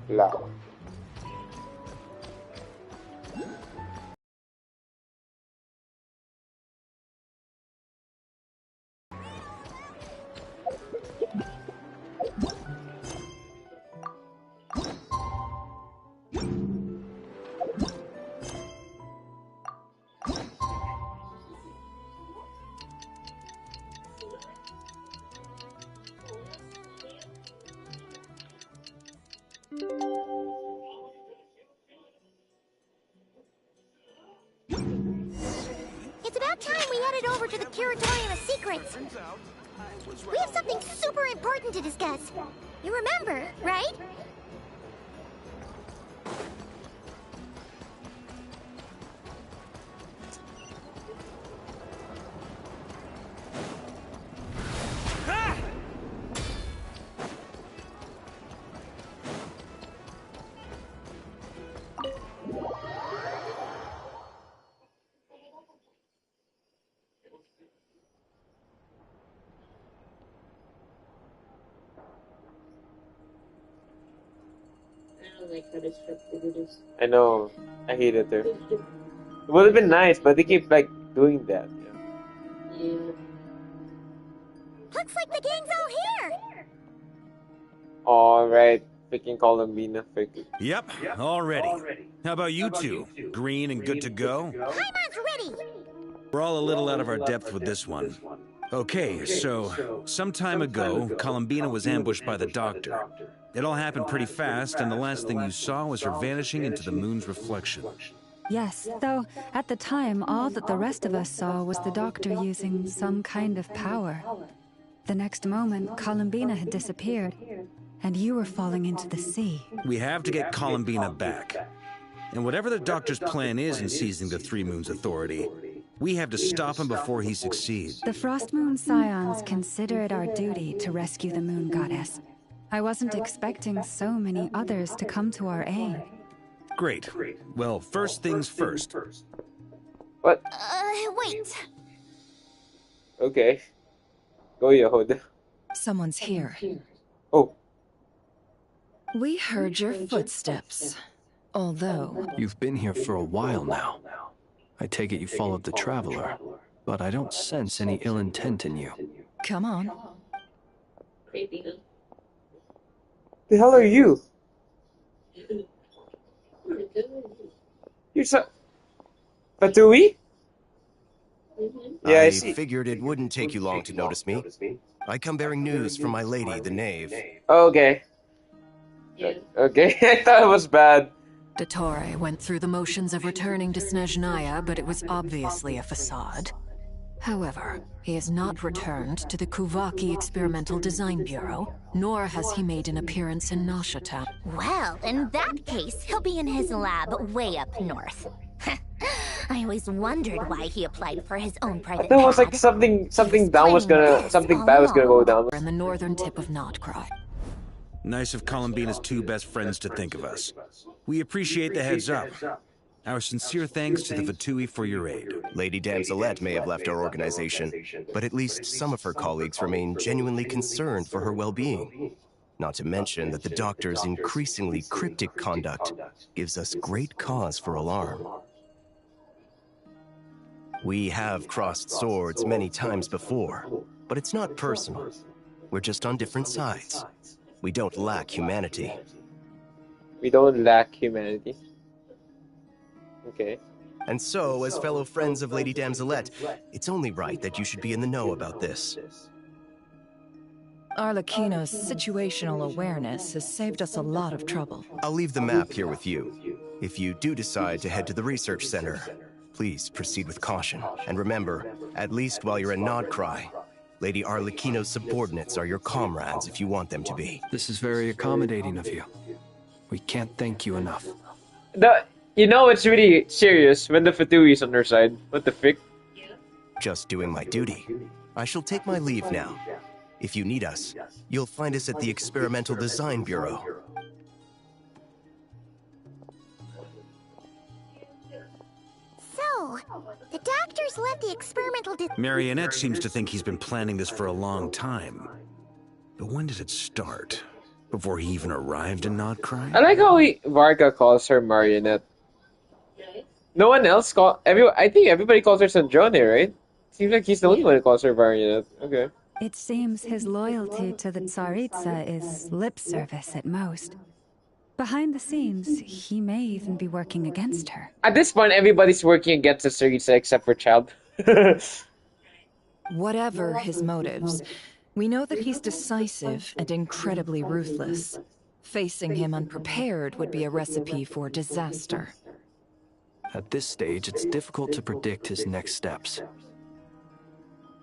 Loud. It's about time we headed over to the Curatorium of Secrets. We have something super important to discuss. You remember, right? I know. I hate it there. It would have been nice, but they keep like doing that. Yeah. Looks like the gang's all here. All right, freaking Columbina, freaking. Yep, all ready. How about you two? Green and good to go? Paimon's ready. We're all a little out of our depth with this one. Okay, so some time ago, Columbina was ambushed by the Doctor. It all happened pretty fast, and the last thing you saw was her vanishing into the moon's reflection. Yes, though at the time, all that the rest of us saw was the Doctor using some kind of power. The next moment, Columbina had disappeared, and you were falling into the sea. We have to get Columbina back. And whatever the Doctor's plan is in seizing the Three Moons Authority, we have to stop him before he succeeds. The Frost Moon Scions consider it our duty to rescue the Moon Goddess. I wasn't expecting so many others to come to our aid. Great. Well, first things first. What? Wait. Okay. Go, Yahud. Someone's here. Oh. We heard your footsteps. Although... You've been here for a while now. I take it you followed the Traveler, but I don't sense any ill intent in you. Come on. The hell are you? You're so... Fatui? Yeah, I see. Figured it wouldn't take you long to notice me. I come bearing news from my lady, the knave. Okay. Okay, I thought it was bad. Dottore went through the motions of returning to Snezhnaya, but it was obviously a facade. However, he has not returned to the Kuvaki Experimental Design Bureau, nor has he made an appearance in Nashatan. Well, in that case, he'll be in his lab way up north. I always wondered why he applied for his own private That was like pad. something bad was gonna go down. In the northern tip of Notcry. Nice of Columbina's two best friends to think of us. We appreciate the heads up. Our sincere thanks to the Fatui for your aid. Lady Damselette may have left our organization, but at least some of her colleagues remain genuinely concerned for her well-being. Not to mention that the Doctor's increasingly cryptic conduct gives us great cause for alarm. We have crossed swords many times before, but it's not personal. We're just on different sides. We don't lack humanity. We don't lack humanity. Okay. And so, as fellow friends of Lady Damselette, it's only right that you should be in the know about this. Arlecchino's situational awareness has saved us a lot of trouble. I'll leave the map here with you. If you do decide to head to the research center, please proceed with caution. And remember, at least while you're in Nodcry, Lady Arlecchino's subordinates are your comrades if you want them to be. This is very accommodating of you. We can't thank you enough. You know it's really serious when the Fatui is on her side. What the frick? Just doing my duty. I shall take my leave now. If you need us, you'll find us at the Experimental Design Bureau. So, the Doctor's led the experimental Marionette seems to think he's been planning this for a long time. But when did it start? before he even arrived in Nodcry? I like how Varka calls her marionette. No one else I think everybody calls her Sanjone, right? Seems like he's the only one who calls her marionette. Okay. It seems his loyalty to the Tsaritsa is lip service at most. Behind the scenes, he may even be working against her. At this point, everybody's working against the Sarisa except for Child. Whatever his motives, we know that he's decisive and incredibly ruthless. Facing him unprepared would be a recipe for disaster. At this stage, it's difficult to predict his next steps.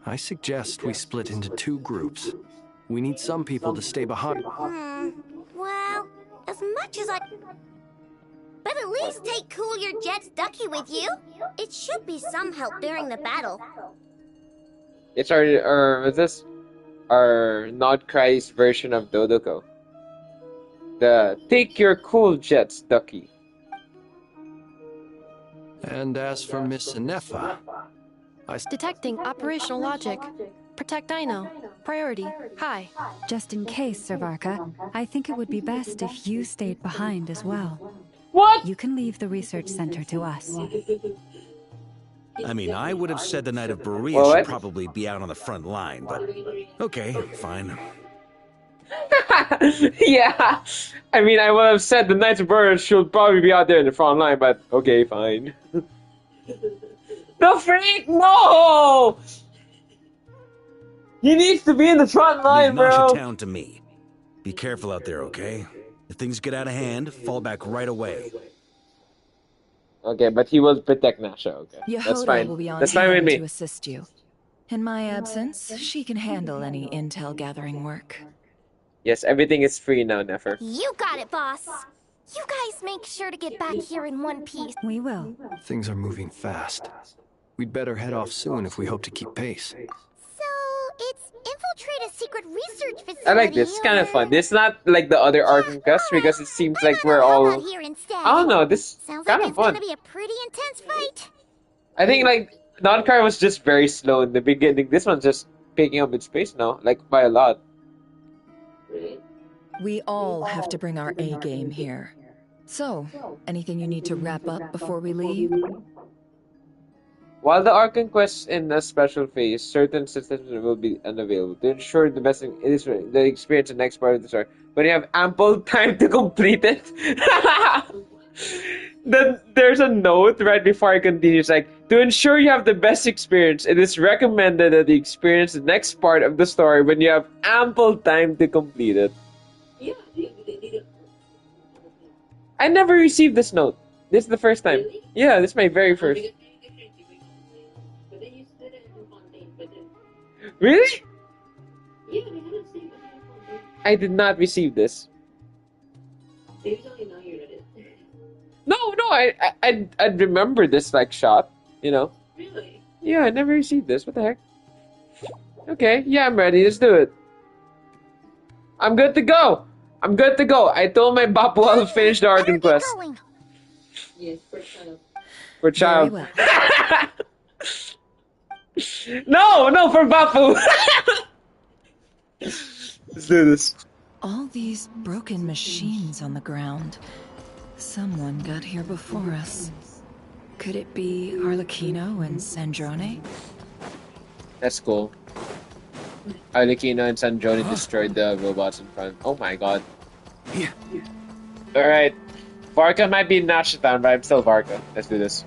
I suggest we split into 2 groups. We need some people to stay behind. Well, as much as I... But at least take Cool Your Jet's Ducky with you. It should be some help during the battle. It's our Nodcry's version of Dodoko. The Take Your Cool Jets Ducky. And as for Miss Inefa, Detecting operational logic. Protect Dino. Priority. High. Just in case, Sir Varka, I think it would be best if you stayed behind as well. What? You can leave the research center to us. I mean, I would have said the Knight of Berea should probably be out on the front line, but okay, fine. Yeah, I mean, I would have said the Knights of Berea should probably be out there in the front line, but okay, fine. The freak, no! He needs to be in the front line, Leave bro. Nasha Town to me. Be careful out there, okay? If things get out of hand, fall back right away. Okay, but he will protect Nasha. Okay, that's Yehoda fine. will be on That's fine with hand me. to assist you. In my absence, she can handle any intel gathering work. Yes, everything is free now, Nefer. You got it, boss. You guys make sure to get back here in one piece. We will. things are moving fast. We'd better head off soon if we hope to keep pace. So, it's infiltrate a secret research facility. I like this. It's kind of fun. This is not like the other Arkham quests because it seems like we're all... Here instead. I don't know, this Sounds kind like of it's fun. gonna be a pretty intense fight. I think like Nodcry was just very slow in the beginning. This one's just picking up its pace now, like by a lot. We all have to bring our A game here. So, anything you need to wrap up before we leave? While the Arkham quests in a special phase, certain systems will be unavailable to ensure the best the experience in the next part of the story. But you have ample time to complete it. Then there's a note right before it continues, like, to ensure you have the best experience, it is recommended that you experience the next part of the story when you have ample time to complete it. I never received this note. This is the first time. Yeah, this is my very first. Really? I did not receive this. No, I'd remember this like shot, you know. Really? Yeah, I never received this. What the heck? Okay, yeah, I'm ready. Let's do it. I'm good to go. I'm good to go. I told my Bapu I'll finish the Arkham quest. Yes, for child. For child. Very No, well. no, for Bapu. Let's do this. All these broken machines on the ground. Someone got here before us. Could it be Arlecchino and Sandrone? That's cool. Arlecchino and Sanjoni destroyed the robots in front. Oh my god. Yeah. Alright. Varka might be in Nashatown, but I'm still Varka. Let's do this.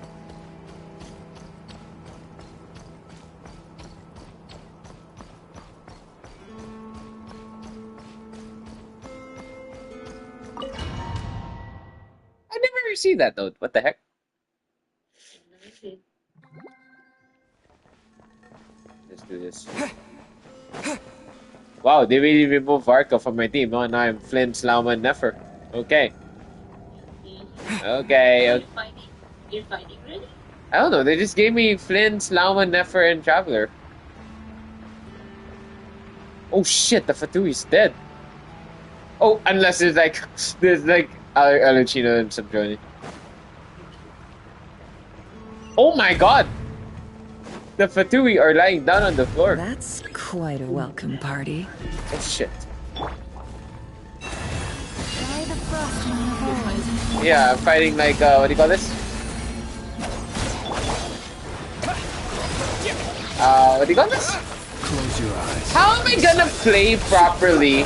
I never received that note. What the heck? Let's do this. Wow, they really removed Varka from my team. Oh, now I'm Flynn, Slauma, and Nefer. Okay. Okay. You're fighting ready? I don't know, they just gave me Flynn, Slauma, Nefer, and Traveler. Oh shit, the Fatui's dead. Oh, unless there's like Alucino and Subjoni. Oh my god! The Fatui are lying down on the floor. That's quite a welcome party. Oh shit. Yeah, I'm fighting like, what do you call this? What do you call this? Close your eyes. How am I gonna play properly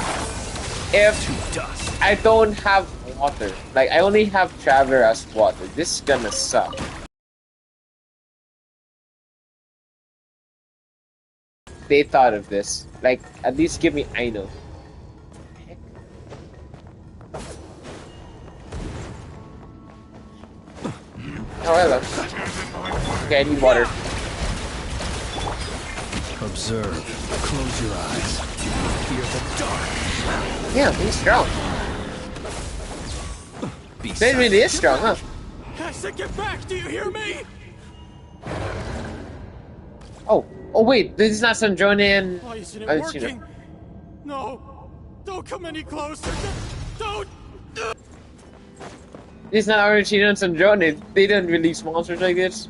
if I don't have water? Like, I only have Traveler as water. This is gonna suck. They thought of this. Like, at least give me Aino. Oh, hello. Okay, I need water. Observe. Close your eyes. Fear the dark. Yeah, he's strong. Ben really is strong, huh? I said get back, do you hear me? Oh, wait, this is not Sanjoni. Why isn't it working? No, don't come any closer. Don't. This is not Argentina and Sanjoni. They don't release monsters like this.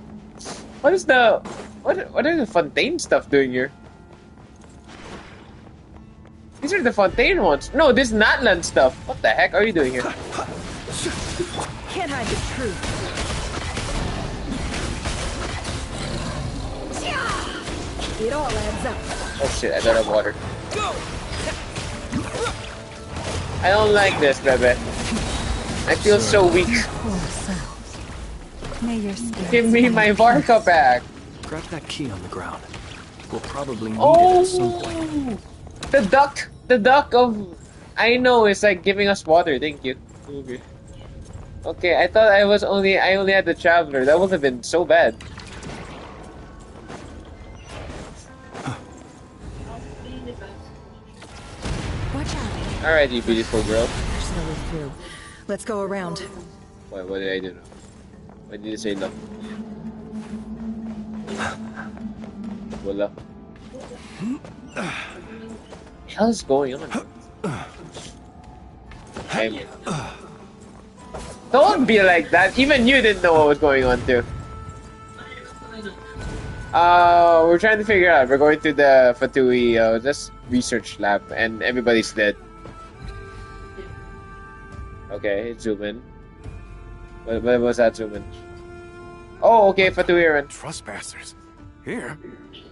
What is the... What are the Fontaine stuff doing here? These are the Fontaine ones. No, this is Natlan stuff. What the heck are you doing here? Can't hide the truth. It all adds up. Oh shit, I don't have water. I don't like this, baby. I feel so weak. May your spirit Give me my Varka back. Grab that key on the ground. We'll probably need it at some point. The duck of I know is like giving us water. Thank you. Okay. Okay, I thought I only had the Traveler. That would have been so bad. Watch out. Alright, you beautiful girl. There's no way through. Let's go around. What did I do? What did you say no? Wala. Hell is going on? Don't be like that. Even you didn't know what was going on too. We're trying to figure out. We're going to the Fatui this research lab, and everybody's dead. Okay, zoom in. What was that zoom in? Oh, okay, Fatui Aaron. Trespassers. Here?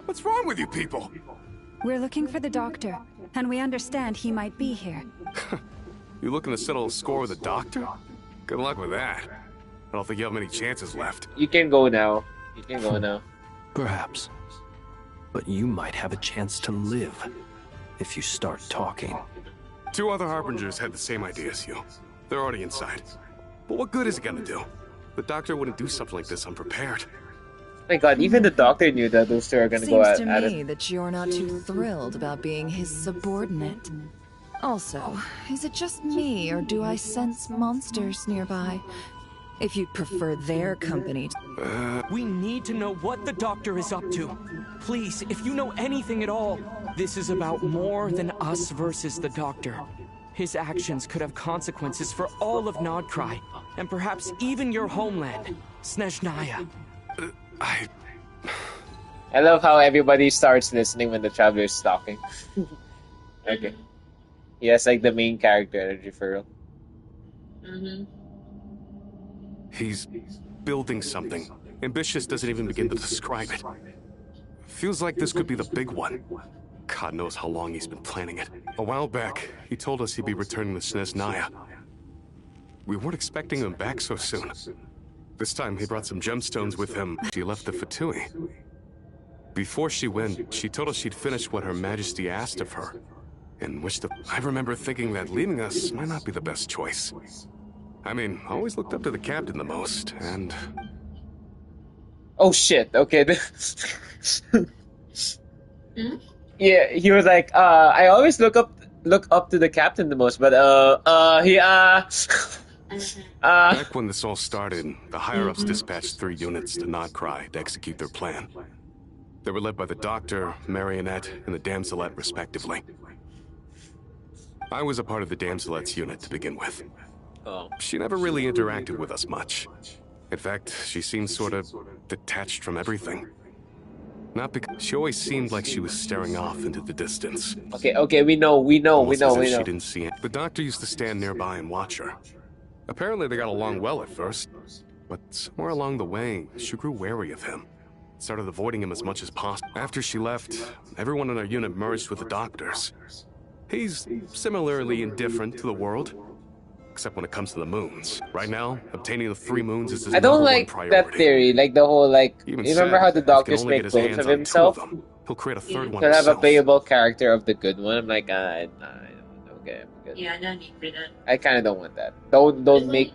What's wrong with you people? We're looking for the doctor, and we understand he might be here. You looking to settle a score with the doctor? Good luck with that. I don't think you have many chances left. You can go now. You can go now. Perhaps. But you might have a chance to live if you start talking. 2 other Harbingers had the same idea as you. They're already inside. But what good is it gonna do? The doctor wouldn't do something like this unprepared. My god, even the doctor knew that those two are gonna go at Seems it. to me that you're not too thrilled about being his subordinate. Also, is it just me, or do I sense monsters nearby? If you'd prefer their company... We need to know what the doctor is up to. Please, if you know anything at all, this is about more than us versus the doctor. His actions could have consequences for all of Nodcry, and perhaps even your homeland, Snezhnaya. I love how everybody starts listening when the Traveler is talking. Okay. He has like the main character energy for real. He's building something. Ambitious doesn't even begin to describe it. Feels like this could be the big one. God knows how long he's been planning it. A while back, he told us he'd be returning to Snezhnaya. We weren't expecting him back so soon. This time, he brought some gemstones with him. She left the Fatui. Before she went, she told us she'd finish what Her Majesty asked of her. And wished to... I remember thinking that leaving us might not be the best choice. I mean, I always looked up to the captain the most, and... Oh shit, okay. Yeah, he was like, I always look up to the captain the most, but Back when this all started, the higher-ups dispatched 3 units to Nodcry to execute their plan. They were led by the Doctor, Marionette, and the Damselette, respectively. I was a part of the Damselette's unit to begin with. Oh. She never really interacted with us much. In fact, she seemed sort of detached from everything. Not because she always seemed like she was staring off into the distance. Okay, we know. She didn't see it. The Doctor used to stand nearby and watch her. Apparently they got along well at first, but somewhere along the way, she grew wary of him. Started avoiding him as much as possible. After she left, everyone in our unit merged with the doctors. He's similarly indifferent to the world, except when it comes to the moons. Right now, obtaining the 3 moons is his I don't number one like priority. that theory, like the whole like. He even You remember said how the if he can doctors only make get his clones hands of on 2 himself? them, he'll create a 3rd one He'll have a himself. playable character of the good one. I'm like, nah, okay, I'm good. Yeah, no need for that. I kind of don't want that. Don't make.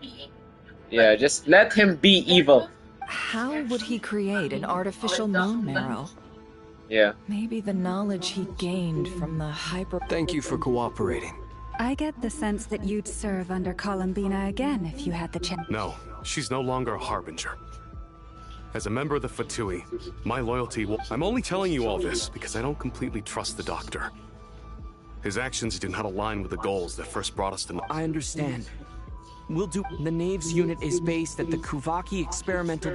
Yeah, just let him be evil. How would he create an artificial moon marrow? Yeah. Maybe the knowledge he gained from the hyper... Thank you for cooperating. I get the sense that you'd serve under Columbina again if you had the chance. No, she's no longer a harbinger. As a member of the Fatui, my loyalty will... I'm only telling you all this because I don't completely trust the Doctor. His actions do not align with the goals that first brought us to... I understand. We'll do... The Knaves unit is based at the Kuvaki experimental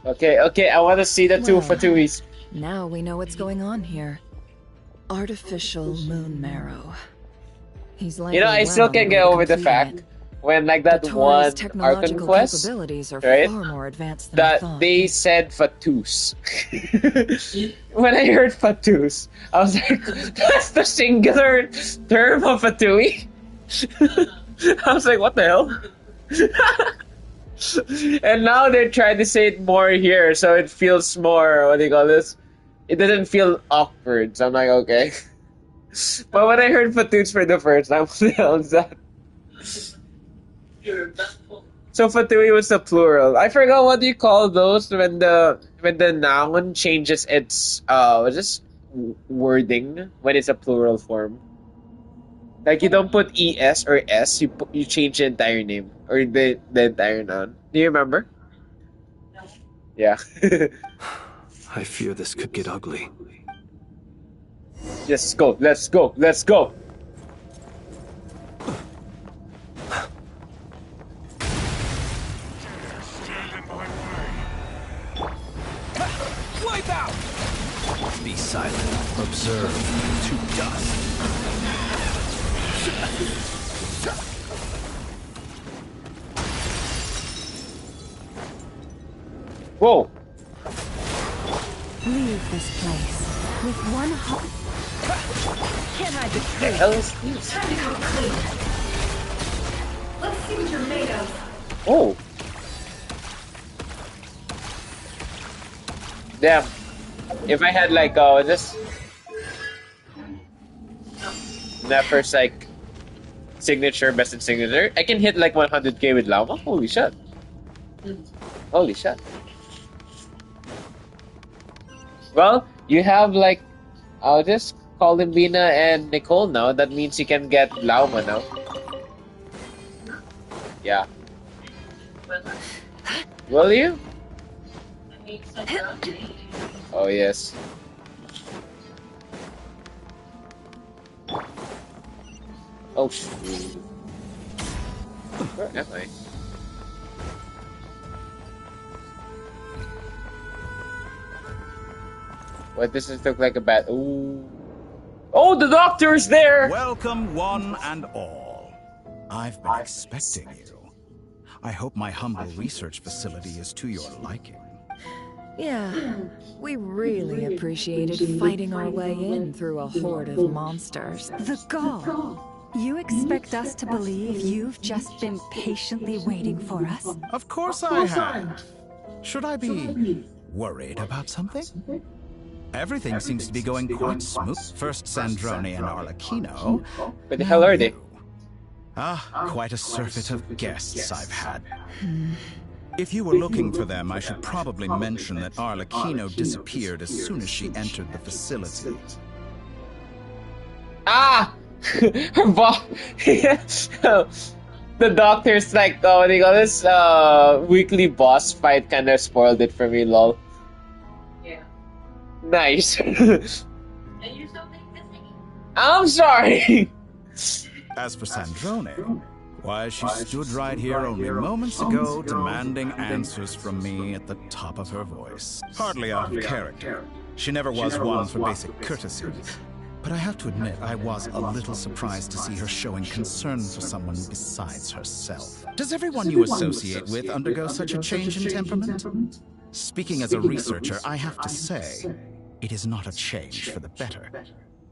Okay, I want to see the 2 Fatuis. Now we know what's going on here. Artificial moon marrow. He's You know, I still can't get over the fact when like that one Archon quest, capabilities are right? far more advanced than I That thought. they said Fatus. When I heard Fatus, I was like, that's the singular term of Fatui. I was like, what the hell? And now they're trying to say it more here, so it feels more, what do you call this? It doesn't feel awkward, so I'm like, okay. But when I heard Fatus for the first time, what the hell is that? So Fatui was the plural. I forgot what do you call those when the noun changes its wording when it's a plural form. Like you don't put es or s, you change the entire name or the entire noun. Do you remember? Yeah. I fear this could get ugly. Let's go. Wipe out! Be silent. Observe. To dust. Whoa! Leave this place with one hop. Can't hide the What the hell is this? Time to go clean. Let's see what you're made of. Oh! Damn. If I had like this Nefer's like signature, best in signature, I can hit like 100k with Llama. Holy shit. Holy shit. Well, you have like I'll just call him Bina and Nicole now. That means you can get Lauma now. Yeah. Will you? Oh yes. Oh shoot. Where am I? What does this look like a bat? Ooh. Oh, the doctor's there! Welcome, one and all. I've been expecting you. I hope my humble research facility is to your liking. Yeah, we really appreciated fighting our way in through a horde of monsters. The gall! You expect us to believe you've just been patiently waiting for us? Of course I have. Should I be worried about something? Everything seems to be going quite smooth. First Sandrone and Arlecchino. Where the hell are they? Quite a surfeit of guests I've had. If you were looking for them, I should probably mention that Arlecchino disappeared as soon as she entered the facility. Ah! Her boss. The doctor's like, oh, they got this weekly boss fight kind of spoiled it for me, lol. Yeah. Nice. And you're so missing. I'm sorry. As for Sandrone, why, she stood right here only moments ago demanding answers from me at the top of her voice. Hardly out of character. She never was one for basic courtesies. But I have to admit, I was a little surprised to see her showing concern for someone besides herself. Does everyone you associate with undergo such a change in temperament? Speaking as a researcher, I have to say, it is not a change for the better.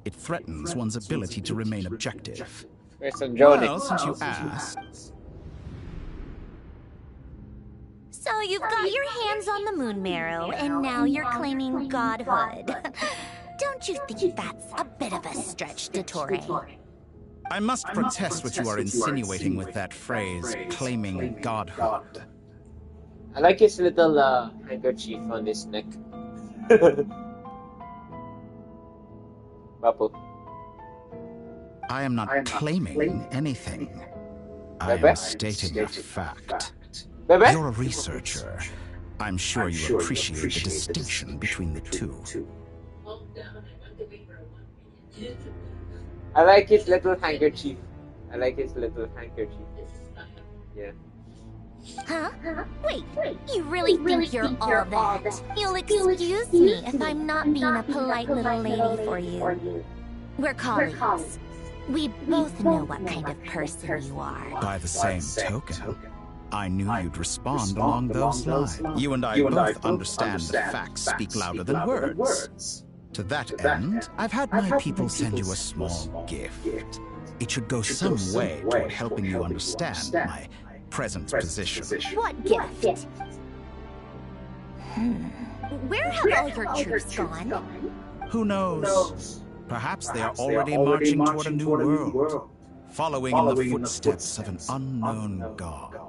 It threatens one's ability to remain objective. Well, since you asked... So you've got your hands on the moon marrow, and now you're claiming godhood. Don't you think that's a bit of a stretch, Dottore? I must protest what you are insinuating with that phrase, claiming godhood. I like his little handkerchief on his neck. Papu. I am not claiming anything. I am stating a fact. You're a researcher. I'm sure you appreciate the distinction between the two. I like his little handkerchief. I like his little handkerchief. Yeah. Huh? Wait, you really think you're all that? You'll excuse me if I'm not being a polite little lady for you. We're colleagues. We both know what kind of person you are. By the same token, I knew you'd respond along those lines. You and I both understand that facts speak louder than words. To that end, I've had my people send you a small gift. It should go some way toward helping you understand my present position. What gift? Where have all your troops gone? Who knows? Perhaps they are already marching toward a new world, following in the footsteps of an unknown god.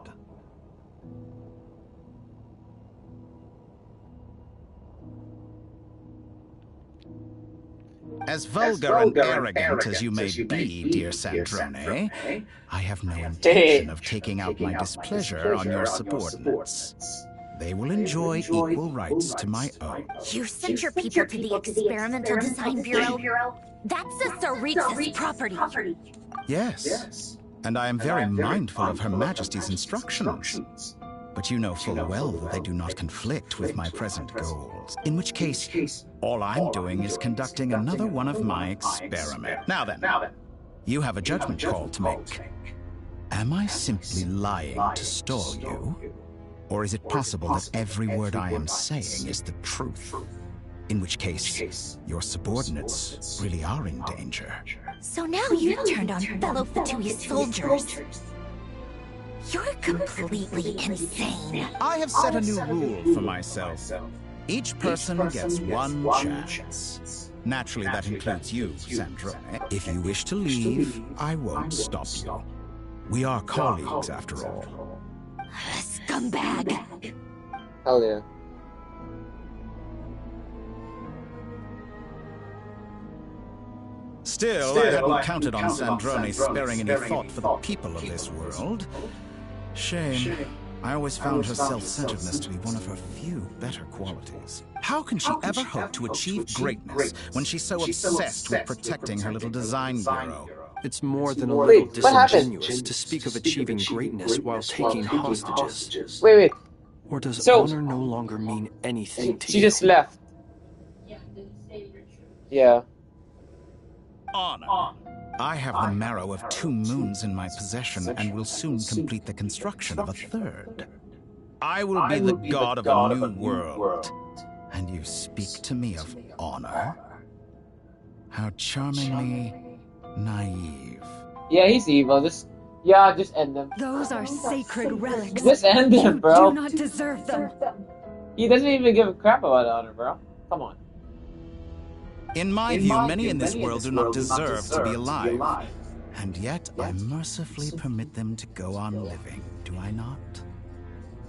As vulgar and arrogant as you may be, dear Sandrone, I have no intention of taking out my displeasure on your subordinates. They will enjoy equal rights to my own. You sent your people to the Experimental Design Bureau? That's a Saritsa's property. Yes, and I am very mindful of Her Majesty's instructions. But you know full well that they do not conflict with my present goals. In which case, all I'm doing is conducting another one of my experiments. Now then, you have a judgment call to make. Am I simply lying to stall you? Or is it possible that every word I am saying is the truth? In which case, your subordinates really are in danger. So now you've turned on fellow Fatui soldiers. You're completely insane. I have set a new rule for myself. Each person gets one chance. Naturally, that includes you, Sandrone. If you wish to leave, I won't stop you. We are colleagues, after all. Scumbag. Hell yeah. Still, I hadn't counted on Sandrone sparing any thought for the people of this world. Shame. I always found her self-centeredness to be one of her few better qualities. How can she ever hope to achieve greatness when she's so obsessed with protecting her little design bureau? It's more than a little disingenuous to speak of achieving greatness while taking hostages. Wait. Or does honor no longer mean anything to you? She just left. Yeah. Honor. I have the marrow of 2 moons in my possession and will soon complete the construction of a 3rd. I will be the god of a new world. And you speak to me of honor? How charmingly naive. Yeah, he's evil. Just end him. Those are sacred relics. Just end him, bro. You do not deserve them. He doesn't even give a crap about honor, bro. Come on. In my view, many in this world do not deserve to be alive. And yet, I mercifully permit them to go on living, do I not?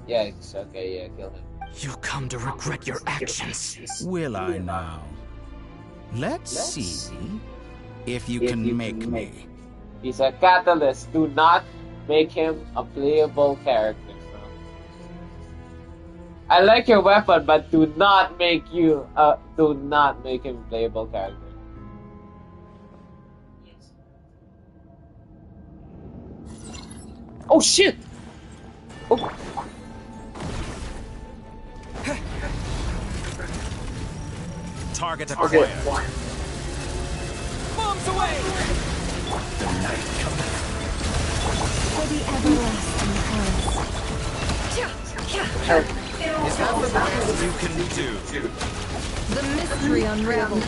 Yeah, it's okay, yeah, kill him. You come to regret your actions. Will I now? Let's see if you can make me. He's a catalyst. Do not make him a playable character, bro. I like your weapon, but do not make him a playable character. Oh shit! Oh. Target acquired. bombs away! The night cometh. For the everlasting palace. Is that the best you can do? The mystery unravels.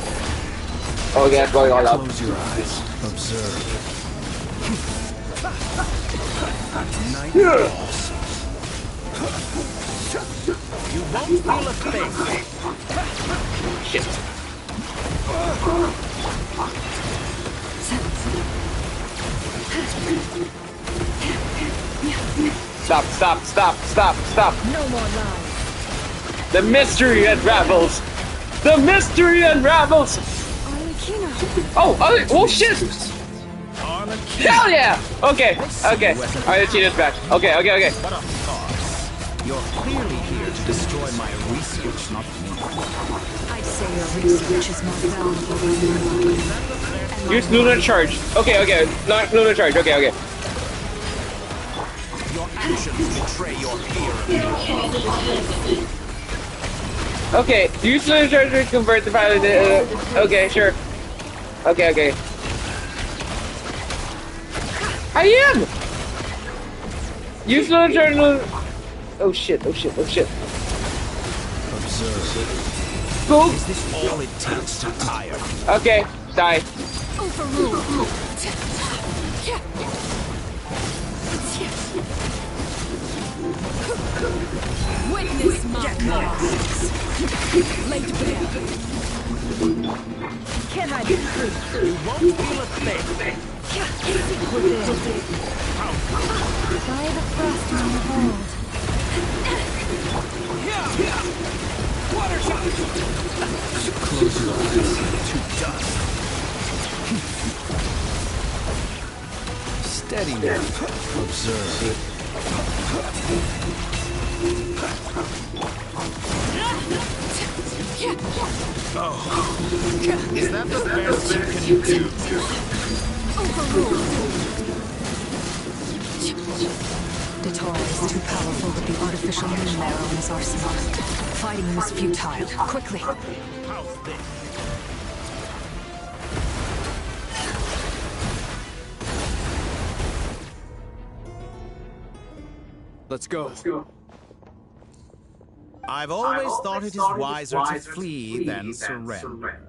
Oh, yeah, it's going all out. Close your eyes. Observe. Night falls. You won't feel a thing. Shit. Stop, stop, stop, stop, stop. No more lies. The mystery unravels. The mystery unravels. Oh shit. Hell yeah. Okay. Alright, cheetah's back. Okay. But of course, you're clearly here to destroy my research, not me. I'd say your research is more valuable than your life. Use lunar charge. Okay. Not lunar charge. Okay. Your actions betray your fear of me. Okay, use lunar charge to convert the pilot. Okay, sure. Okay. I am! Use lunar charge. Oh shit. Observe. Go! Is this all it takes to tire? Okay, die. Witness my loss. Laid bare. Can I be free? You won't feel a thing. By the frost on the hold. Water shot! Close your eyes. To dust. Steady now. Observe. Oh. Is that the best you can do? Datora is too powerful with the artificial moon marrow in his arsenal. Fighting him is futile. Quickly! How's this? Let's go. I've always thought it is wiser to flee than surrender.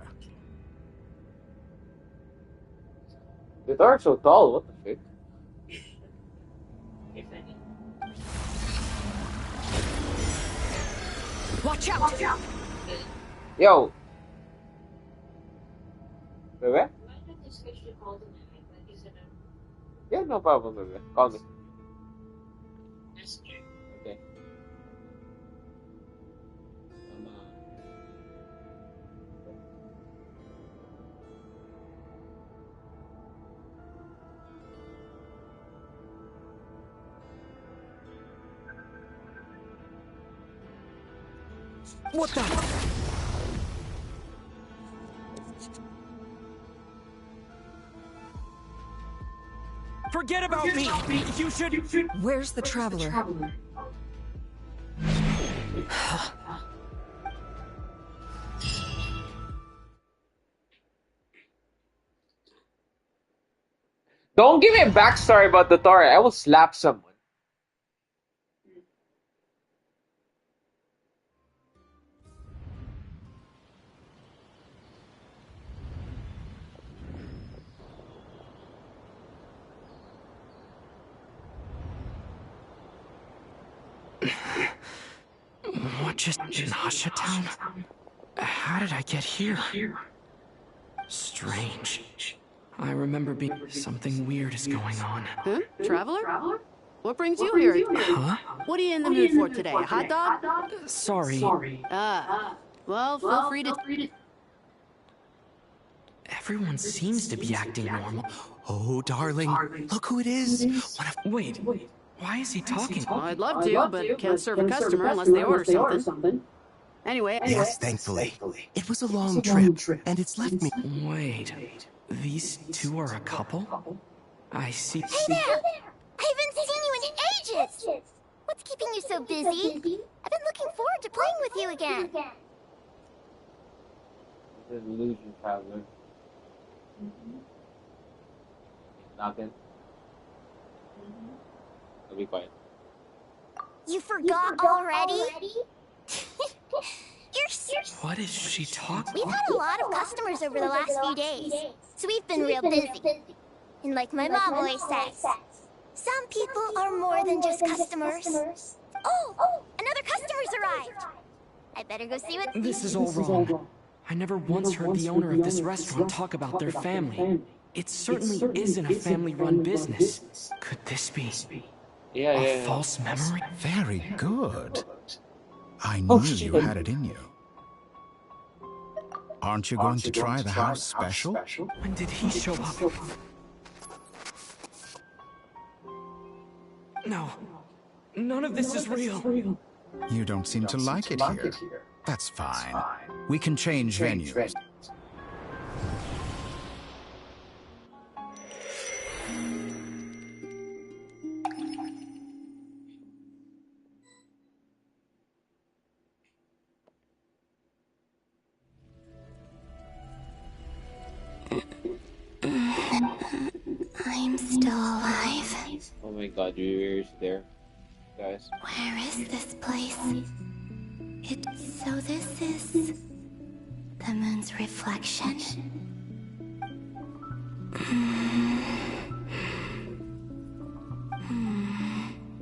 The dark's so tall, what the fuck? Watch out! Yo! Bebe? Yeah, no problem, Bebe. Call me. Okay. What the? Forget about me! You should... Where's the traveler? Don't give me a backstory about the Thor. I will slap someone. What just in Hasha Town? How did I get here? Strange. I remember being... Something weird is going on. Huh? Traveler? What brings you here? Huh? What are you in the mood for today? A hot dog? Sorry. Well, feel free to... Everyone seems to be acting normal. Oh, darling, look who it is. Wait, why is he talking? Well, I'd love to, but can't serve a customer unless they order something. Anyway... Yes, thankfully. It was a long trip, and it's left me... Wait, these two are a couple? I see... Hey there! I haven't seen you in ages! What's keeping you so busy? I've been looking forward to playing with you again. This is illusion traveler. Nothing. I'll be quiet. You forgot already? What is she talking We've had a lot of customers over the last few days, so we've been real busy. And like my mom always says, some people are more than just customers. Oh, another customer's arrived. I better go see what... This is all wrong. I never once heard the owner of this restaurant talk about their family. It certainly isn't a family-run business. Could this be a false memory? Very good. I knew you had it in you. Aren't you going to try the house special? When did he show up? No. None of this is real. You don't seem to like it here. That's fine. We can change venues. I'm still alive. Oh my god, you're there, guys. Where is this place? So this is... the moon's reflection?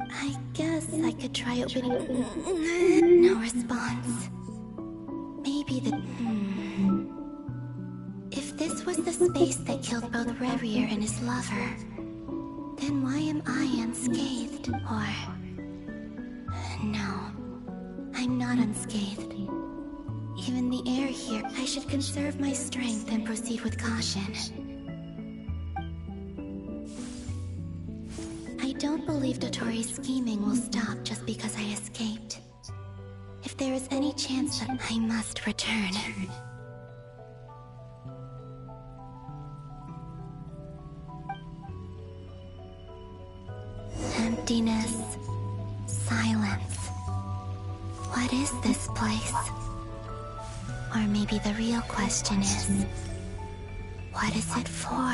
I guess I could try opening... No response. Maybe the... If this was the space that killed both Revier and his lover, then why am I unscathed? Or... no. I'm not unscathed. Even the air here, I should conserve my strength and proceed with caution. I don't believe Dotori's scheming will stop just because I escaped. If there is any chance that I must return. Emptiness. Silence. What is this place? Or maybe the real question is, what is it for?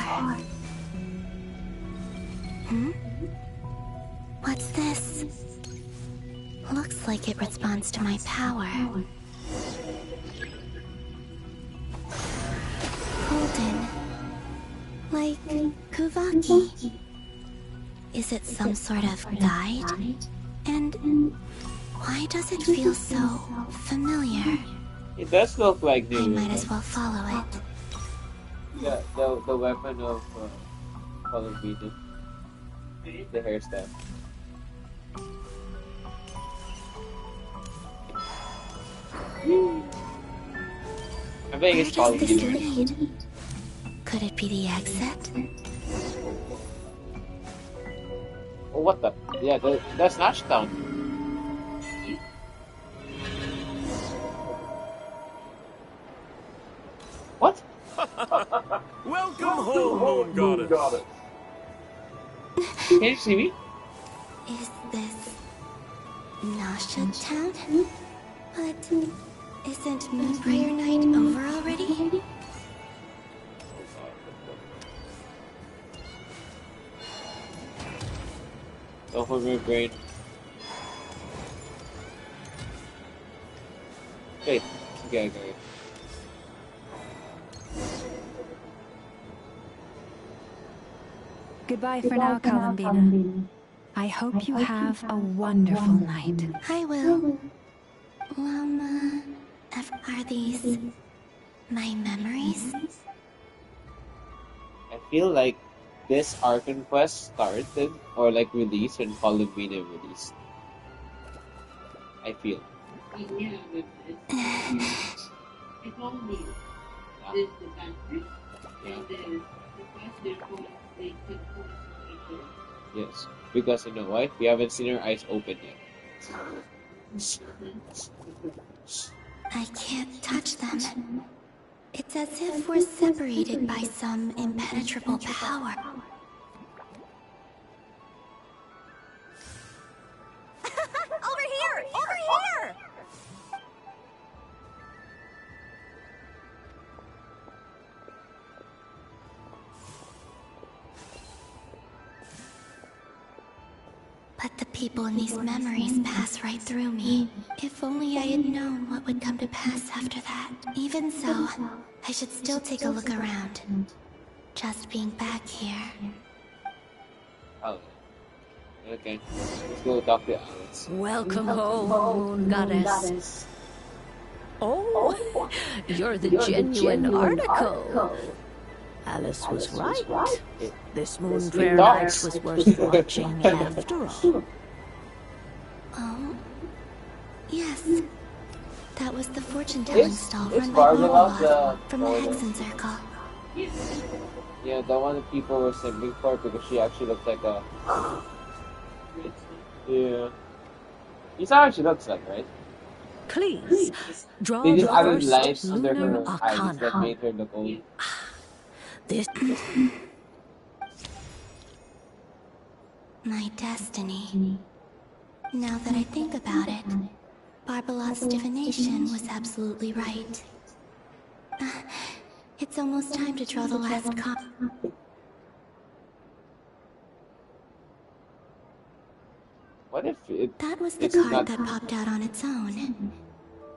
What's this? Looks like it responds to my power. Golden. Like Kuvaki. Is it some sort of guide? And why does it feel so familiar? It does look like I might as well follow it. The weapon of Colin Beaton. The hairstyle. I think it's Colin Beaton. Could it be the exit? Oh, what the? Yeah, that's Nashtown. What? Welcome home, Moon Goddess. Can you see me? Is this Nasha Town? But isn't Moonbriar Night over already? Don't hold my brain. Hey, okay. Goodbye for now, Columbina. I hope you have a wonderful night. I will. Lama... are these... my memories? I feel like this Archon quest started, or like released when Columbina released. I feel. It's only this adventure, and the quest is for the Yes, because you know why? We haven't seen our eyes open yet. I can't touch them. It's as if we're separated by some impenetrable power. Over here! Over here! Let the people in these memories pass right through me. If only I had known what would come to pass after that. Even so, I should still take a look around. Just being back here. Oh. Okay. Let's go talk to Alice. Welcome home, Moon Goddess. Oh, you're the genuine article. Alice was right. This Moon Prayer Night was worth watching after all. Oh? Yes. That was the fortune-telling stall run by Barbara from the Hexen Circle. Yeah, the one that people were simping for because she actually looks like a... Yeah. You saw how she looks like, right? Please, draw they the just added first lights under lunar her eyes that arcana. made her look old. This... My destiny. Now that I think about it, Barbalot's divination was absolutely right. It's almost time to draw the last card. What if it... That was the card that popped out on its own.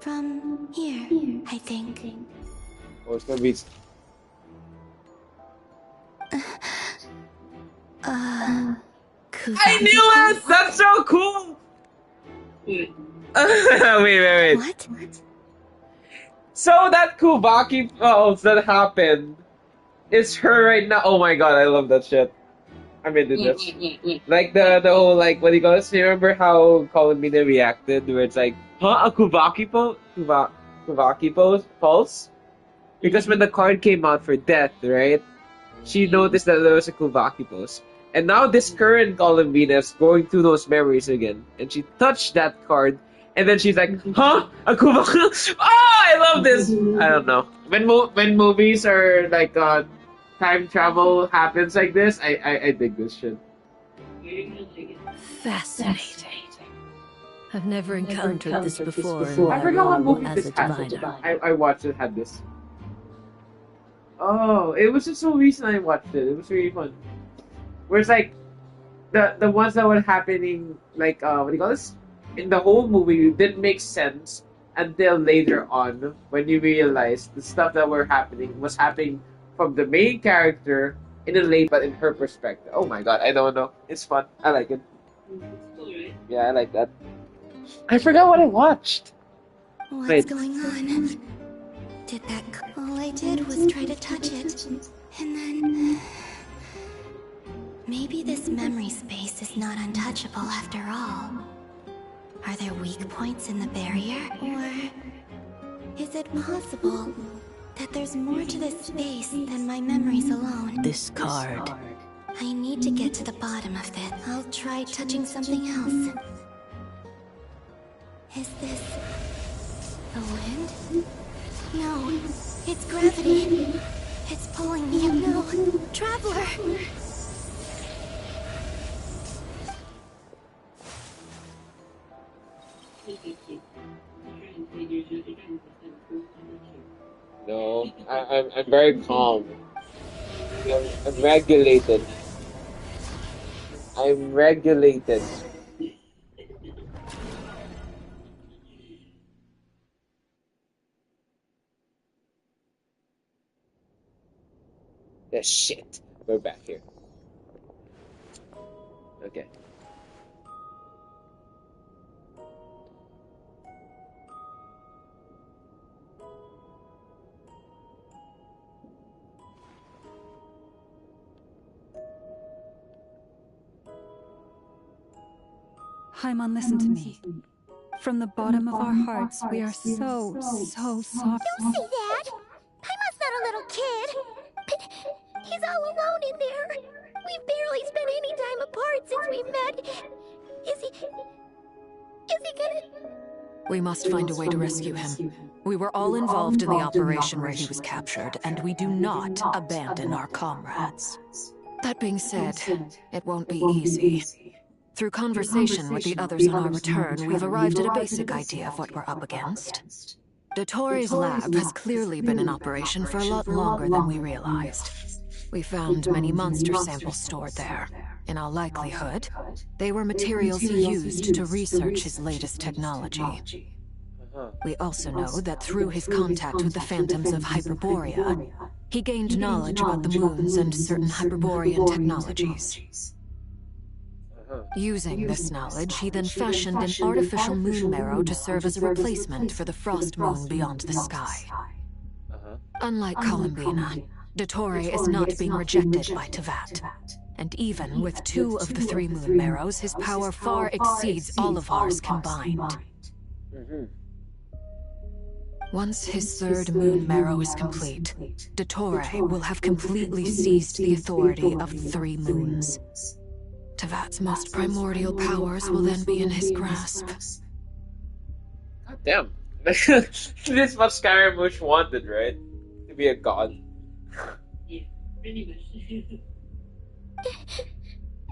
From here, I think. Or it's gonna be... I knew it! That's so cool! wait. What? So that Kubaki pulse that happened is her right now. Oh my god, I love that shit. I'm into this. Like the whole, like, what do you call this? You remember how Columbina reacted where it's like, huh, a Kubaki pulse? Kubaki pulse? Because when the card came out for death, right? She noticed that there was a Kubaki pulse. And now this current Columbina is going through those memories again. And she touched that card. And then she's like, huh? A Kubaki? Oh, I love this! I don't know. When movies are like, time travel happens like this, I dig this shit. Fascinating. I've never encountered this before. I forgot what movie as this a had. diviner. I watched it, had this. Oh, it was just so recent I watched it. It was really fun. Where it's like, the ones that were happening, like, what do you call this? In the whole movie, it didn't make sense until later on when you realize the stuff that were happening was happening from the main character in a late, but in her perspective. Oh my god, I don't know. It's fun. I like it. Yeah, I like that. I forgot what I watched. What's going on? Did that... All I did was try to touch it. And then... Maybe this memory space is not untouchable after all. Are there weak points in the barrier? Or... is it possible that there's more to this space than my memories alone? This card. I need to get to the bottom of this. I'll try touching something else. Is this... the wind? No, it's gravity. It's pulling me. No, Traveler! No, I'm very calm. I'm regulated. I'm regulated. The shit. We're back here. Okay. Haimon, listen to me. From the bottom of our hearts, we are so soft. Don't say that! Paimon's not a little kid! But he's all alone in there! We've barely spent any time apart since we met! Is he gonna... We must find a way to rescue him. We were all involved in the operation where he was captured, and we do not abandon our comrades. That being said, it won't be easy. Through conversation with the others on our return, we've arrived at a basic idea of what we're up against. Dottore lab has clearly been in operation for a lot longer than we realized. We found many monster samples stored there. In all likelihood, they were materials he used to research his latest technology. We also know that through his contact with the phantoms of Hyperborea, he gained knowledge about the moons and certain Hyperborean technologies. Using this knowledge, he then fashioned an artificial moon marrow to serve as a replacement for the frost moon beyond the sky. Unlike Columbina, Dottore is not being rejected by Tevat. And even with 2 of the 3 moon marrows, his power far exceeds all of ours combined. Once his 3rd moon marrow is complete, Dottore will have completely seized the authority of 3 moons. Tevat's most primordial powers will then be in his grasp. God damn. This is what Scaramouche wanted, right? To be a god. Yeah, pretty much.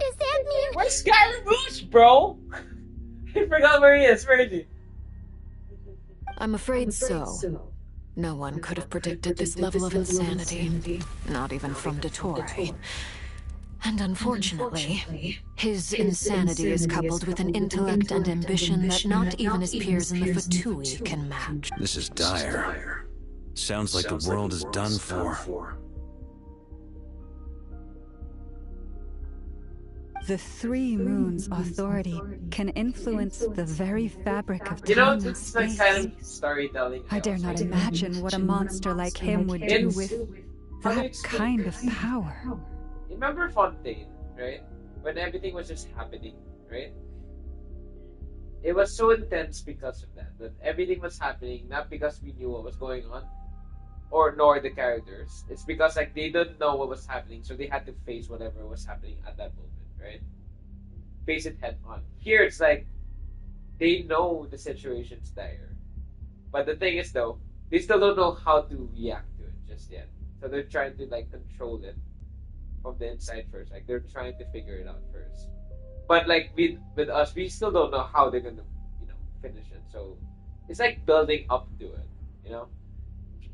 Does that mean... Where's Scaramouche, bro? I forgot where he is. Where is he? I'm afraid so. No one could have predicted this level of insanity. Not even from Dottore. And unfortunately, his insanity is coupled with an intellect and ambition that not even his peers in the Fatui can match. This is dire. Sounds like the world is done for. The 3 moons' authority can influence the very fabric of You know, time and this is like space. kind of storytelling. I dare not imagine what a monster like him would do with that kind of power. Remember Fontaine, right? When everything was just happening, right? It was so intense because of that. That everything was happening not because we knew what was going on, or nor the characters. It's because like they didn't know what was happening, so they had to face whatever was happening at that moment, right? Face it head on. Here it's like they know the situation's dire, but the thing is though, they still don't know how to react to it just yet. So they're trying to like control it from the inside first. Like they're trying to figure it out first. But like with us, we still don't know how they're gonna, finish it. So it's like building up to it,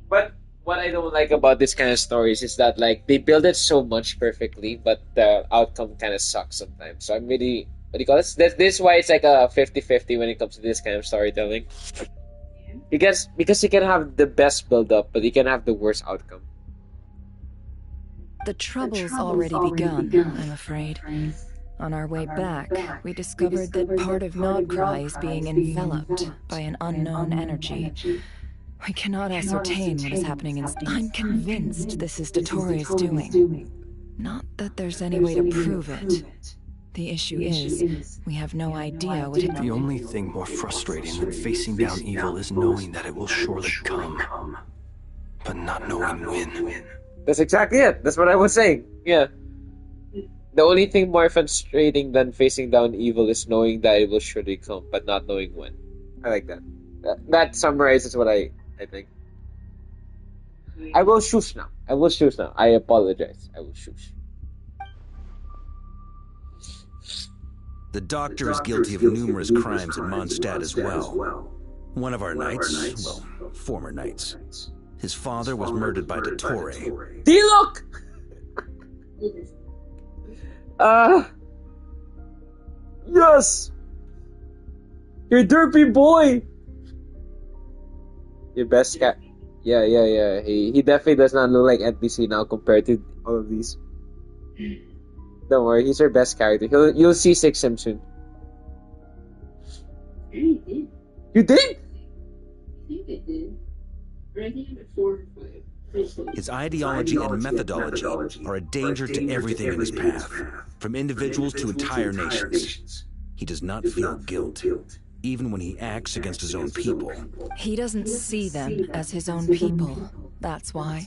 But what I don't like about this kind of stories is that like they build it so much perfectly, but the outcome kind of sucks sometimes. So I'm really, what do you call this? This is why it's like a 50-50 when it comes to this kind of storytelling. Because you can have the best build up, but you can have the worst outcome. The trouble's already begun, I'm afraid. On our way back, we discovered that part of Nodcry is being enveloped by an unknown energy. We cannot ascertain what is happening instead. I'm convinced this is Dottore's doing. Not that there's any way to prove it. The issue is, we have no idea what it... The only thing more frustrating than facing down evil is knowing that it will surely come, but not knowing when. That's exactly it. That's what I was saying. Yeah. The only thing more frustrating than facing down evil is knowing that it will surely come, but not knowing when. I like that. That summarizes what I think. I will shush now. I apologize. I will shush. The doctor is guilty of numerous crimes in Mondstadt as well. One of our knights, well, former knights. His father was murdered by Dottore. D-Look! Yes! Your derpy boy! Your best cat. Yeah. He definitely does not look like NPC now compared to all of these. Don't worry, he's our best character. You'll see 6 him soon. I already did. You did? I think I did. But I think I'm at 4 or 5. His ideology and methodology are a danger to everything in his path, from individuals to entire nations. He does not feel guilt, even when he acts against his own people. He doesn't see them as his own people. That's why.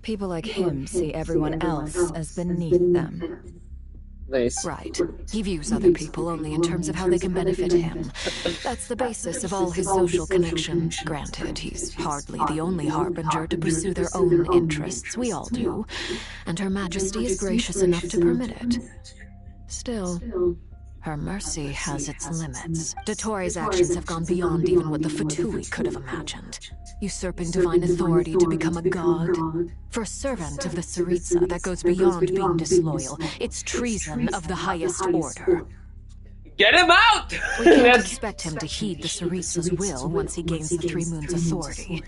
People like him see everyone else as beneath them. Nice. Right. He views other people only in terms of how they can benefit him. That's the basis of all his social connections. Granted, he's hardly the only harbinger to pursue their own interests. We all do. And Her Majesty is gracious enough to permit it. Still, Her mercy has its limits. Dottoro's actions have gone beyond even what the Fatui could have imagined. Usurping divine authority to become a god. For a servant of the Tsaritsa, that goes beyond being disloyal. It's treason of the highest order. Get him out! We can't expect him to heed the Tsaritsa's will once he gains the Three Moons' authority.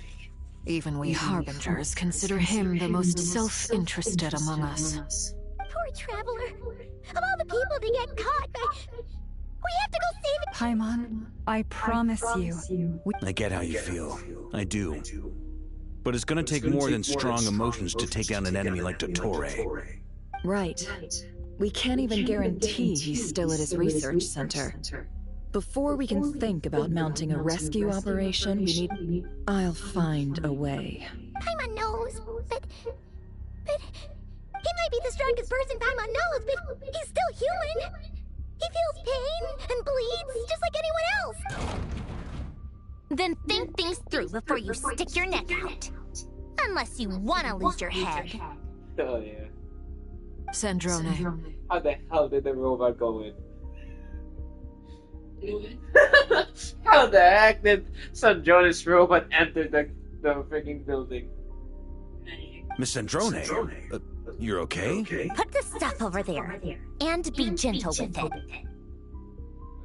Even we Harbingers consider him the most self-interested among us. Poor Traveler. Of all the people to get caught, we have to go save it. Paimon, I promise you. I get how you feel. I do. But it's gonna take more than strong emotions to take down an enemy like Dottore. Right. We can't even guarantee he's still at his research center. Before we can think about mounting a rescue operation, we need... I'll find a way. Paimon knows, but he might be the strongest person Paimon knows, but he's still human. He feels pain and bleeds just like anyone else. Then think things through before you stick your neck out. Unless you want to lose your head. Oh yeah. Sandrone. How the hell did the robot go in? How the heck did Sandrone's robot enter the freaking building? Miss Sandrone, you're okay? Put the stuff over there, and be gentle with it.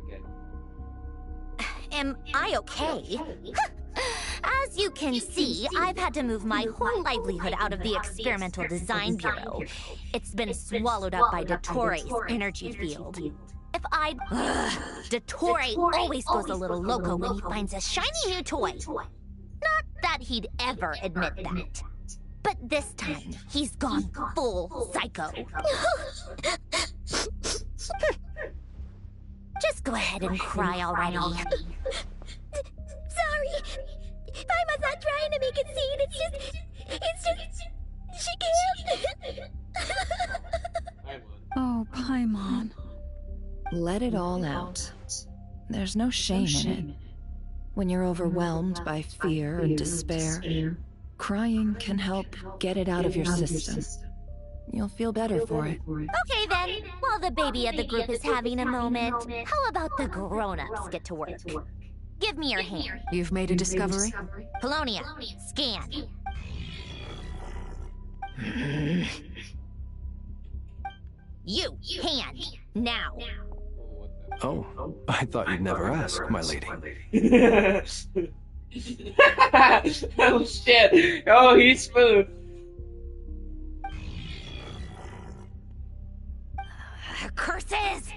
Okay. Am I okay? As you can see, I've had to move my whole livelihood out of the Experimental Design Bureau. It's been swallowed up by Dottore's energy field. If I'd... Dottore always goes a little loco when he finds a shiny new toy. Not that he'd ever admit that. But this time, he's gone full psycho. Just go ahead and cry already. Sorry. Paimon's not trying to make it seem. It's just... She can't. Oh, Paimon. Let it all out. There's no shame in it. When you're overwhelmed by fear and despair, crying can help get it out of your system. You'll feel better for it. Okay then, while the baby of the group is having a moment, how about the grown-ups get to work? Give me your hand. You've made a discovery? Polonia, scan. You, hand, now. Oh, I thought you'd never ask, my lady. Oh shit! Oh, he's smooth. Curses!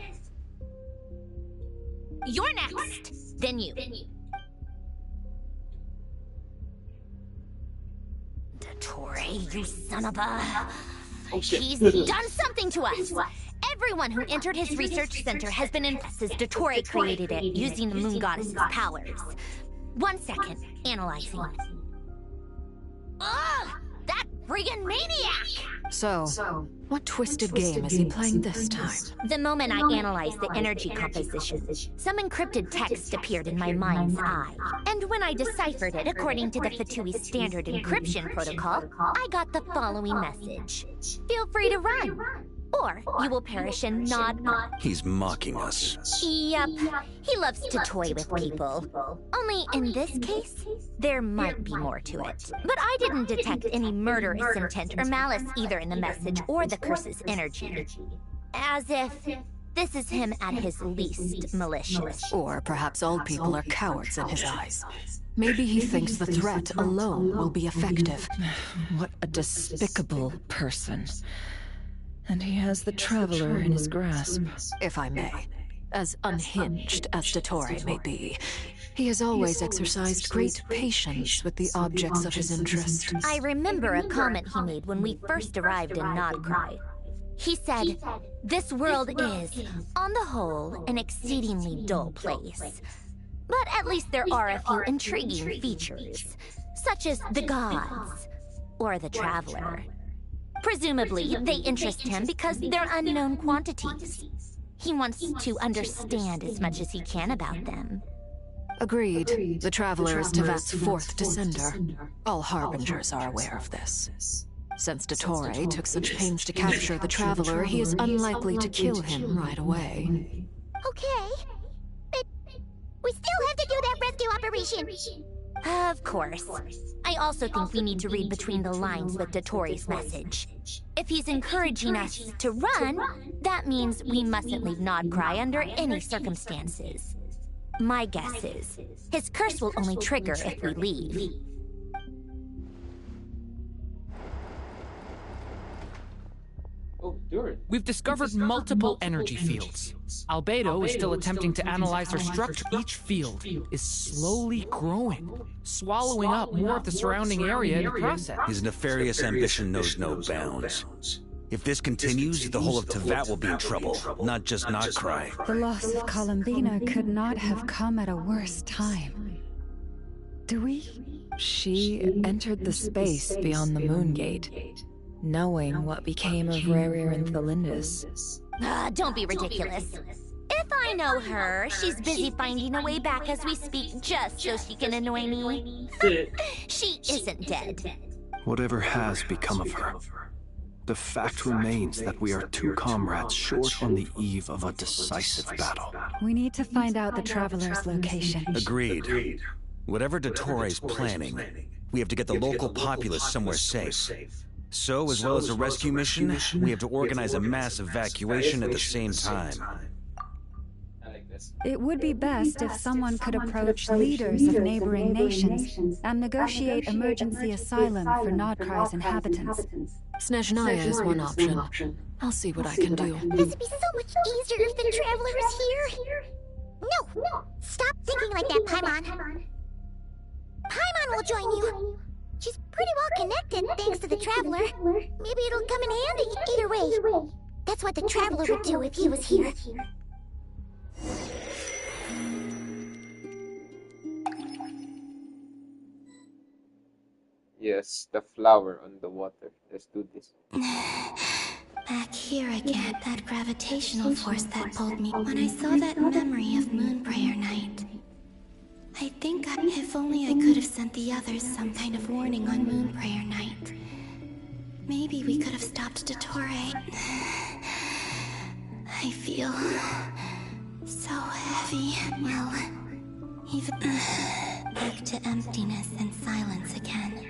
You're next. Then you. Dottore, you son of a... He's done something to us. Everyone who entered his research center has been impressed as Dottore created it using the Moon Goddess's powers. 1 second, analyzing. Ugh! That friggin' maniac! So, what twisted game is he playing this time? The moment I analyzed the energy composition, some encrypted text appeared in my mind's eye. And when I deciphered it according to the Fatui standard encryption protocol, I got the following message. Feel free to run, or you will perish in Nod. He's mocking us. Yep, he loves to toy with people. Only in this case, there might be more to it. But I didn't detect any murderous intent or malice either in the message or the curse's energy. As if this is him at his least malicious. Or perhaps all people are cowards in his eyes. Maybe he thinks the threat alone will be effective. What a despicable person. And he has the Traveler in his grasp. If I may. As unhinged as Dottore may be, he has always exercised great patience with the objects of his interest. I remember a comment he made when we first arrived in Nodcry. He said, "This world is, on the whole, an exceedingly dull place. But at least there are a few intriguing features, such as the gods, or the Traveler. Presumably, they interest him because they're unknown quantities. He wants to understand as much as he can about them." Agreed. The Traveler is Tevat's fourth descender. All Harbingers are aware of this. Since Dottore took such pains to capture the Traveler, he is unlikely to kill him right away. Okay. But we still have to do that rescue operation. Of course. I also think we need to read between the lines with Dottore message. If he's encouraging us to run, that means we mustn't leave Nodcry under any circumstances. My guess is, his curse will only trigger if we leave. We've discovered multiple energy fields. Albedo is still attempting to analyze her structure. Each field is slowly growing, swallowing up more of the surrounding area in the process. His nefarious ambition knows no bounds. If this continues, the whole of Tevat will be in trouble, not just Nodcry. The loss of Columbina could not have come at a worse time. Do we? She entered the space beyond the Moon Gate, knowing what became of Rerir and Thalindus. Don't be ridiculous. If I know her, she's busy finding a way back as we speak just so she can annoy me. She isn't dead. Whatever has become of her, the fact remains that we are two comrades short on the eve of a decisive battle. We need to find out the Traveler's location. Agreed. Whatever Dottore's planning, we have to get the local populace somewhere safe. So, as well as a rescue mission, we have to organize a mass evacuation at the same time. It would be best if someone could approach leaders of neighboring nations and negotiate emergency asylum for Nodcry's inhabitants. Snezhnaya is one option. I'll see what I can do. This would be so much easier if the Traveler was here. No! Stop thinking like that, Paimon. Paimon will join you. She's pretty well connected thanks to the Traveler. Maybe it'll come in handy either way. That's what the Traveler would do if he was here. Yes, the flower on the water. Let's do this. Back here again, that gravitational force that pulled me when I saw that memory of Moonprayer Night. I think if only I could have sent the others some kind of warning on Moonprayer Night. Maybe we could have stopped Dottore. I feel so heavy. Well, even back to emptiness and silence again.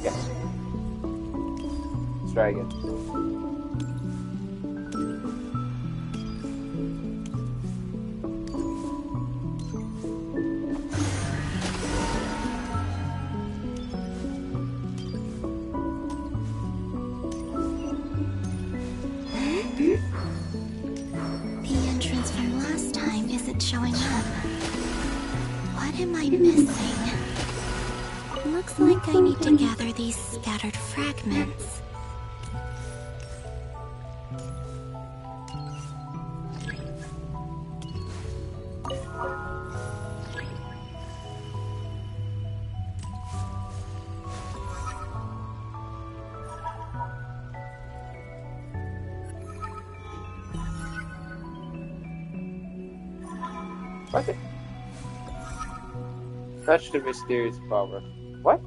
Yeah. Let's try again. The entrance from last time isn't showing up. What am I missing? Looks like I need to gather these scattered fragments. What? Touch the mysterious power. What?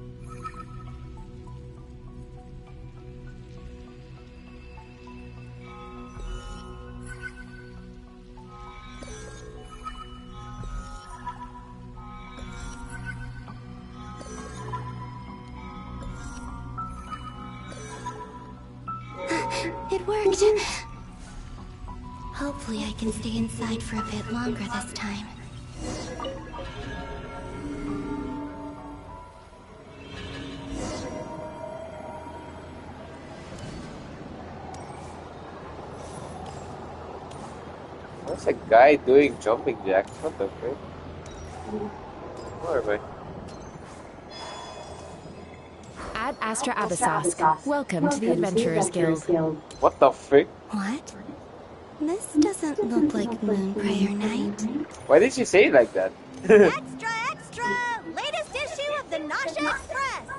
It worked. Hopefully I can stay inside for a bit longer this time. What's a guy doing jumping jacks? What the frick? Where am I? Ad Astra Abyssosque. Welcome to the Adventurers Guild. What the frick? What? This doesn't look like Moonprayer Night. Why did she say it like that? Extra! Latest issue of the Nausea Express!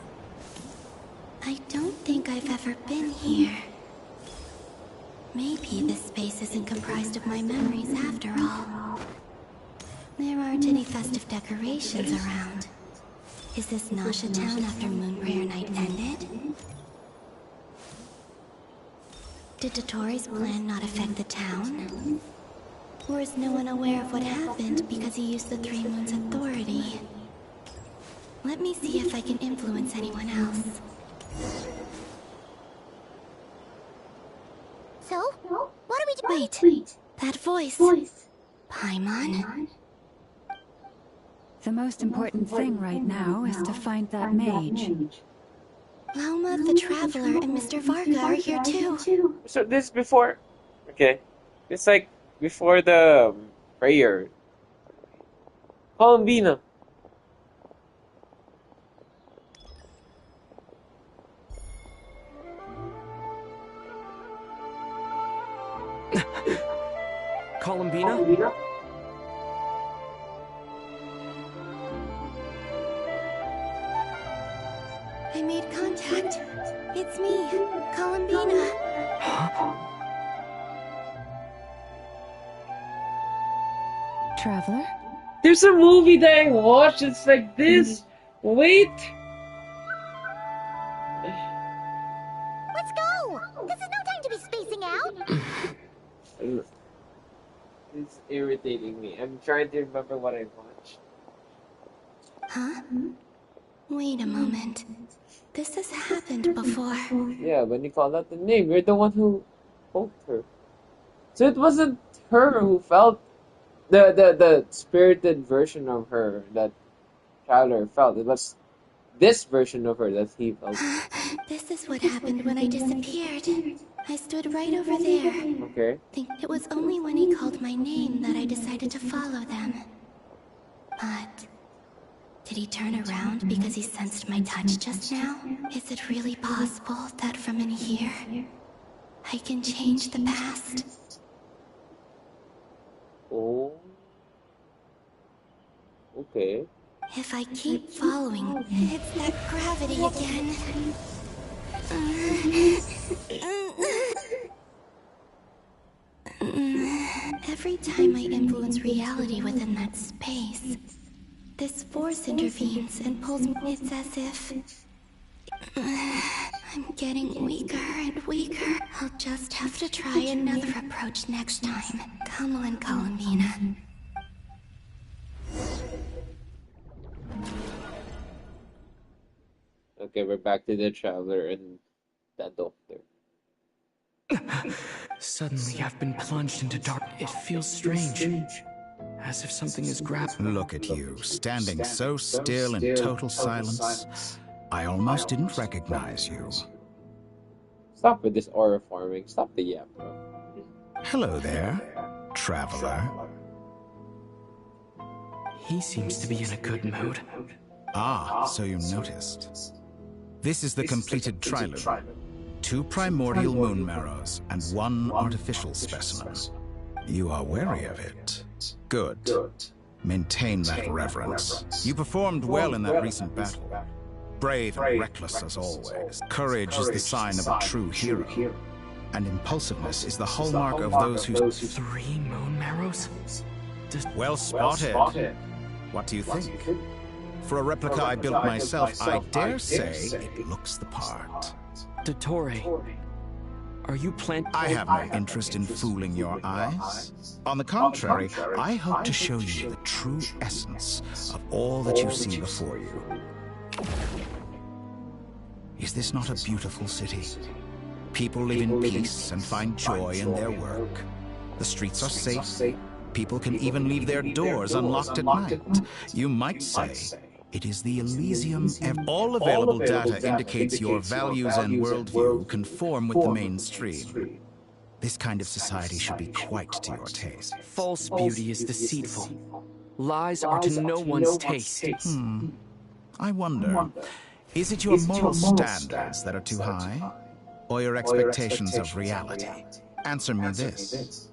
I don't think I've ever been here. Maybe this space isn't comprised of my memories after all. There aren't any festive decorations around. Is this Nausea Town after Moonprayer Night ended? Did Dottore's plan not affect the town? Or is no one aware of what happened because he used the Three Moons' authority? Let me see if I can influence anyone else. So, what are we doing? Wait, that voice. Paimon? The most important thing right now is to find that mage. Lauma the Traveler and Mr. Varga are here too. So this before, okay, it's like before the prayer. Columbina. Columbina? I made contact. It's me, Columbina. Traveler? There's a movie that I watched. It's like this. Wait. Let's go! This is no time to be spacing out! It's irritating me. I'm trying to remember what I watched. Huh? Wait a moment. This has happened before. Yeah, when you call out the name, you're the one who poked her. So it wasn't her who felt the spirited version of her that Traveler felt. It was this version of her that he felt. This is what happened when I disappeared. I stood right over there. Okay. It was only when he called my name that I decided to follow them. But did he turn around because he sensed my touch just now? Is it really possible that from in here, I can change the past? Oh. Okay. If I keep following, it's that gravity again. Every time I influence reality within that space, this force intervenes and pulls me. It's as if I'm getting weaker and weaker. I'll just have to try another approach next time. Come on, Columbina. Okay, we're back to the Traveler and that doctor. Suddenly, I've been plunged into dark. It feels strange. As if something is grabbing. Look at you, standing so still in total silence. I almost didn't recognize you. Stop with this aura forming. Stop the yap, bro. Hello there, Traveler. He seems to be in a good mood. Ah, so you noticed. This is the completed trilogy. 2 primordial moon marrows and 1 artificial specimen. You are wary of it. Good. Maintain that reverence. You performed well in that recent battle. Brave and reckless as always. Courage is the sign of a true hero. And impulsiveness is the hallmark of those who... 3 moon marrows? Well spotted. What do you think? For a replica I built myself, I dare say it looks the part. Dottore, are you I have no interest in fooling your eyes. On the contrary, I hope to show you the true essence of all that you see before you. Is this not a beautiful city? People live in peace and find joy in their work. The streets are safe. People can even leave their doors unlocked at night. You might say it is the Elysium. All available data indicates your values and worldview conform with the mainstream. This kind of society should be quite to your taste. False beauty is deceitful. Lies are to no one's taste. I wonder, is it your moral standards that are too high? Or your expectations of reality? Answer me this.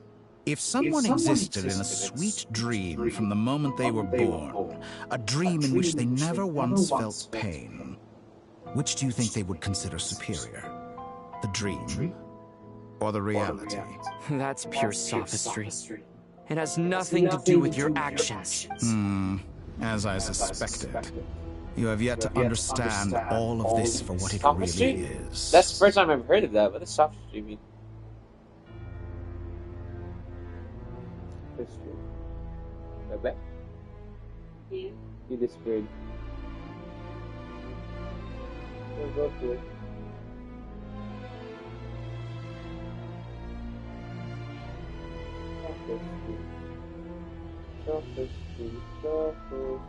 If someone existed in a sweet dream from the moment they were born, a dream in which they never once felt pain, which do you think they would consider superior? The dream or the reality? That's pure sophistry. It has nothing to do with your actions. As I suspected. You have yet to understand all of this for what it really is. That's the first time I've heard of that. What does sophistry mean? Okay. Yeah. You disappeared. Go for it. Shuffle.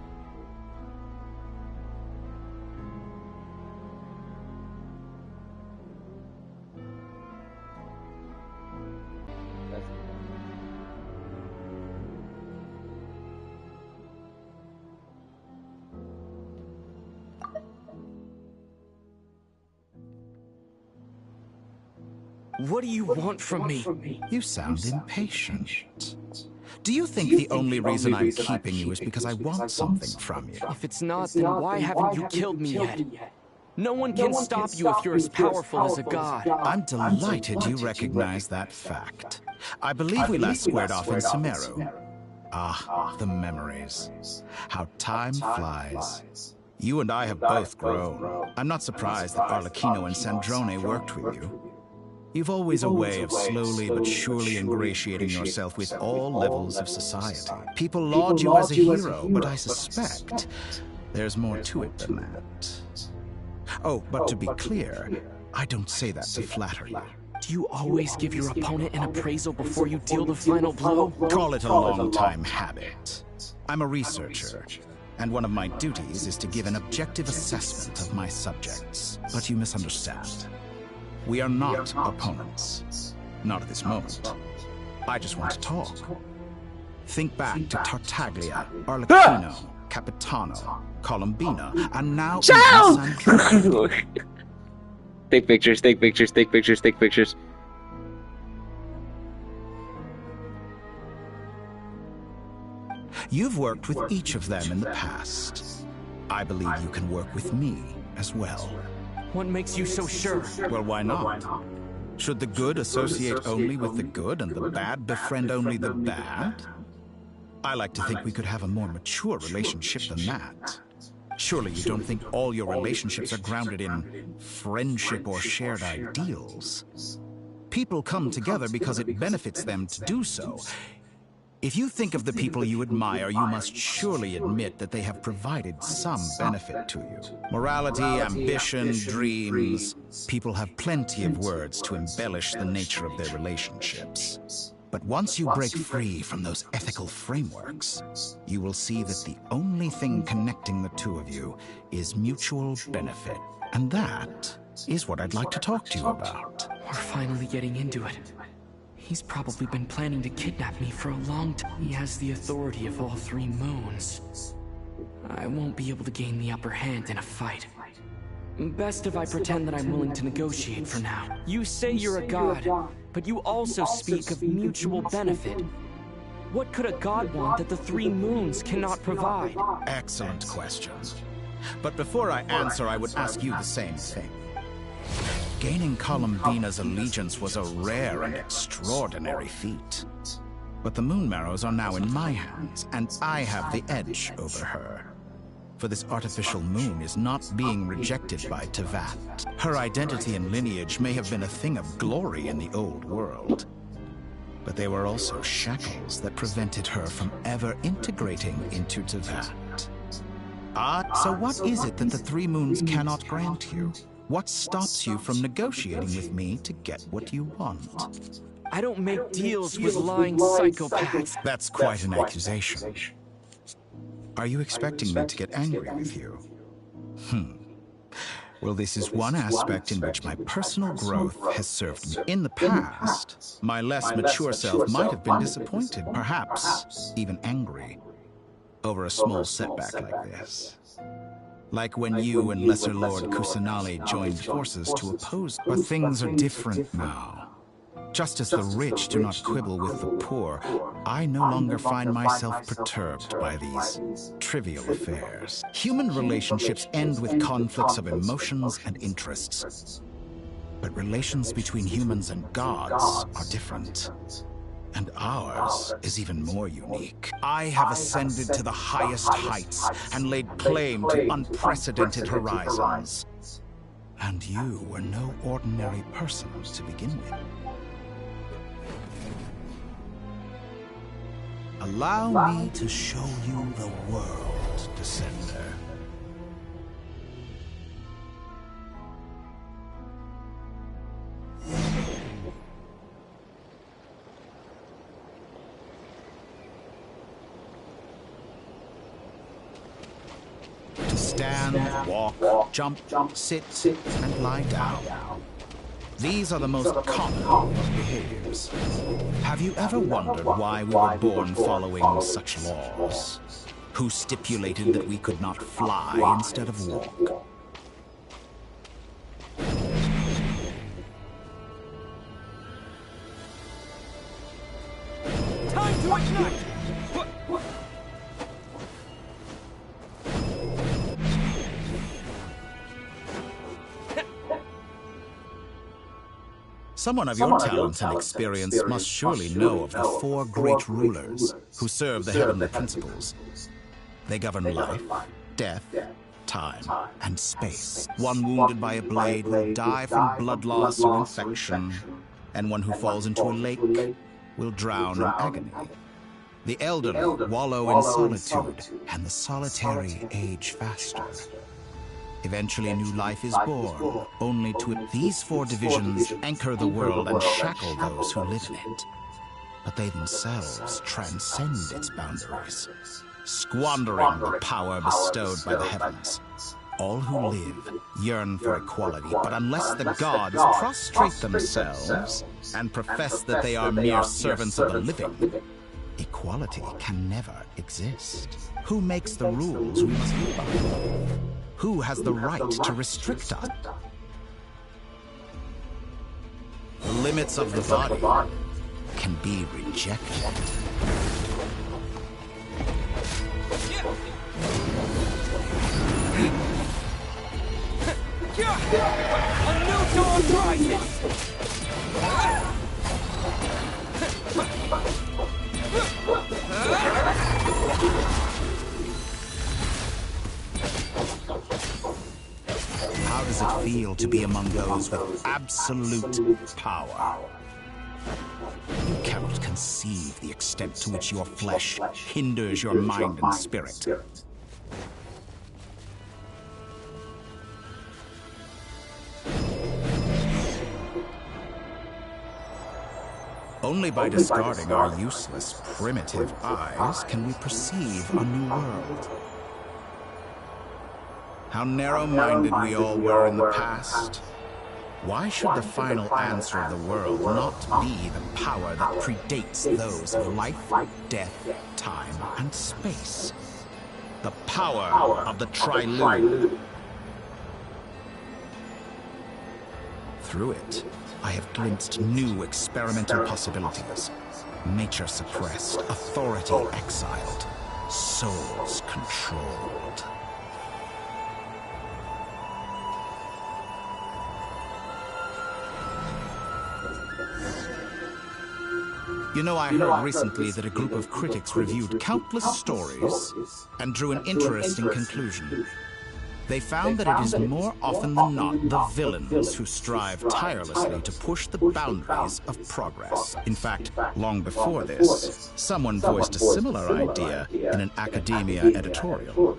What do you want from me? You sound impatient. Do you think the only reason I'm keeping you is because I want something from you? If it's not, then why haven't you killed me yet? No one can stop you if you're as powerful as a god. I'm delighted you recognize that fact. I believe we last squared off in Sumeru. Ah, the memories. How time flies. You and I have both grown. I'm not surprised that Arlecchino and Sandrone worked with you. You've always a way of slowly but surely ingratiating yourself with all levels of society. People laud you as a hero, but I suspect there's more to it than that. Oh, but to be clear, I don't say that to flatter you. Do you always give your opponent an appraisal before you deal the final blow? Call it a long-time habit. I'm a researcher, and one of my duties is to give an objective assessment of my subjects. But you misunderstand. We are not opponents. Not at this moment. I just want to talk. Think back to Tartaglia, Arlecchino, Capitano, Colombina, and now Ciao! Take pictures, take pictures, take pictures, take pictures. You've worked with each of them in the past. I believe you can work with me as well. What makes you so sure? Well, why not? Should the good associate only with the good and the bad befriend only the bad? I like to think we could have a more mature relationship than that. Surely you don't think all your relationships are grounded in friendship or shared ideals? People come together because it benefits them to do so. If you think of the people you admire, you must surely admit that they have provided some benefit to you. Morality, ambition, dreams. People have plenty of words to embellish the nature of their relationships. But once you break free from those ethical frameworks, you will see that the only thing connecting the two of you is mutual benefit. And that is what I'd like to talk to you about. We're finally getting into it. He's probably been planning to kidnap me for a long time. He has the authority of all three moons. I won't be able to gain the upper hand in a fight. Best if I pretend that I'm willing to negotiate for now. You say you're a god, but you also speak of mutual benefit. What could a god want that the three moons cannot provide? Excellent question. But before I answer, I would ask you the same thing. Gaining Colombina's allegiance was a rare and extraordinary feat. But the Moon Marrows are now in my hands, and I have the edge over her. For this artificial moon is not being rejected by Tevat. Her identity and lineage may have been a thing of glory in the old world. But they were also shackles that prevented her from ever integrating into Tevat. So what is it that the three moons cannot grant you? What stops you from negotiating with me to get what you want? I don't make deals with lying psychopaths. That's quite an accusation. Are you expecting me to get angry with you? Well, this is one aspect in which my personal growth has served me. In the past, my less mature self might have been disappointed, perhaps even angry, over a small setback like this. Like when you and Lesser Lord Kusanali joined forces to oppose. But things are different now. Just as the rich do not quibble with the poor, I no longer find myself perturbed by these trivial affairs. Human relationships end with conflicts of emotions and interests. But relations between humans and gods are different. And ours is even more unique. I have ascended to the highest heights and laid claim to unprecedented horizons. And you were no ordinary person to begin with. Allow me to show you the world, Descender. To stand, walk, jump, sit, and lie down. These are the most common of behaviors. Have you ever wondered why we were born following such laws? Who stipulated that we could not fly instead of walk? Time to ignite! Someone of your talent and experience must surely know of the 4 great rulers who serve the heavenly principles. They govern life, death, time, and space. One wounded by a blade will die from blood loss or infection, and one who falls into a lake will drown in agony. The elderly wallow in solitude, and the solitary age faster. Eventually, new life is born, only to these 4 divisions anchor the world and shackle those who live in it. But they themselves transcend its boundaries, squandering the power bestowed by the heavens. All who live yearn for equality, but unless the gods prostrate themselves and profess that they are mere servants of the living, equality can never exist. Who makes the rules we must live by? Who has the right to restrict us? The limits of the body can be rejected. A new dawn rises! How does it feel to be among those with absolute power? You cannot conceive the extent to which your flesh hinders your mind and spirit. Only by discarding our useless, primitive eyes can we perceive a new world. How narrow-minded we all were in the past. Why should the final answer of the world not be the power that predates those of life, death, time, and space? The power of the Trilude. Through it, I have glimpsed new experimental possibilities. Nature suppressed, authority exiled, souls controlled. You know, I heard recently that a group of critics reviewed countless stories and drew an interesting conclusion. They found that it is more often than not the villains who strive tirelessly to push the boundaries of progress. In fact, long before this, someone voiced a similar idea in an academia editorial.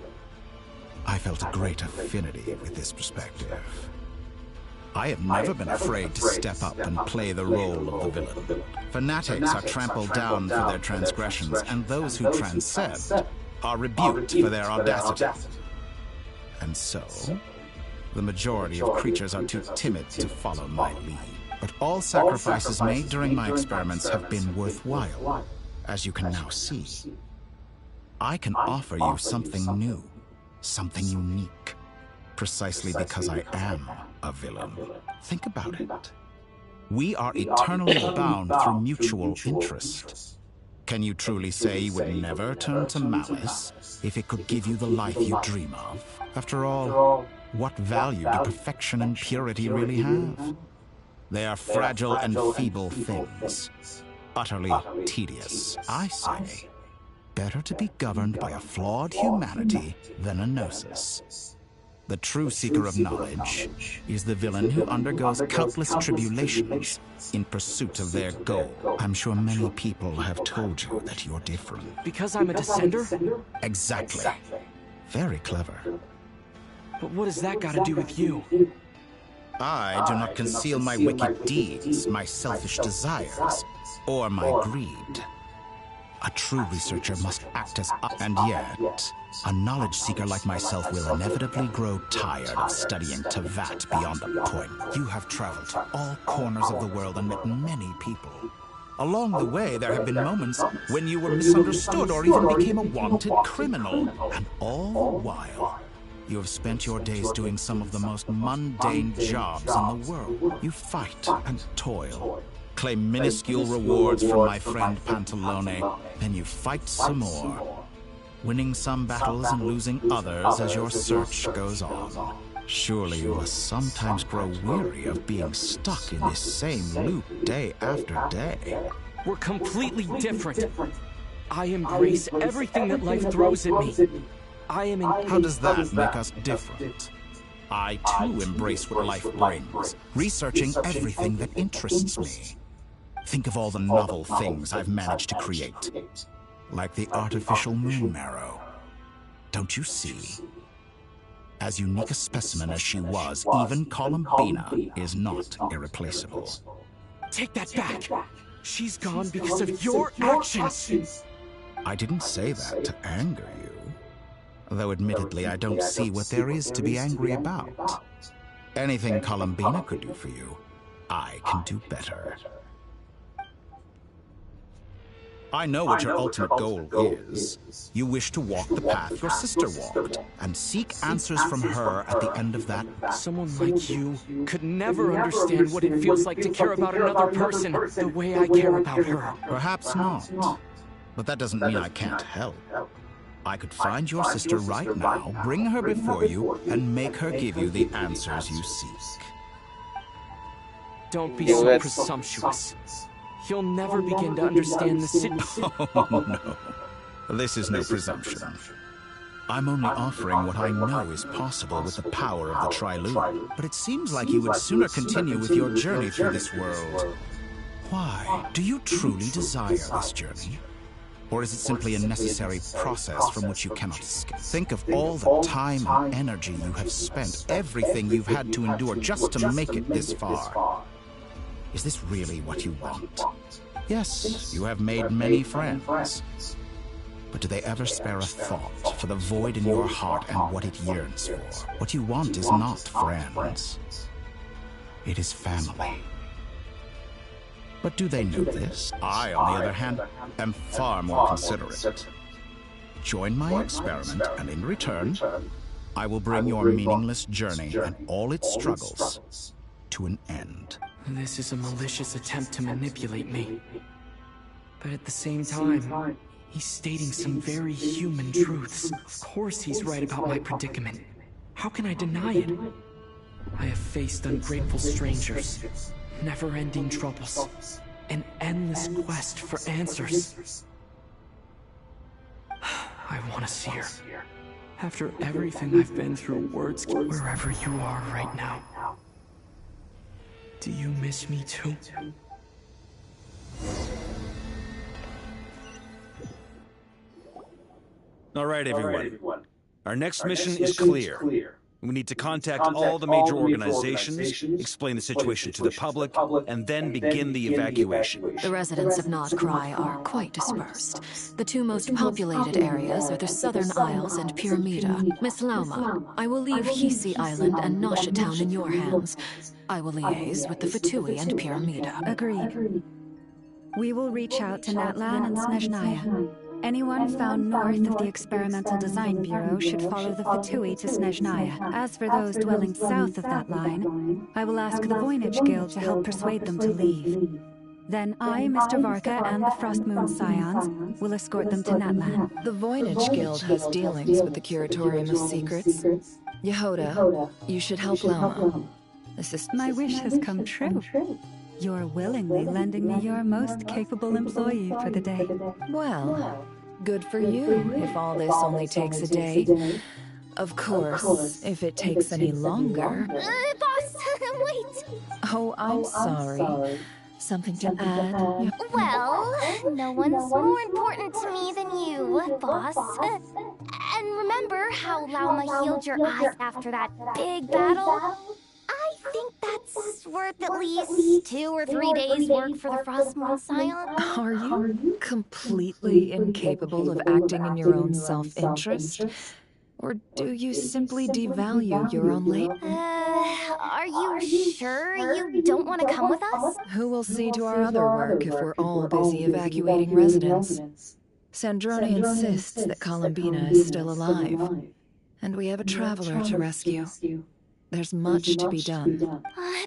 I felt a great affinity with this perspective. I have never been afraid to step up and play the role of the villain. Fanatics are trampled down for their transgressions, and those who transcend are rebuked for their audacity. And so, the majority of creatures are too timid to follow my lead. But all sacrifices made during my experiments have been worthwhile, as you can now see. I can offer you something new, something unique, precisely because I am a villain. Think about it. We are eternally bound through mutual interest. Can you truly say you would never turn to malice if it could give you the life you dream of? After all, what value do perfection and purity really have? They are fragile and feeble things, utterly tedious. I say, better to be governed by a flawed humanity than a gnosis. The true seeker of knowledge is the villain who undergoes countless tribulations in pursuit of their goal. I'm sure many people have told you that you're different. Because I'm a descender? Exactly. Very clever. But what has that got to do with you? I do not conceal my wicked deeds, my selfish desires, or my greed. A true researcher must act as and yet, a knowledge seeker like myself will inevitably grow tired of studying Tevat beyond the point. You have traveled to all corners of the world and met many people. Along the way, there have been moments when you were misunderstood or even became a wanted criminal. And all the while, you have spent your days doing some of the most mundane jobs in the world. You fight and toil, claim minuscule rewards from my friend Pantalone, then you fight some more, winning some battles and losing others as your search goes on. Surely you must sometimes grow weary of being stuck in this same loop day after day. We're completely different. I embrace everything that life throws at me. I am in... How does that make us different? I too embrace what life brings, researching everything that interests me. Think of all the novel things I've managed to create, like the artificial moon marrow. Don't you see? As unique a specimen as she was, even Columbina is not irreplaceable. Take that back! She's gone because of your actions! I didn't say that to anger you. Though admittedly, I don't see what there is to be angry about. Anything Columbina could do for you, I can do better. I know what your ultimate goal is. You wish to walk the path your sister walked, and seek answers from her at the end of that. Someone like you could never understand what it feels like to care about another person the way I care about her. Perhaps not. But that doesn't mean I can't help. I could find your sister right now, bring her before you, and make her give you the answers you seek. Don't be so presumptuous. You'll never begin to understand the situation. Oh, no. This is no presumption. I'm only offering what I know is possible with the power of the Trilume. But it seems like you would sooner continue with your journey through this world. Why? Do you truly desire this journey? Or is it simply a necessary process from which you cannot escape? Think of all the time and energy you have spent, everything you've had to endure just to make it this far. Is this really what you want? Yes, you have made many friends. But do they ever spare a thought for the void in your heart and what it yearns for? What you want is not friends. It is family. But do they know this? I, on the other hand, am far more considerate. Join my experiment, and in return, I will bring your meaningless journey and all its struggles to an end. This is a malicious attempt to manipulate me. But at the same time, he's stating some very human truths. Of course he's right about my predicament. How can I deny it? I have faced ungrateful strangers, never-ending troubles, an endless quest for answers. I want to see her. After everything I've been through, words, wherever you are right now. Do you miss me too? All right, everyone. Our next mission is clear. We need to contact all the major organizations, explain the situation to the public, and then begin the evacuation. The residents of Nodcry are quite dispersed. The two most populated areas are the Southern Isles and Pyramida. Miss Lauma, I will leave Hisi Island and Nosha Town in your hands. I will liaise with the Fatui and Pyramida. Agreed. We will reach out to Natlan and Snezhnaya. Anyone found north of the Experimental Design Bureau should follow the Fatui to Snezhnaya. As for those dwelling south of that line, I will ask the Voynich Guild to help persuade them to leave. Then I, Mr. Varka, and the Frost Moon Scions will escort them to Natlan. The Voynich Guild has dealings with the Curatorium of Secrets. Yehoda, you should help Lama. My wish has come true. You're willingly lending me your most capable employee for the day. Well, good for you, if all this only takes a day. Of course, if it takes any longer. Boss, wait. Oh, I'm sorry. Something to add? Yeah. Well, no one's more important to me than you, boss. And remember how Lauma healed your eyes after that big battle? I think that's worth at least 2 or 3 days' work for the Frostmourne Scion. Are you completely incapable of acting in your own self-interest? Or do you simply devalue your own labor? Are you sure you don't want to come with us? Who will see to our other work if we're all busy evacuating residents? Sandrone insists that Columbina is still alive, and we have a traveler to rescue. There's much to be done.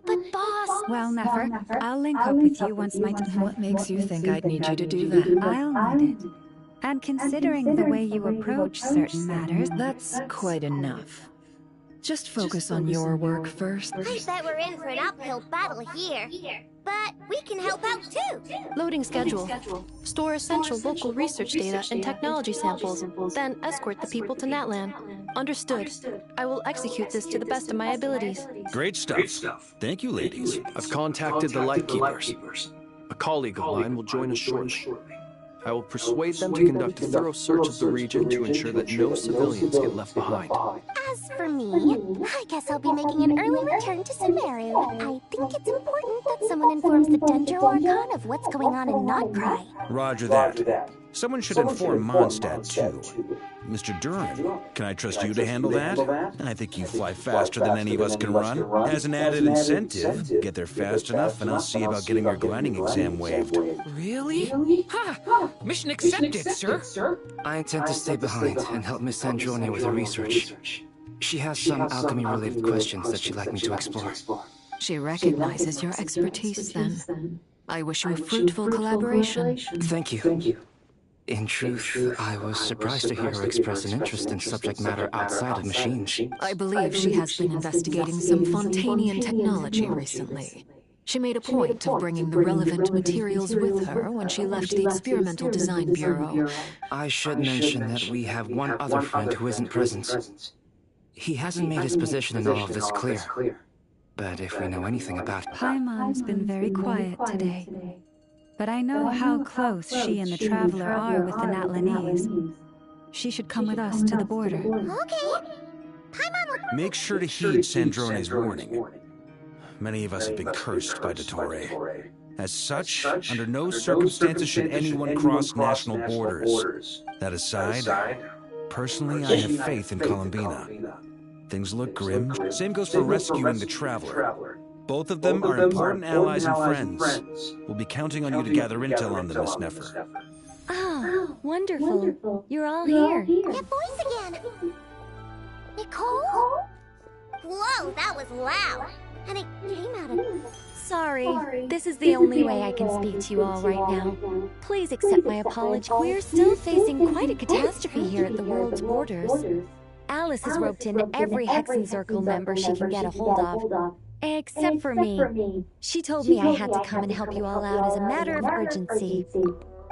But boss... Well, Nefer, I'll link up with you once my... What makes you think I'd need you to do that? I'll need it. And considering the way you approach certain matters... That's quite enough. Just focus on your work first. I bet we're in for an uphill battle here. But we can help out too. Loading schedule. Store essential local research data and technology samples, then escort the people to Natlan. Understood. I will execute this to the best of my abilities. Great stuff. Thank you, ladies. I've contacted the Lightkeepers. A colleague of mine will join us shortly. I will persuade them to conduct a thorough search of the region to ensure that no civilians get left behind. As for me, I guess I'll be making an early return to Sumeru. I think it's important that someone informs the Dendro Archon of what's going on in Nodcry. Roger that. Someone should inform Mondstadt, too. Mr. Duran, can I trust you to handle that? I think you fly faster than any of us can run. As an added incentive, get there fast enough and I'll see about getting your gliding exam waived. Really? Ha! Mission accepted, sir. I intend to stay behind and help Miss Sandrone with her research. She has some alchemy-related questions that she'd like me to explore. She recognizes your expertise, then. I wish you a fruitful collaboration. Thank you. In truth, I was surprised to hear her express an interest in subject matter outside of machines. I believe she has been investigating some Fontanian technology recently. She made a point of bringing the relevant materials with her when she left the Experimental Design Bureau. I should mention that we have one other friend who isn't present. He hasn't made his position in all of this clear. But if we know anything about... Paimon's been very quiet today. But I know how close she and the Traveler are with the Natlanese. She should come with us to the border. Okay. Make sure to heed Sandrone's warning. Many of us have been cursed by Dottore. As such, under no circumstances should anyone cross national borders. That aside, personally I have faith in Columbina. Things look grim. Same goes for rescuing the Traveler. Both of them are important allies and friends. We'll be counting on you to gather intel on them, Miss Nefer. Oh, wonderful. You're all here. Yeah, boys again. Nicole? Whoa, that was loud. And it came out of... Sorry, this is the only way I can speak to you all right now. Please accept my apology. We're still facing quite a catastrophe here at the world's borders. Alice has roped in every Hexen Circle member she can get a hold of. Except for me. She told me I had to come and help you all out as a matter of urgency.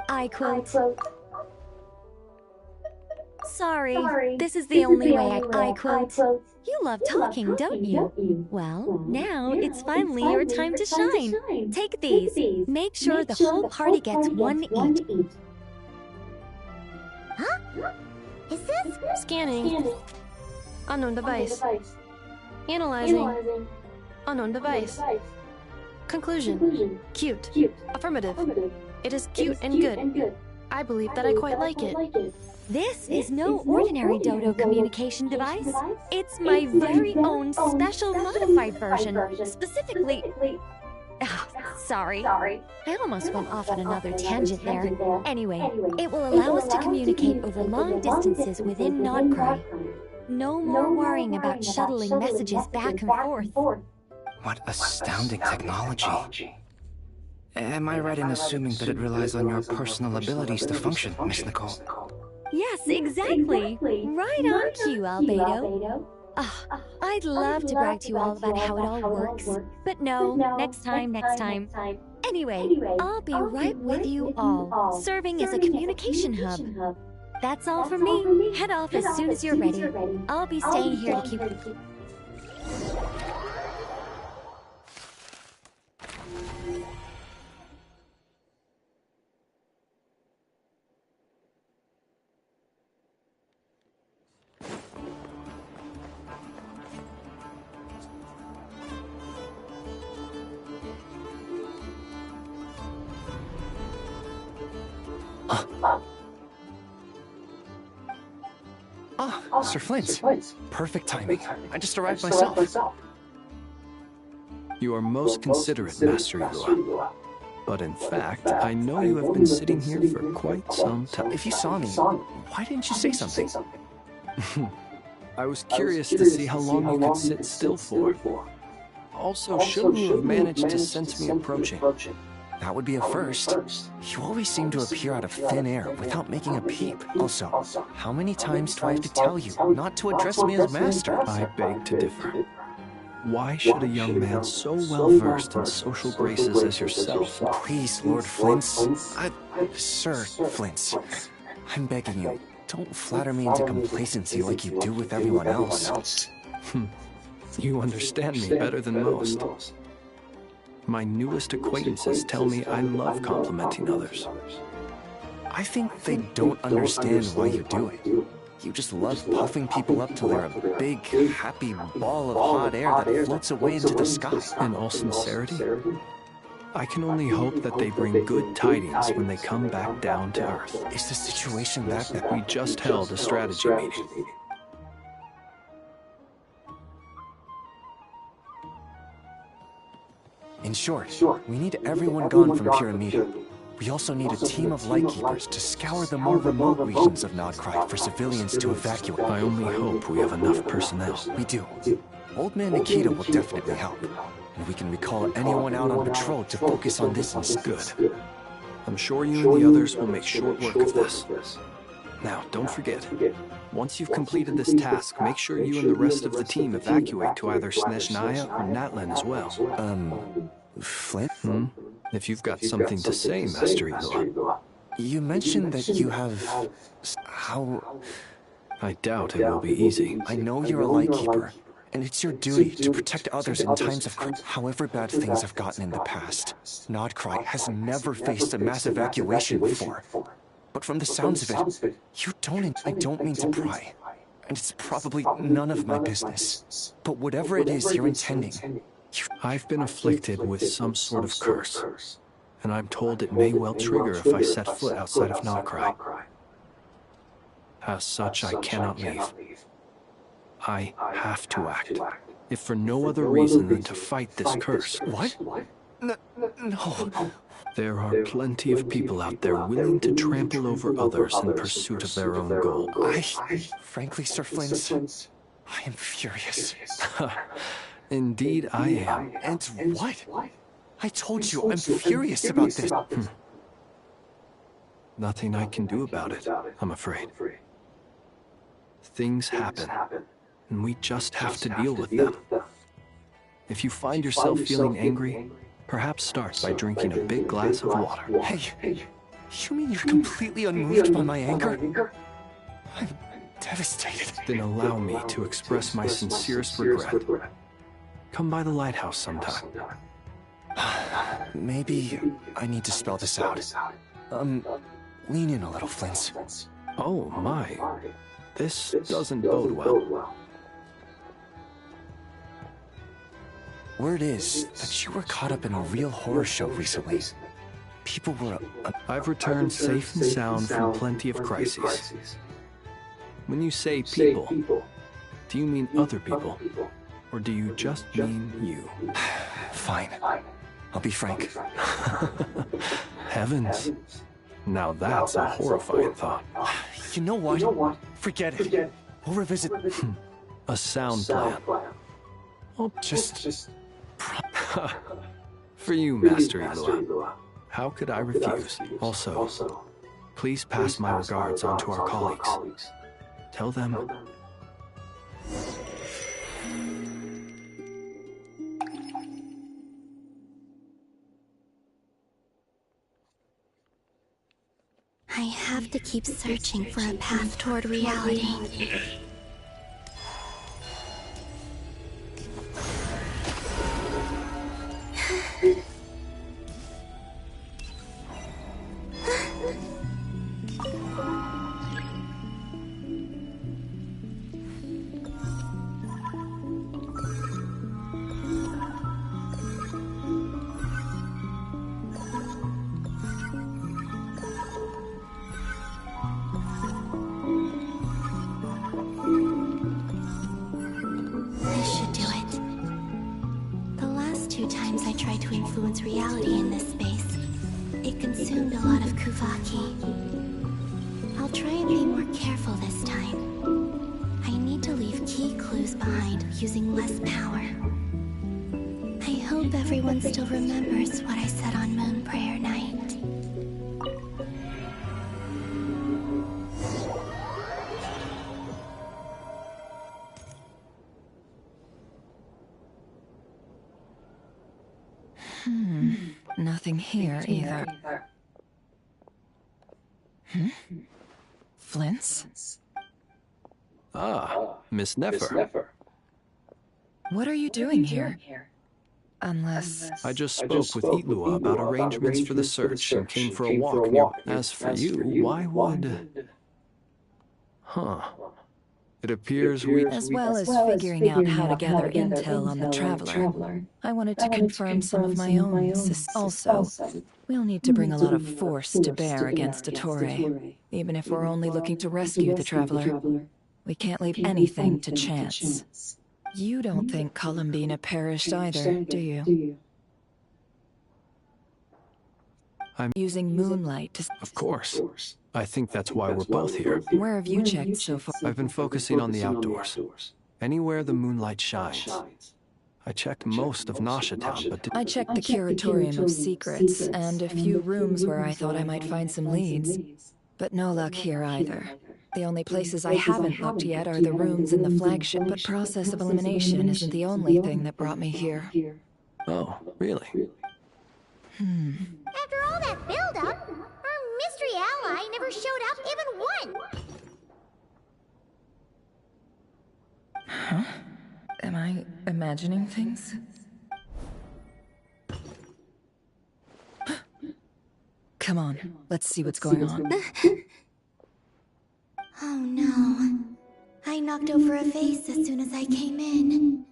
I quote... Sorry, this is the only way I quote... You love talking, don't you? Well, now it's finally your time to shine. Take these. Make sure the whole party gets one each. Huh? Is this? Scanning. Unknown device. Analyzing. Unknown device. Conclusion. Cute. Affirmative. It is cute and good. I believe that I quite like it. This is no ordinary Dodo communication device. It's my very own special modified version, specifically... Sorry. I almost went off on another tangent there. Anyway, it will allow us to communicate over long distances within Nodcry. No more worrying about shuttling messages back and forth. What astounding technology. Am I right in assuming that it relies on your personal abilities to function, Miss Nicole? Yes, exactly. Right on cue, Albedo. I'd love to brag to you all about how it all works. But no, next time. Anyway, I'll be right with you all, serving as a communication hub. That's all from me. Head off as soon as you're ready. I'll be staying here to keep... Sir Flint. Perfect timing. I just arrived myself. You are most considerate, Master Ilua. But in fact, I know you have been sitting here for quite some time. If you saw me, why didn't you say something? I was curious to see how long you could sit still for. Also, shouldn't you have managed to sense me approaching? That would be a first. You always seem to appear out of thin air without making a peep. Also, how many times do I have to tell you not to address me as master? I beg to differ. Why should a young man so well-versed in social graces as yourself... Please, Lord Flint's... Sir Flint's... I'm begging you, don't flatter me into complacency like you do with everyone else. You understand me better than most. My newest acquaintances tell me I love complimenting others. I think they don't understand why you do it. You just love puffing people up till they're a big, happy ball of hot air that floats away into the sky. In all sincerity, I can only hope that they bring good tidings when they come back down to Earth. Is the situation that bad? We just held a strategy meeting. In short, we need everyone gone from Pyramida. We also need a team of lightkeepers to scour the more remote regions of Nodcry for civilians to evacuate. I only hope we have enough personnel. We do. Old Man Nikita will definitely help. And we can recall anyone out on patrol to focus on this instead. Good. I'm sure you and the others will make short work of this. Now, don't forget, once you've completed this task, make sure you and the rest of the team evacuate to either Snezhnaya or Natlan as well. Flint? If you've got something to say, Master Ilua. You mentioned that you have... how... I doubt it will be easy. I know you're a lightkeeper, and it's your duty to protect others in times of crisis. However bad things have gotten in the past, Nodcry has never faced a mass evacuation before. But from the sounds of it, you don't... I don't mean to pry, and it's probably none of my business. But whatever it is you're intending... I've been afflicted with some sort of curse, and I'm told it may well trigger if I set foot outside of Nodcry. As such, I cannot leave. I have to act, if for no other reason than to fight this curse. What? No. There are plenty of people out there willing to trample over others in pursuit of their own goal. Frankly, Sir Flint, I am furious. Indeed, I am. And what? I told you I'm furious about this. Nothing I can do about it, I'm afraid. Things happen, and we just have to deal with them. If you find yourself feeling angry, perhaps start by drinking a big glass of water. Hey, you mean you're completely unmoved by my anger? I'm devastated. Then allow me to express my sincerest regret. Come by the lighthouse sometime. Maybe I need to spell this out. Lean in a little, Flint. Oh my. This doesn't bode well. Word is that you were caught up in a real horror show recently. People were... I've returned safe and sound from plenty of crises. When you say people, do you mean other people? Or do you just mean you? Fine. I'll be frank. Heavens. Now that's a horrifying thought. You know what? Forget it. We'll revisit... A sound plan. Well, just... For you, Master Ilua. How could I refuse? Also, please pass my regards on to our colleagues. Tell them... I have to keep searching for a path toward reality. This should do it. The last 2 times I tried to influence reality in this space, it consumed a lot of Kuvaki. I'll try and be more careful this time. I need to leave key clues behind using less power. I hope everyone still remembers what I said on Moon Prayer Night. Nothing here either. Flints? Ah, Miss Nefer. What are you doing here? Unless... I just spoke with Itlua about arrangements for the search and came for a walk near... As for you, why would... Huh. It appears we... As well as figuring out how to gather intel on the Traveler, I wanted to confirm some of my own Also, we'll need to bring a lot of force to bear against Ettore, even if we're only looking to rescue the Traveler. We can't leave anything to chance. You don't think Columbina perished either, do you? I'm using moonlight to... Of course. I think that's why we're both here. Where have you checked so far? I've been focusing on the outdoors. Anywhere the moonlight shines. I checked most of Nasha Town, but... I checked the Curatorium of Secrets, and a few rooms where I thought I might find some leads. But no luck here either. The only places I haven't looked yet are the rooms in the flagship, but process of elimination isn't the only thing that brought me here. Oh, really? After all that build-up, our mystery ally never showed up even once! Huh? Am I imagining things? Come on, let's see what's going on. Oh no. I knocked over a vase as soon as I came in.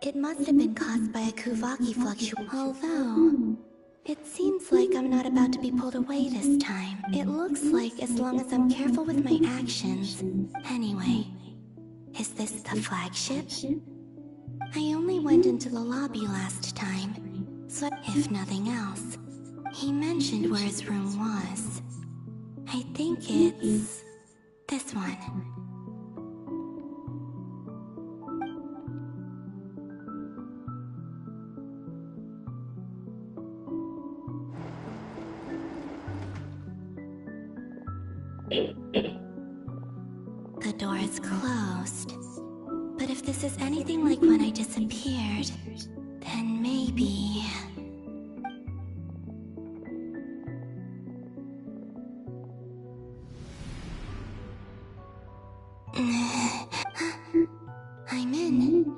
It must have been caused by a Kuvaki fluctuation. Although, it seems like I'm not about to be pulled away this time. It looks like as long as I'm careful with my actions. Anyway, is this the flagship? I only went into the lobby last time, so if nothing else, he mentioned where his room was. I think it's this one. The door is closed. But if this is anything like when I disappeared, then maybe... I'm in.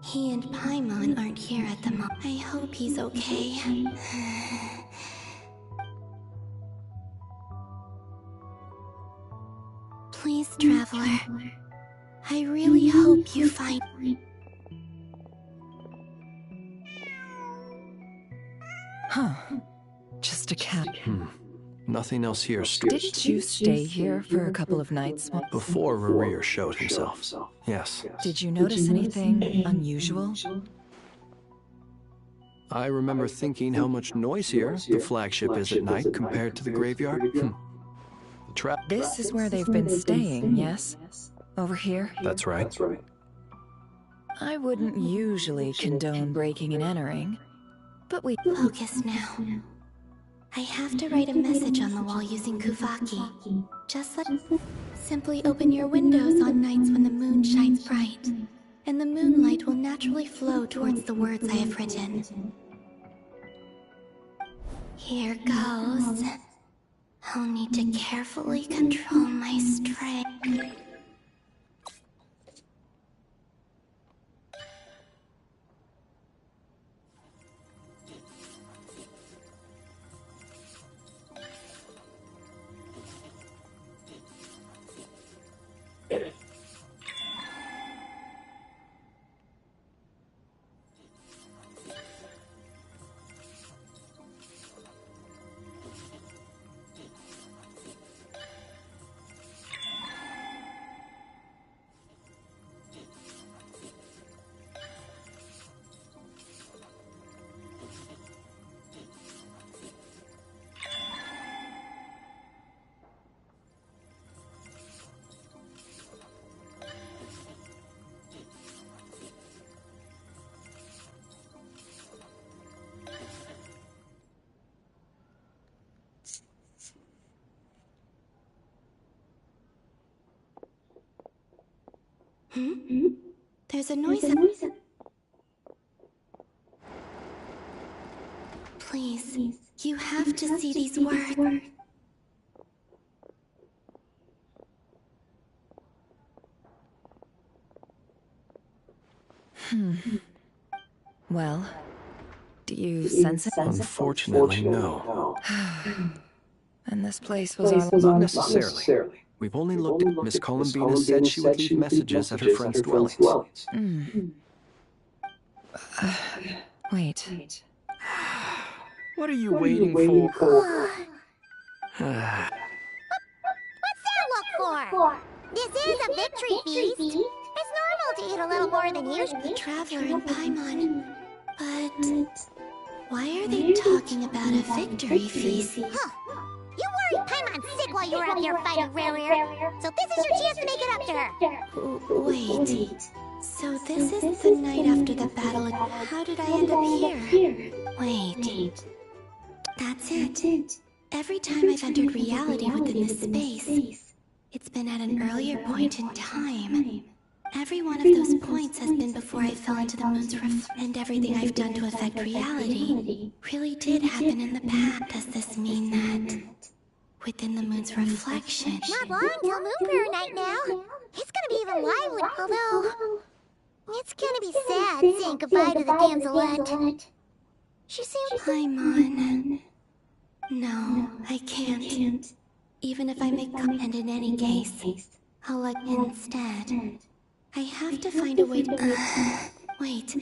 He and Paimon aren't here at the moment. I hope he's okay. Please, Traveler. I really hope you find... Huh. Just a cat. Nothing else here. Didn't you stay here for a couple of nights? Before Rarir showed himself. Yes. Did you notice anything unusual? I remember thinking how much noisier the flagship is at night compared to the graveyard. This is where they've been staying, yes? Over here? That's right. I wouldn't usually condone breaking and entering, but we... Focus now. I have to write a message on the wall using Kuvaki. Just let... Simply open your windows on nights when the moon shines bright, and the moonlight will naturally flow towards the words I have written. Here goes. I'll need to carefully control my strength. There's a noise. Please, you have to see these words. Well, do you sense it? Unfortunately, no. And this place was our... Not necessarily. We've only looked at... Miss Columbina said she would leave messages at her friends' dwellings. Wait. What are you waiting for? What's that look for? This is a victory feast. It's normal to eat a little more than usual. The Traveler and Paimon. But why are they talking about a victory feast? Huh. You worried Paimon's sick while you were up here fighting Rare. So this is your chance to make it up to her. Wait. So this is the night after the battle. How did I end up here? Wait. That's it. Every time I've entered reality within this space, it's been at an earlier point in time. Every one of those points has been before I fell into the moon's and everything I've done to affect reality really did happen in the past. Does this mean that within the moon's reflection? Not long till Moon Prayer Night now. It's gonna be even lively, although it's gonna be sad saying goodbye to the damselette. She seems... Paimon. No, I can't. Even if I make and in any case, I'll let instead. I have to find a way to... Wait.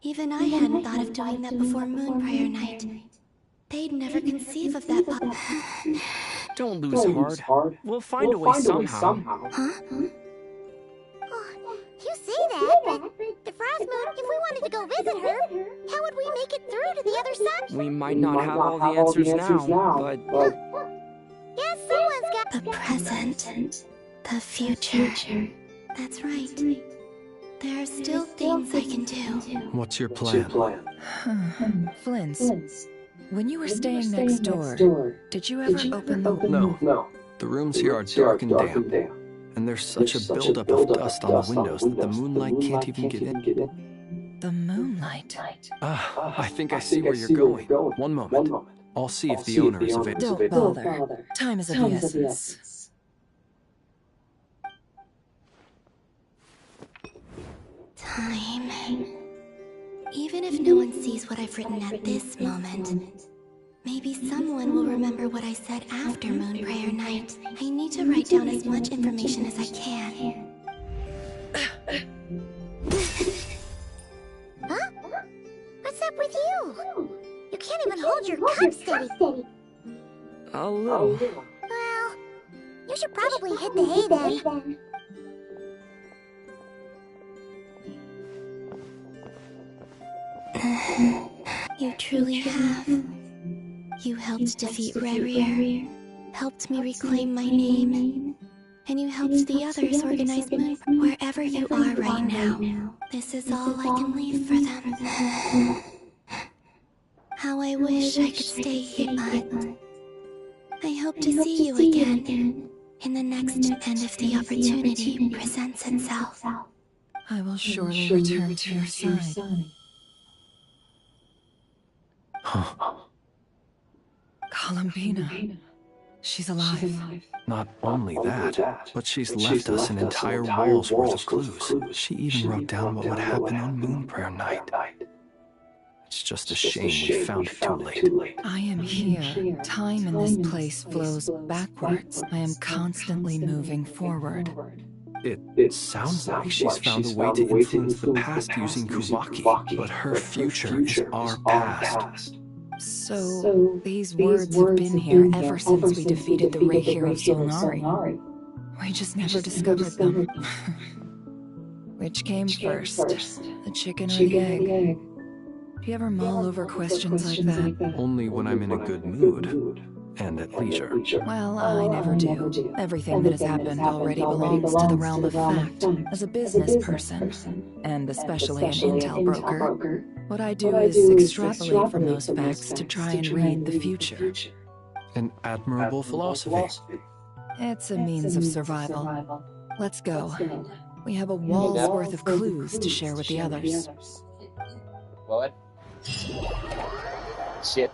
Even I hadn't thought of doing that before Moon Prayer Night. They'd never conceive of that. Don't lose heart. We'll find a way somehow. Huh? You say that, but the Frost Moon, if we wanted to go visit her, how would we make it through to the other side? We might not have all the answers now, but... Yes, someone's got... The present. The future. That's right. There are still things I can do. What's your plan? Flint's. When you were staying next door, did you ever open the... No. The rooms here are dark and damp. And there's such a buildup of dust on the windows that the moonlight can't even get in. The moonlight? I think I see where you're going. One moment. I'll see if the owner is available. Don't bother. Time is of the essence. Time. Even if no one sees what I've written at this moment, maybe someone will remember what I said after Moon Prayer Night. I need to write down as much information as I can. Huh? What's up with you? You can't even hold your cup steady. A little. Well, you should probably hit the hay then. You truly have. You helped defeat Rare, helped me reclaim my name, and you helped the others organize Moon wherever you are right now. This is all I can leave for them. How I wish I could stay here, but I hope to see you again in the next and if the opportunity presents itself. I will surely return to your side. Columbina. She's alive. Not only that, but she's left us an entire wall's worth of clues. She even wrote down what would happen on Moon Prayer Night. It's just a shame we found it too late. I am here. Time in this place flows backwards. I am constantly moving forward. It sounds like she's found a way to influence the past using Kuvaki, but her future is our past. So, these words have been here ever since we defeated the Ray Hero Solnari. We just never discovered them. Which came first, the chicken or the egg? Do you ever mull over questions like that? Only when I'm in a good mood. And at leisure. Well, I never do. Everything that has happened already belongs to the realm of fact. As a business person, and especially an intel broker, what I do is extrapolate from those facts to try and read the future. An admirable philosophy. It's a means of survival. Let's go. We have a wall's worth of clues to share with the others. What? Shit.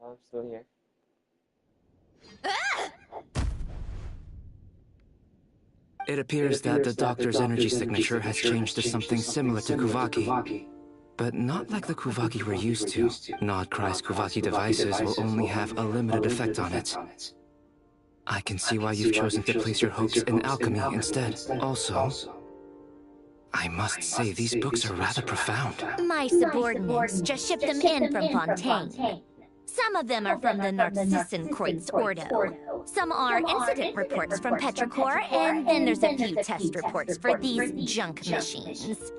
I'm still here. It appears that the Doctor's energy signature has changed to something similar to Kuvaki. But not like the Kuvaki we're used to. Nodcry's Kuvaki devices will only have a limited effect on it. I can see why you've chosen to place your hopes in alchemy instead. Also, I must say these books are rather profound. My subordinates just shipped them in from Fontaine. Some of them are from the Narcissenkreuz Ordo. Some are incident reports from Petrichor, and then there's a few test reports for these junk machines.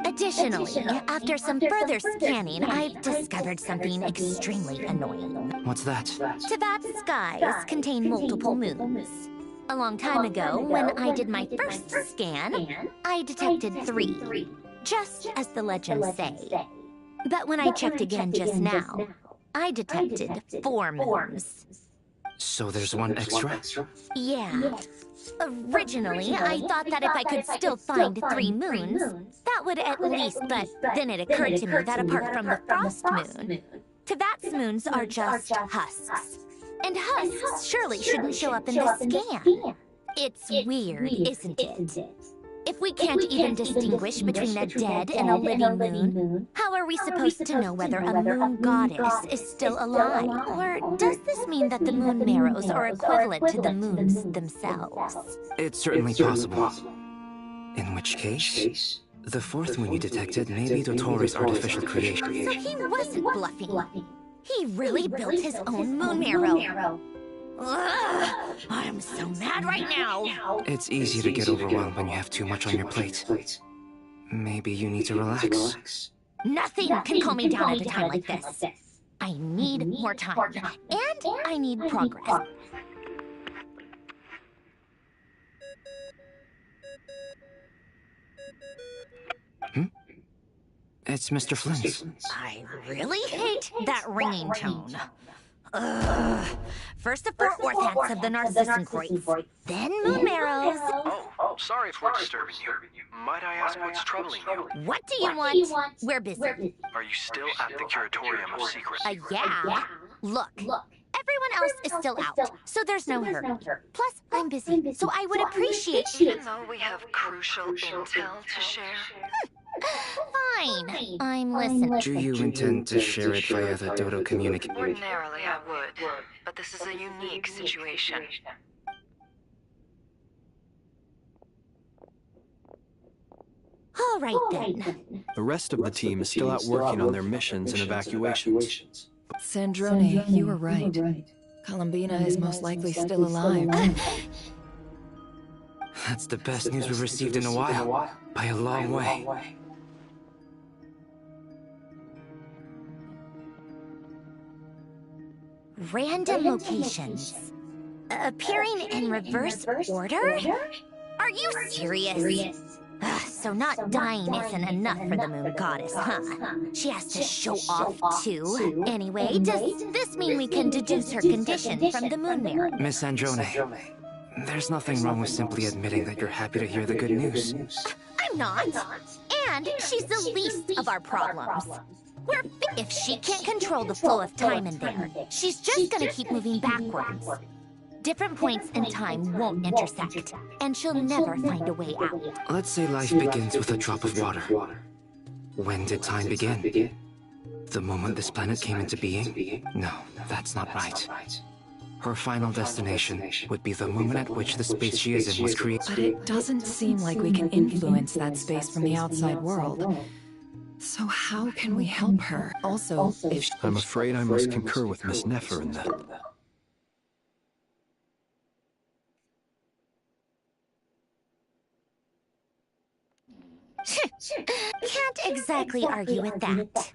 Additionally, after some further scanning, I've discovered something extremely annoying. What's that? Teyvat's skies contain multiple moons. A long time ago, when I did my first scan, I detected 3, just as the legends say. But when I checked again just now, I detected 4 moons. So there's one extra? Yeah. Originally, I thought that if I could still find 3 moons, that would at least, but then it occurred to me that apart from the frost moon, Teyvat's moons are just husks. And husks surely shouldn't show up in the scan. It's weird, isn't it? If we can't even distinguish between a dead and a living moon, how are we supposed to know whether a moon goddess is still alive? Or does this mean that the moon marrows are equivalent to the moons themselves? It's certainly possible. In which case, the 4th moon you detected may be Dottore artificial creation. So he wasn't bluffing. He really built his own moon marrow. Ugh, I'm so mad right now. It's easy to get overwhelmed when you have too much on your plate. Maybe you need to relax. Nothing can calm me down at a time like this. I need more time, and I need progress. It's Mr. Flint's. I really hate that ringing tone. Ugh. First the 4 orthants of the Narcissenkreuz, then moon marrows. Oh, sorry if we're disturbing you. Might I ask what's troubling you? What do you want? We're busy. Are you still at the Curatorium of Secrecy? Yeah. Look, everyone else is still out, so there's no hurry. Plus, I'm busy, so I would appreciate... Even though we have crucial intel to share. Fine, I'm listening. Do you intend to share it via the Dodo communication? Ordinarily, I would, but this is a unique situation. All right, then. The rest of the team is still out working on their missions and evacuations. Sandrone, you were right. Columbina is most likely still alive. That's the best news we've received in a while, by a long way. Random locations. Appearing in reverse order? Are you serious? So not dying isn't enough for the moon goddess, huh? She has to show off too. Anyway, does this mean we can deduce her condition from the moon mirror? Miss Sandrone, there's nothing wrong with simply admitting that you're happy to hear the good news. I'm not. And she's the least of our problems. If she can't control the flow of time in there, she's just gonna keep moving backwards. Different points in time won't intersect, and she'll never find a way out. Let's say life begins with a drop of water. When did time begin? The moment this planet came into being? No, that's not right. Her final destination would be the moment at which the space she is in was created. But it doesn't seem like we can influence that space from the outside world. So how can we help her? Also, if I'm afraid I must concur with Miss Nefer in that. Can't exactly argue with that.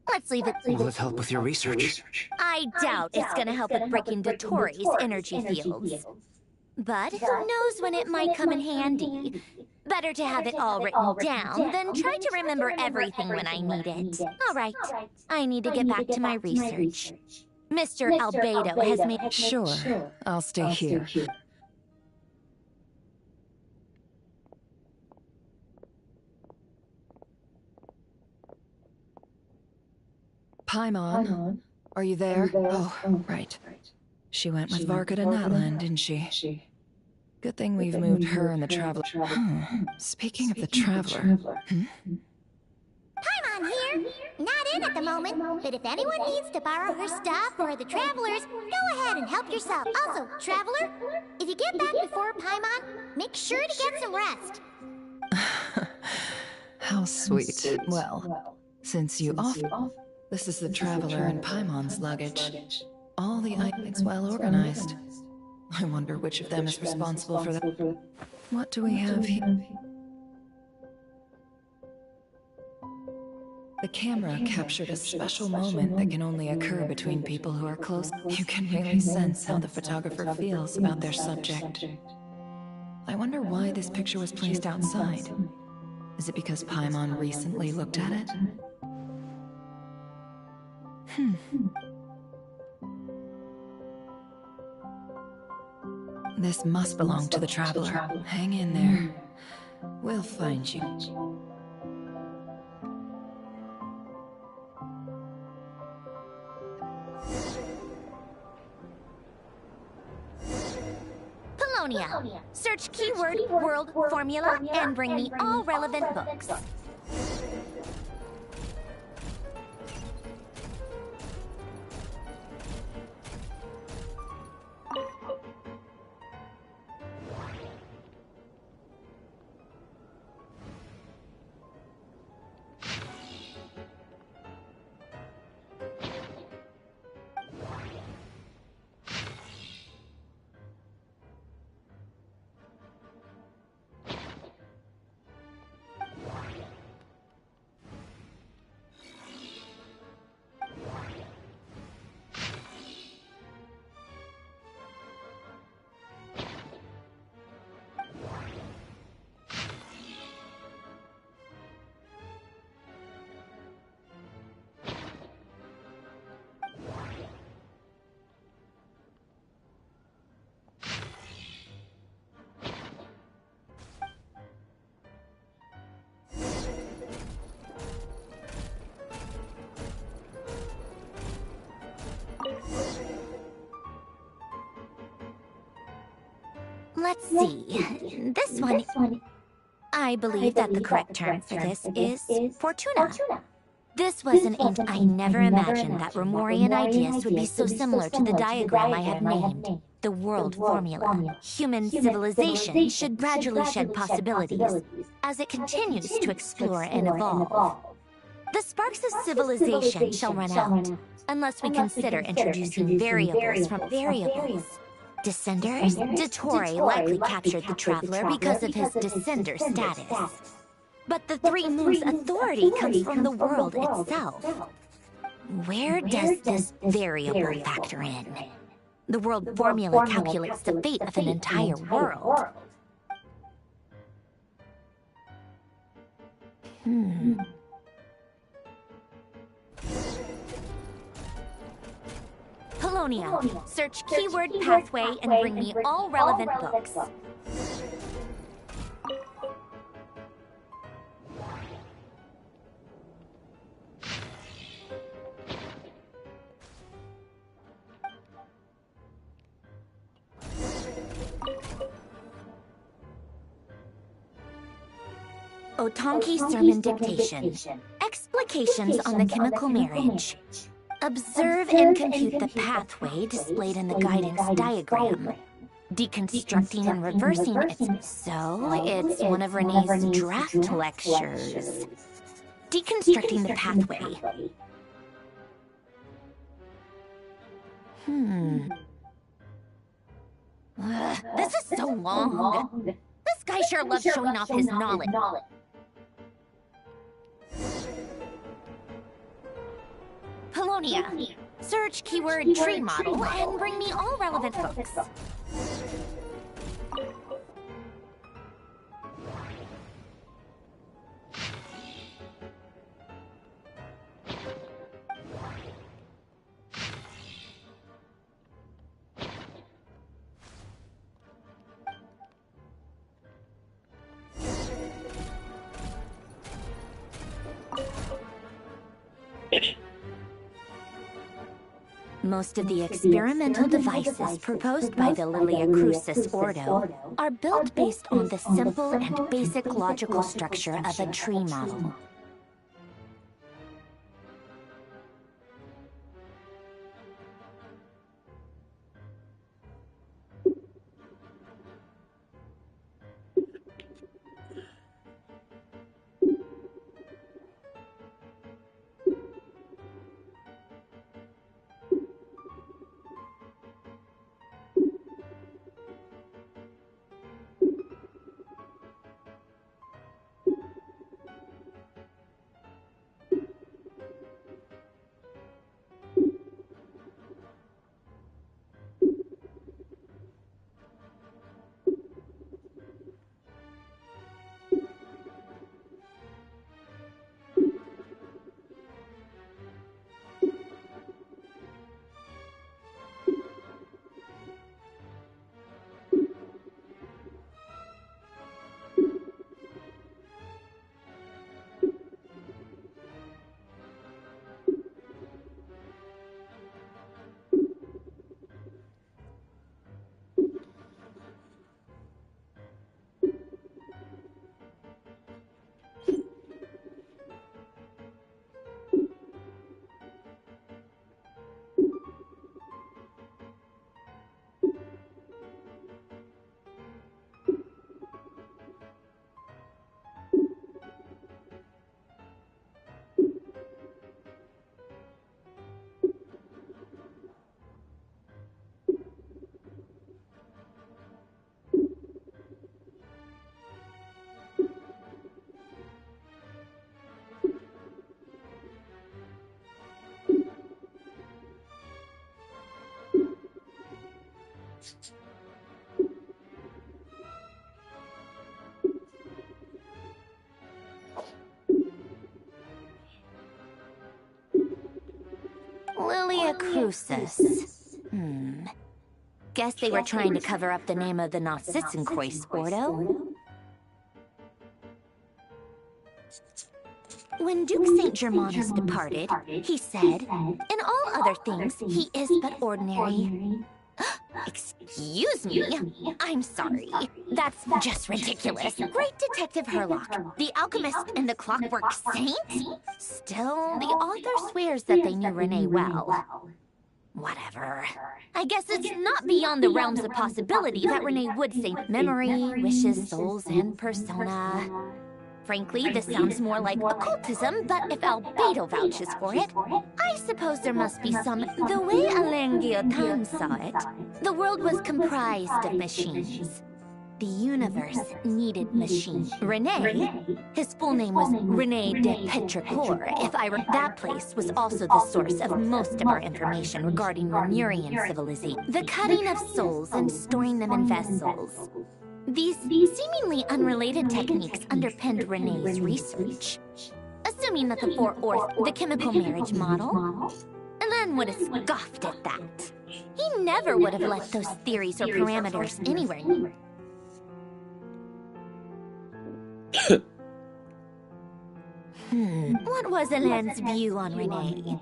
Let's leave it. Will it help with your research? I doubt it's gonna help with breaking Dotori's energy fields. But who knows when it might come in handy. Better to have it all written down than try to remember everything when I need it. All right, I need to get back to my research. Mr. Albedo has made... Sure, I'll stay here. Paimon, are you there? Oh, right. She went with Varka to Natlan, didn't she? Good thing we've moved her and the Traveler. Speaking of the Traveler... Paimon here! Not in at the moment, but if anyone needs to borrow her stuff or the Travelers, go ahead and help yourself. Also, Traveler, if you get back before Paimon, make sure to get some rest. How sweet. Well, since you offer... This is the Traveler and Paimon's luggage. All the items well organized. I wonder which of them is responsible for that. What do we have here? The camera captured a special moment that can only occur between people who are close. You can really sense how the photographer feels about their subject. I wonder why this picture was placed outside. Is it because Paimon recently looked at it? This must belong to the Traveler. Hang in there. We'll find you. Polonia. Search keyword world formula and bring me all relevant books. Let's see. This one... I believe that the correct term for this is Fortuna. This was an ink. I never imagined that Romorian ideas would be so similar to the diagram I had named. The world formula. Human civilization should gradually shed possibilities as it continues to explore and evolve. The sparks of civilization shall run out, unless we consider introducing variables from variables. Descenders? Dotori likely captured the Traveler because of his descender status. But the Three Moons' authority comes from the world itself. Where does this variable factor in? The world formula calculates the fate of an entire world. Polonia, search keyword pathway and bring me all relevant books. Otonki Sermon Dictation. Explications on the chemical marriage. Observe and compute the pathway displayed in the guidance diagram. Deconstructing and reversing it's one of Renee's draft lectures. Deconstructing the pathway. This is so long. This guy sure loves showing off his knowledge. Polonia. Search keyword tree model and bring me all relevant books. Most of the experimental devices proposed by the Lilia Crucis Ordo are built based on the simple and basic logical structure of a tree model. Lilia Crucis. Guess they were trying to cover up the name of the Nausitzenkois Ordo. When Duke St. Germanus departed, he said, "In all other things, he is but ordinary." Excuse me? I'm sorry. That's just ridiculous. Great Detective Herlock, the alchemist and the clockwork saint? Still, the author swears that they knew Renee well. Whatever. I guess it's not beyond the realms of possibility that Renee would say memory, wishes, souls, and persona. Frankly, this sounds more like occultism, but if Albedo vouches for it, I suppose there must be some... The way Alain Guillotin saw it, the world was comprised of machines. The universe needed machines. Renee, his full name was Renee de Petrichor. That place was also the source of most of our information regarding Lemurian civilization. The cutting of souls and storing them in vessels. These seemingly unrelated techniques underpinned Renee's research. Assuming that the Four Orth, the chemical marriage model, Alain would have scoffed at that. He never would have let those theories or parameters anywhere near. What was Alain's view on Renee?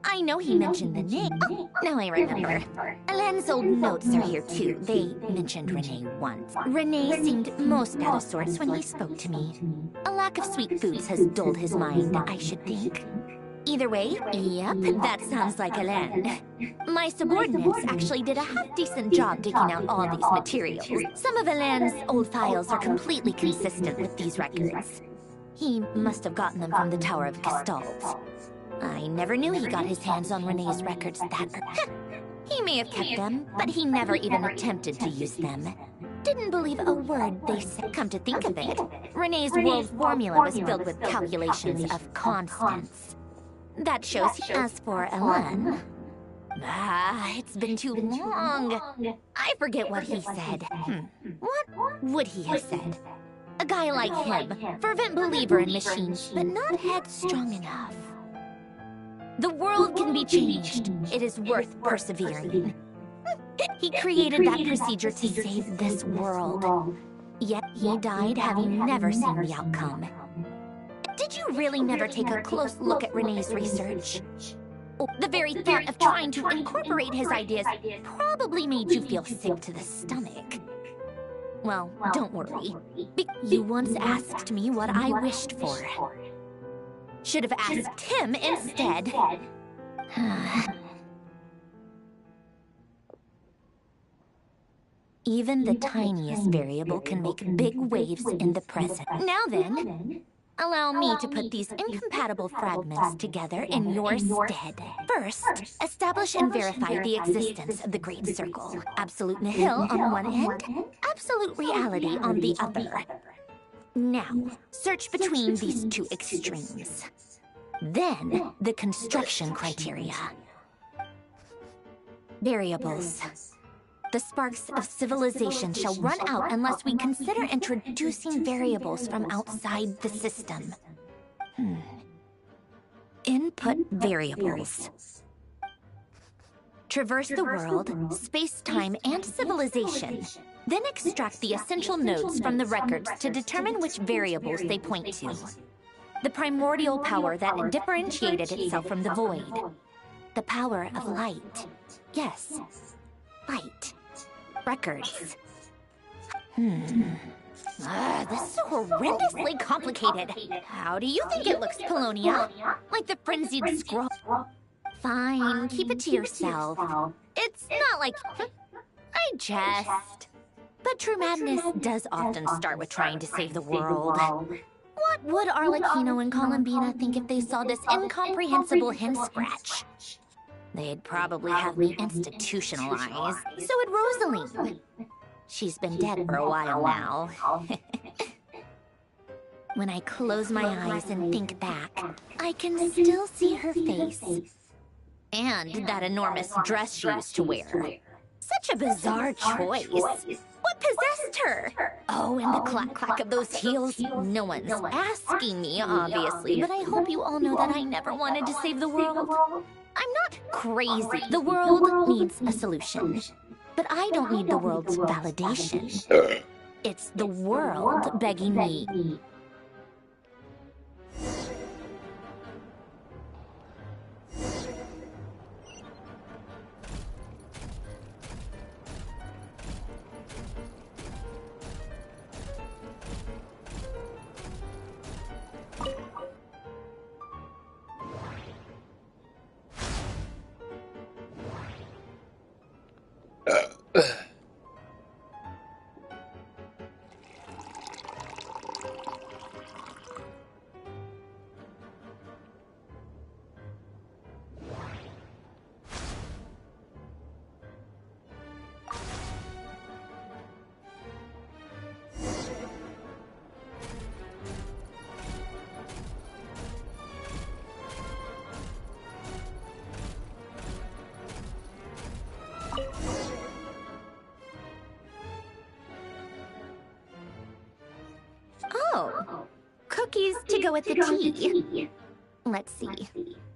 I know he mentioned the name. Oh, now I remember. Alain's old notes are here too. They mentioned Renee once. Renee seemed most out of sorts when he spoke to me. A lack of sweet foods has dulled his mind, I should think. Either way, yep, that sounds like Alain. My subordinates actually did a half-decent job digging out all these materials. Some of Alain's old files are completely consistent with these records. He must have gotten them from the Tower of Gestalt. I never knew he got his hands on Renee's records that He may have kept them, but he never even attempted to use them. Didn't believe a word they said. Come to think of it, Renee's world formula was filled with calculations of constants. That shows. As for Alain, it's been too long. I forget what he said. What would he have said? A guy like him, fervent believer in machines, but not headstrong enough. The world can be changed. It is worth persevering. He created that procedure to save this world. Yet he died having never seen the outcome. Did you really never take a close look at Renee's research? The very thought of trying to incorporate his ideas probably made you feel sick to the stomach. Well, don't worry. You once asked me what I wished for. Should have asked him instead. Even the tiniest variable can make big waves in the present. Now then, allow me to put these incompatible fragments together in your stead. First, establish and verify the existence of the Great Circle. Absolute nihil on one end, absolute reality on the other. Now, search between these two extremes. Then, the construction criteria. Variables. The sparks of civilization shall run out unless we consider introducing variables from outside the system. Input variables. Traverse the world, space-time, and civilization. Then extract the essential nodes from the records to determine which variables they point to. The primordial power that differentiated itself from the void. The power of light. Yes, light. Records. This is horrendously complicated. How do you think it looks, Polonia? Like the frenzied scroll? Fine, keep it to yourself. It's not like... I jest. But true madness does often start with trying to save the world. What would Arlecchino and Columbina think if they saw this incomprehensible hen scratch? They'd probably have me institutionalized. So would Rosaline. She's been dead for a while now. When I close my eyes and think back, I can still see her face. And that enormous dress she used to wear. Such a bizarre choice. What possessed her? Oh, and the clack-clack of those heels. No one's asking me, obviously, but I hope you all know that I never wanted to save the world. I'm not crazy. The world needs a solution. But I don't need the world's validation. It's the world begging me. Oh, cookies to go with the tea. Let's see.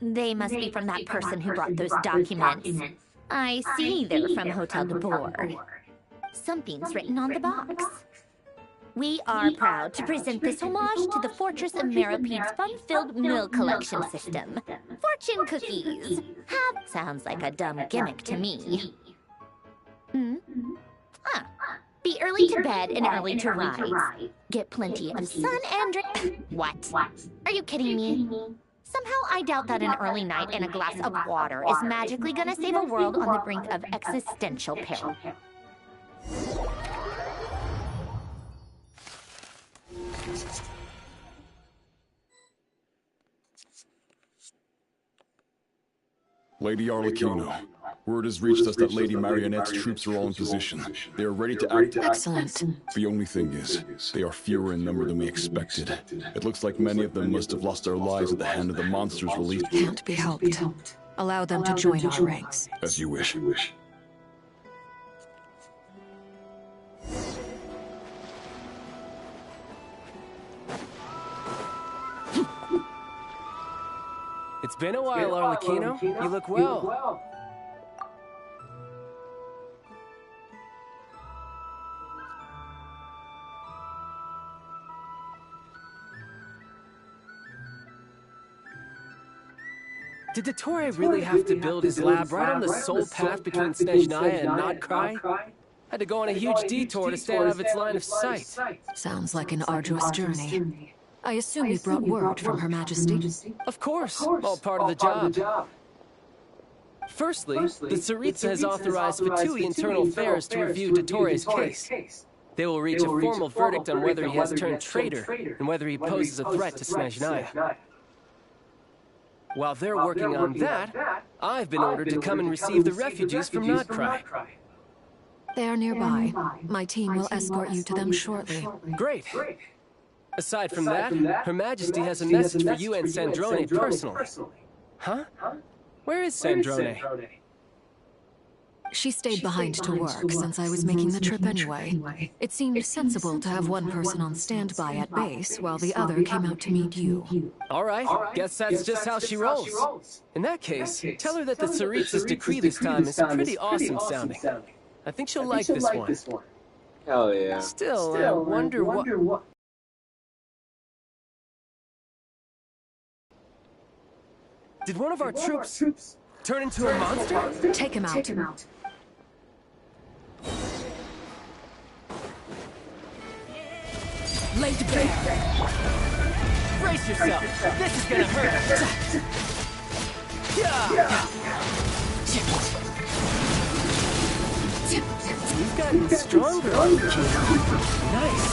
They must be from that person who brought those documents. I see they're from Hotel de Boer. Something's written on the box. We are proud to present this homage to the Fortress of Meropede's fun-filled meal collection system. Fortune cookies. Sounds like a dumb gimmick to me. Be early to bed and early to rise. Get plenty of sun and drink. What? Are you kidding me? Somehow I doubt that an early night and a glass of water is magically gonna save a world on the brink of existential peril. Lady Arlecchino, word has reached us that Lady Marionette's troops are all in position. They are ready to act. Excellent. The only thing is, they are fewer in number than we expected. It looks like many of them must have lost their lives at the hand of the monsters released. Can't be helped. Allow them to join our ranks. As you wish. It's been a while, Arlecchino. You look well. Did Dottore really have to build his lab right on the sole path between Snezhnaya and Nodcry? Had to go on a huge detour to stay out of its line of sight. Sounds like an arduous journey. I assume you brought word from Her Majesty? Of course, all part of the job. Firstly, the Tsaritsa has authorized Fatui Internal Affairs to review Dottore's case. They will reach a formal verdict on whether he has turned traitor and whether he poses a threat to Snezhnaya. While they're working on that, I've been ordered to come and receive the refugees from Nodcry. They are nearby. My team will escort you to them shortly. Great. Aside from that, Her Majesty has a message for you and Sandrone personally. Huh? Where is Sandrone? She stayed behind to work since I was making the trip anyway. It seemed sensible to have one person on standby at base while the other came out to meet you. All right, guess that's just how she rolls. In that case, tell her that the Tsaritsa's decree this time is pretty awesome sounding. I think she'll like this one. Hell yeah. Still, I wonder what... Did one of our troops turn into a monster? Take him out. Lay to bear. Brace yourself. This is gonna hurt. You've gotten stronger, Arlecchino. Nice.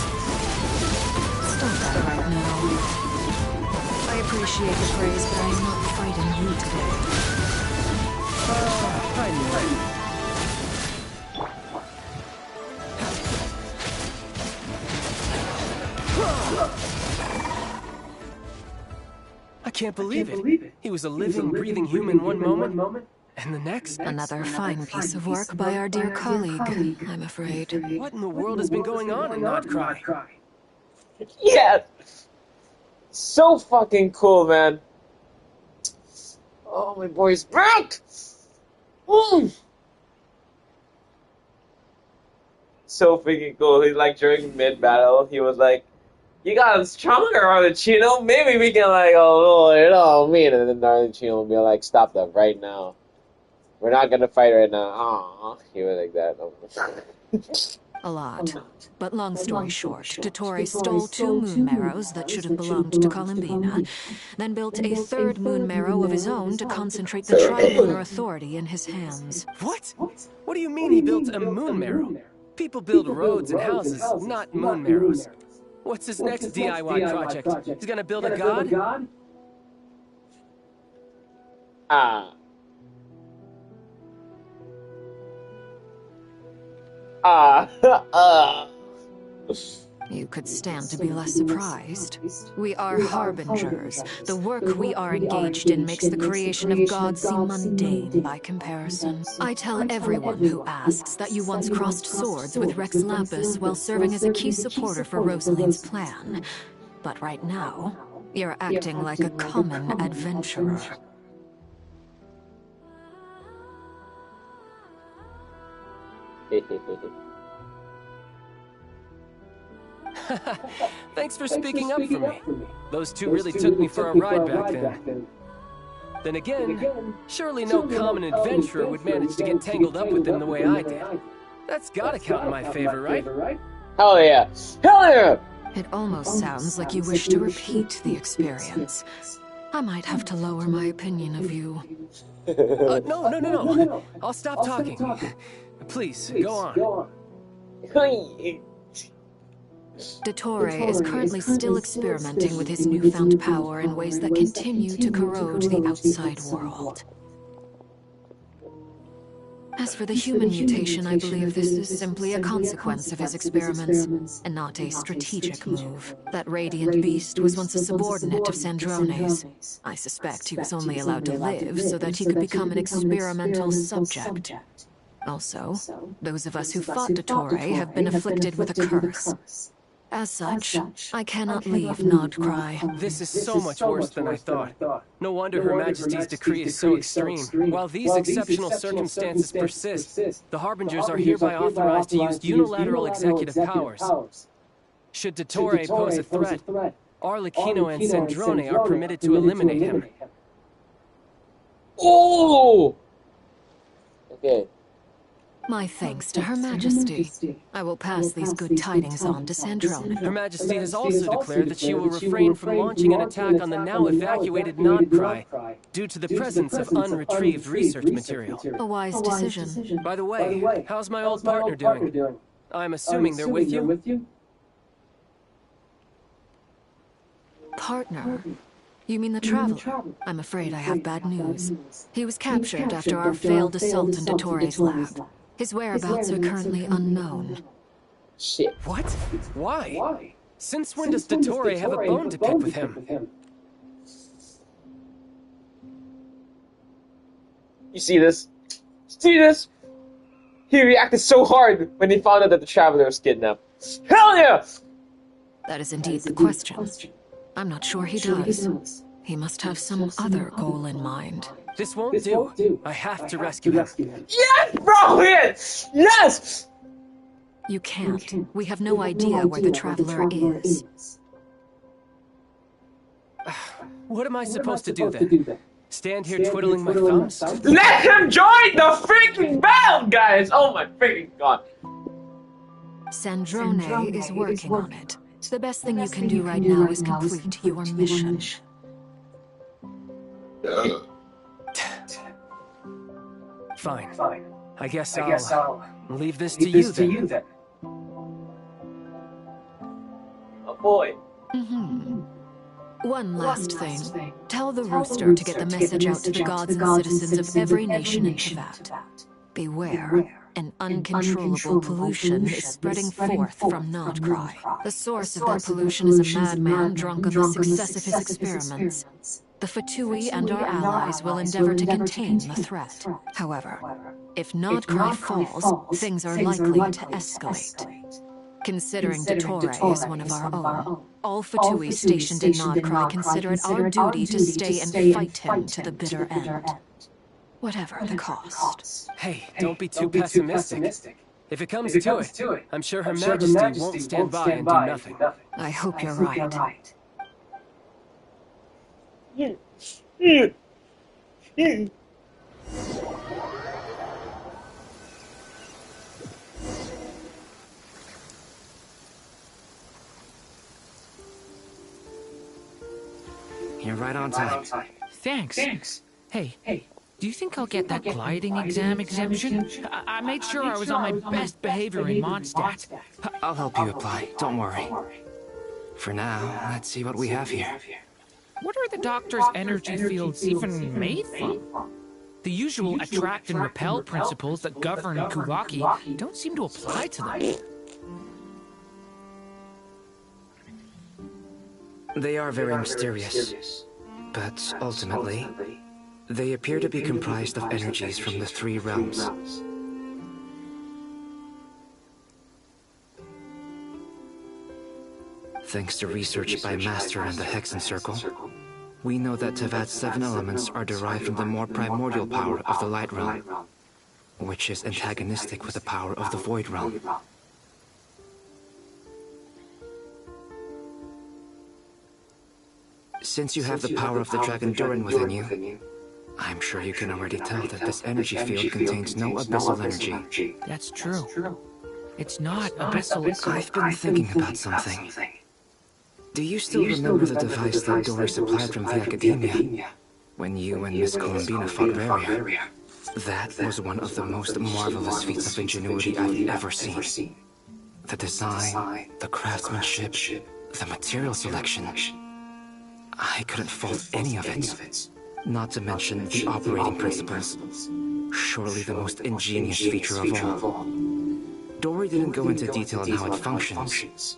Stop that right now. I appreciate the praise, but I am not fighting you today. I knew it. I can't believe it. He was a living, breathing human one moment, and the next... Another fine piece of work by our dear colleague, I'm afraid. What in the world has been going on in Nodcry? Yeah! So fucking cool, man. Oh, my boy's back! So freaking cool. He's like, during mid-battle, he was like, you got stronger, Arlecchino. Maybe we can, like, mean. And then Arlecchino will be like, stop them right now. We're not gonna fight right now. Aww. He was like that. A lot. But long story short, Dottore stole 2 moon marrows that should have belonged to Columbina, then built a 3rd moon marrow of his own to concentrate the Tri-Lunar Authority in his hands. What? What do you mean he built a moon marrow? People build roads and houses, not moon marrows. What's his next DIY project? He's gonna build a god? You could stand to be less surprised. We are harbingers. The work we are engaged in makes the creation of gods seem mundane by comparison. I tell everyone who asks that you once crossed swords with Rex Lapis while serving as a key supporter for Rosaline's plan. But right now, you're acting like a common adventurer. Thanks for speaking up for me. Those two really took me for a ride back then. Then again, surely no common adventurer would manage to get tangled up with them the way I did. That's gotta count in my favor, right? Hell yeah. Hell yeah! It almost sounds like you wish to repeat the experience. I might have to lower my opinion of you. No. I'll stop talking. Please, go on. Dottore is currently still experimenting with his newfound power in ways that continue to corrode the outside world. As for the human mutation, I believe this is simply a consequence of his experiments, and not a strategic move. That radiant beast was once a subordinate of Sandrone's. I suspect he was only allowed to live so that he could become an experimental subject. Also, those of us who fought Dottore have been afflicted with a curse. As such, I cannot leave Nodcry. This is so much worse than I thought. No wonder Her Majesty's decree is so extreme. While these exceptional circumstances persist, the Harbingers are hereby authorized to use unilateral executive powers. Should Dottore pose a threat, Arlecchino and Sandrone are permitted to eliminate him. Oh! Okay. My thanks to Her Majesty. I will pass these good tidings on to Sandrone. Her Majesty has also declared that she will refrain from launching an attack on the now evacuated Nodcry due to the presence of unretrieved research material. A wise decision. By the way, how's my old partner doing? I'm assuming they're with you? Partner? You mean the Traveler? I'm afraid I have bad news. He was captured after our failed assault on Dottore's lab. His whereabouts are currently unknown. Shit. What? Why? Since when does Dottore have a bone to pick with him? You see this? See this? He reacted so hard when he found out that the Traveler was kidnapped. Hell yeah! That is indeed the question. I'm not sure he does. He must have some other goal in mind. This won't do. I have to rescue him. Yes, bro! Yes! You can't. We have no idea where the Traveler is. What am I supposed to do then? Stand here twiddling my thumbs? Let him join the freaking battle, guys! Oh my freaking god. Sandrone is working on it. The best thing you can do right now is complete your mission. Fine. I guess I'll leave this to you then. Oh boy. One last thing. Tell the Rooster to get the message out to the gods and citizens of every nation in Teyvat. Beware. An uncontrollable pollution is spreading forth from Nodcry. The source of that pollution is a madman drunk on the success of his experiments. The Fatui and our allies will endeavor to contain the threat. However, if Nodcry falls, things are likely to escalate. Considering Dottore is one of our own, all Fatui stationed in Nodcry consider it our duty to stay and fight him to the bitter end. Whatever the cost. Hey, don't be too pessimistic. If it comes to it, I'm sure Her Majesty won't stand by and do nothing. I hope you're right. You're right on time. Thanks. Hey, do you think I'll get that gliding exam exemption? I made sure I was on my best behavior in Mondstadt. I'll help you apply, don't worry. For now, let's see what we have here. What are the Doctor's energy fields even made from? The usual attract and repel principles that govern Kuvaki don't seem to apply to them. They are very mysterious, but ultimately, they appear to be comprised of energies from the three realms. Thanks to research by Master and the Hexen Circle, we know that Teyvat's 7 elements are derived from the more primordial power of the Light Realm, which is antagonistic with the power of the Void Realm. Since you have the power of the Dragon Durin within you, I'm sure you can already tell that this energy field contains no abyssal energy. That's true. It's not abyssal. I've been thinking about something. Do you still remember the device that Dory supplied from the Academia when you and Miss Columbina fought Varia? That was one of the most marvelous feats of ingenuity I've ever seen. The design, the craftsmanship, the material selection. I couldn't fault any of it. Not to mention the operating principles. Surely the most ingenious feature of all. Dory didn't go into detail on how it functions,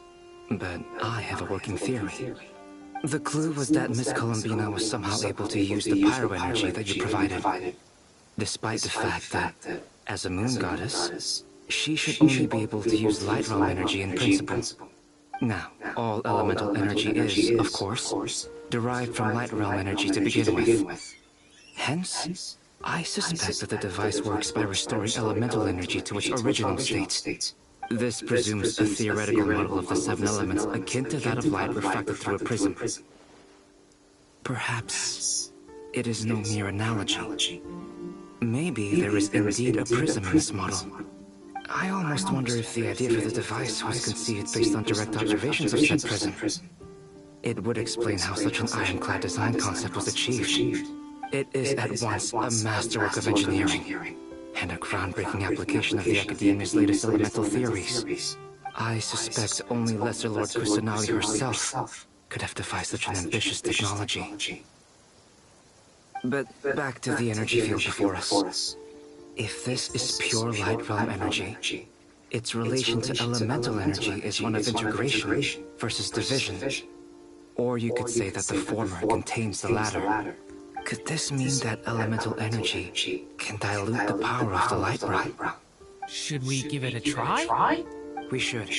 but I have a working theory. The clue was that Miss Columbina was somehow able to use the pyro energy that you provided, despite the fact that, as a moon goddess, she should only be able to use light realm energy in principle. Now, all elemental energy is, of course, derived from light realm energy to begin with. Hence, I suspect that the device works by restoring elemental energy to its original state. This presumes a theoretical model of the 7 elements akin to that of light refracted through a prism. Perhaps it is no mere analogy. Maybe there is indeed a prism in this model. I almost wonder if the idea for the device was conceived based on direct observations of said prism. It would explain how such an ironclad design concept was achieved. It is at once a masterwork of engineering and a groundbreaking application of the Academia's latest elemental theories. I suspect only Lesser Lord Kusanali herself could have devised such an ambitious technology. But back to the energy field before us. If this is pure light realm energy, its relation to elemental energy is one of integration versus division. Or you could say that the former contains the latter. Could this mean that elemental energy can dilute the power of the light realm? Should we give it a try? We should.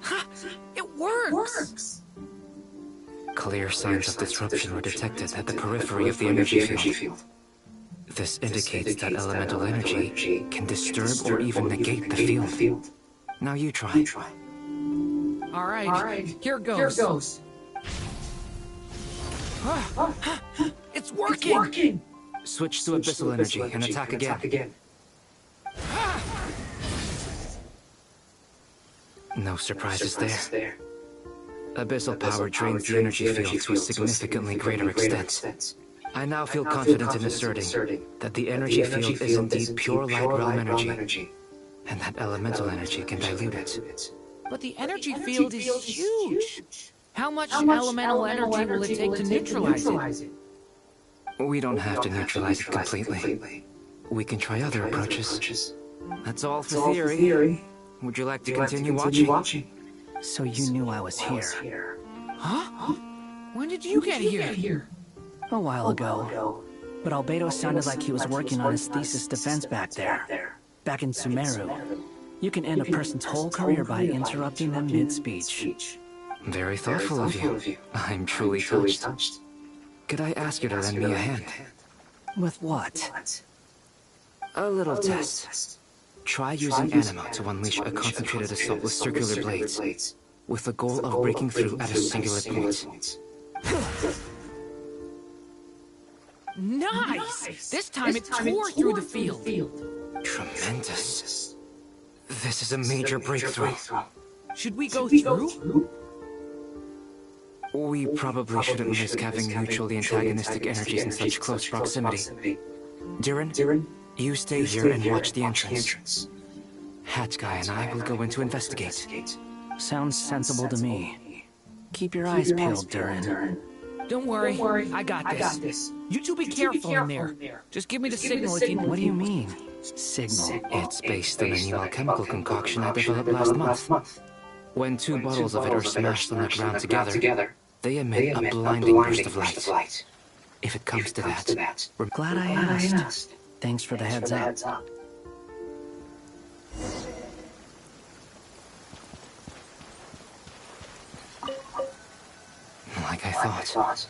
Ha! It works! Clear signs of disruption were detected at the periphery of the energy field. This indicates that elemental energy can disturb or even negate the field. Now you try. All right, here goes. It's working! Switch to abyssal energy and attack again. No surprises there. Abyssal power drains the energy field to a significantly greater extent. I now feel confident in asserting that the energy field is indeed pure light realm energy, and that elemental energy can dilute it. But the energy field is huge. How much elemental energy will it take to neutralize it? We don't have to neutralize it completely. We can try other approaches. That's all for theory. Would you like to continue watching? So you knew I was here. Huh? When did you get here? A while ago. But Albedo sounded like he was working on his thesis defense back there. Back in Sumeru. You can end a person's whole career by interrupting them mid-speech. Very thoughtful of you. I'm truly touched. Could I ask you to lend me a hand? With what? A little test. Try using Anima to unleash a concentrated assault with circular blades, with the goal of breaking through at a singular point. Nice! This time it tore through the field. Tremendous. This is a major breakthrough. Should we go through? We probably shouldn't risk having mutually antagonistic energies in such close proximity. Durin, you stay here and watch the entrance. Hat Guy and I will go in to investigate. Sounds sensible to me. Keep your eyes peeled, Durin. Don't worry, I got this. You two be careful in there. Just give me the signal if you... What do you mean? Signal? It's based on a new alchemical concoction I developed last month. When 2 bottles of it are smashed on the ground together, they emit a blinding burst of light. If it comes to that, we're glad I asked. Thanks for the heads up. Like I thought.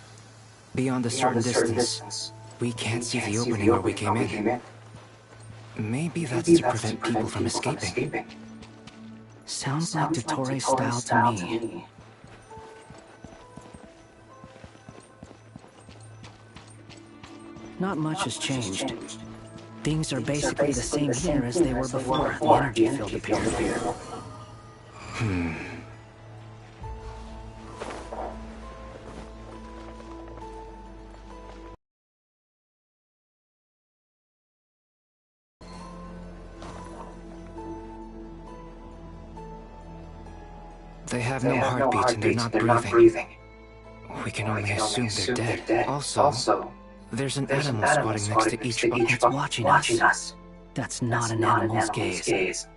Beyond a certain distance, we can't see the opening where we came in. Maybe that's to prevent people from escaping. Sounds like Dottore style to me. Not much has changed. Things are basically the same here as they were before the energy field appeared. They have no heartbeats and they're not breathing. We can only assume they're dead. Also, there's an animal squatting next to each body. It's watching us. That's not an animal's gaze.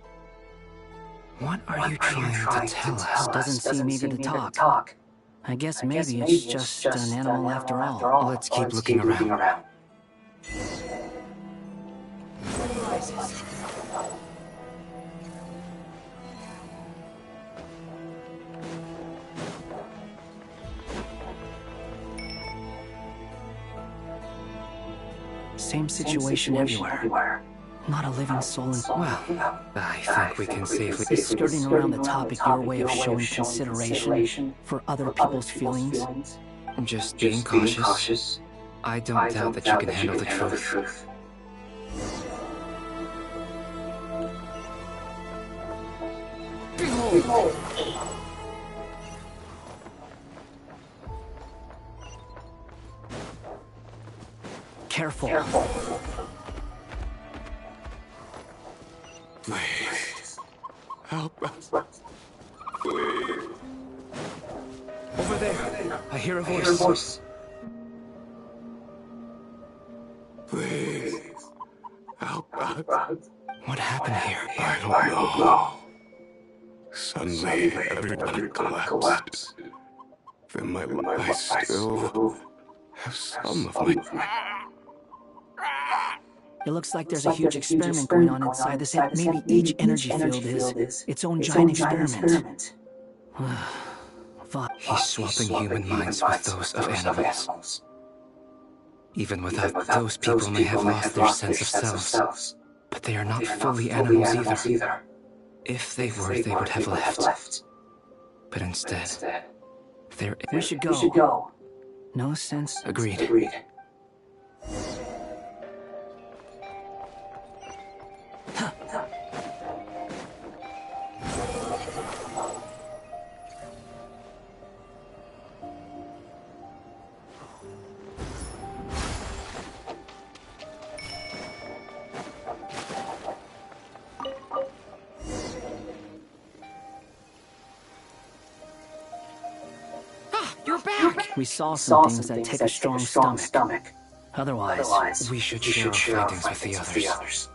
What are you trying to tell us? Doesn't seem eager to talk. I guess maybe it's just an animal after all. Let's keep looking around. Same situation everywhere. Not a living soul in... Well, I think we can safely... Skirting around the topic, your way of showing consideration for other people's feelings? Just being cautious. I don't doubt that you can handle the truth. Behold! Careful. Please. Help us. Please. Over there. I hear a voice. Please. Help us. What happened here? I don't know. Suddenly, everything collapsed. Then I still have some of my... It looks like there's a huge experiment going on inside this. Maybe each energy field is its own giant experiment. He's swapping human minds with those of animals. Even without those people may have lost their sense of selves. But they are not fully animals either. If they were, they would have left. But instead, they're... We should go. No sense... Agreed. We saw some things that take a strong stomach. Otherwise, we should share our findings with the others.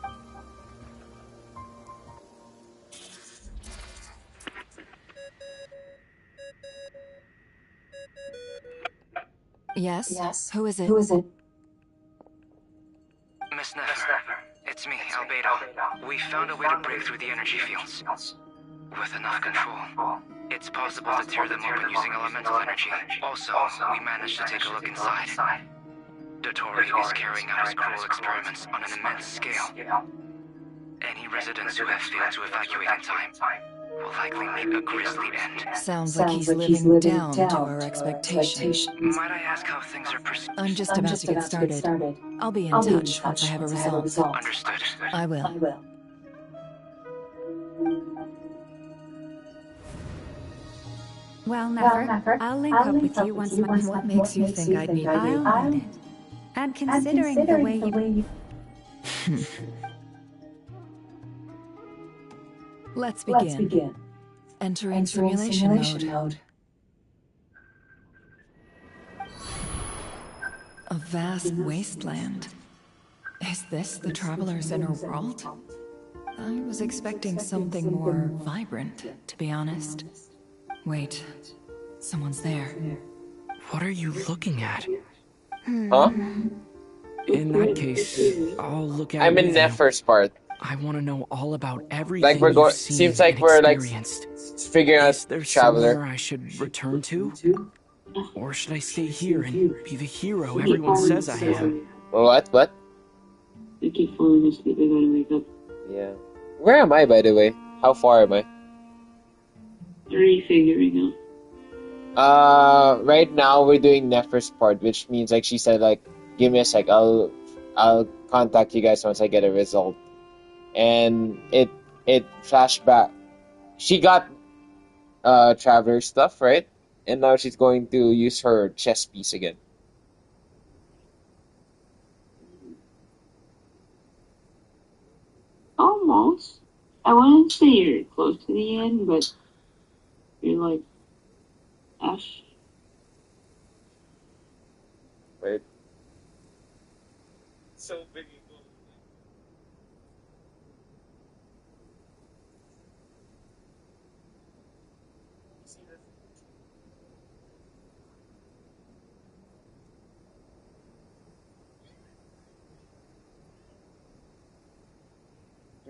Yes? Who is it? Miss Nefer, it's me, Albedo. We found a way to break through the energy fields. With enough control, it's possible to tear them open using elemental energy. Also, we managed to take a look inside. Dottore is carrying out his cruel experiments on an immense scale. Any residents who have failed to evacuate in time will likely meet a grisly end. Sounds like he's living down to our expectations. Might I ask how things are proceeding? I'm just about to get started. I'll be in touch once I have a result. Understood. I will. Well, Nefer, I'll link up with you once my... What makes you think I'd need I'll need it. And considering the way you... Let's begin. Entering simulation mode. A vast wasteland. Is this the Traveler's inner world? I was expecting something more vibrant, to be honest. Wait, someone's there. What are you looking at? Huh? In that case, I'll look at I'm in Nefer's part. I want to know all about everything Like we're going. Seems like we're like figuring out Is there Traveler. somewhere I should return to? Or should I stay here and be the hero everyone says I am? What? I keep falling asleep. I gotta wake up. Yeah. Where am I, by the way? How far am I? What are you figuring out? Right now we're doing Nefer's part, which means like she said, like, give me a sec, I'll contact you guys once I get a result. And it flashback. She got traveler stuff, right? And now she's going to use her chess piece again. Almost. I wouldn't say you're close to the end, but you're like Ash. Wait. So big.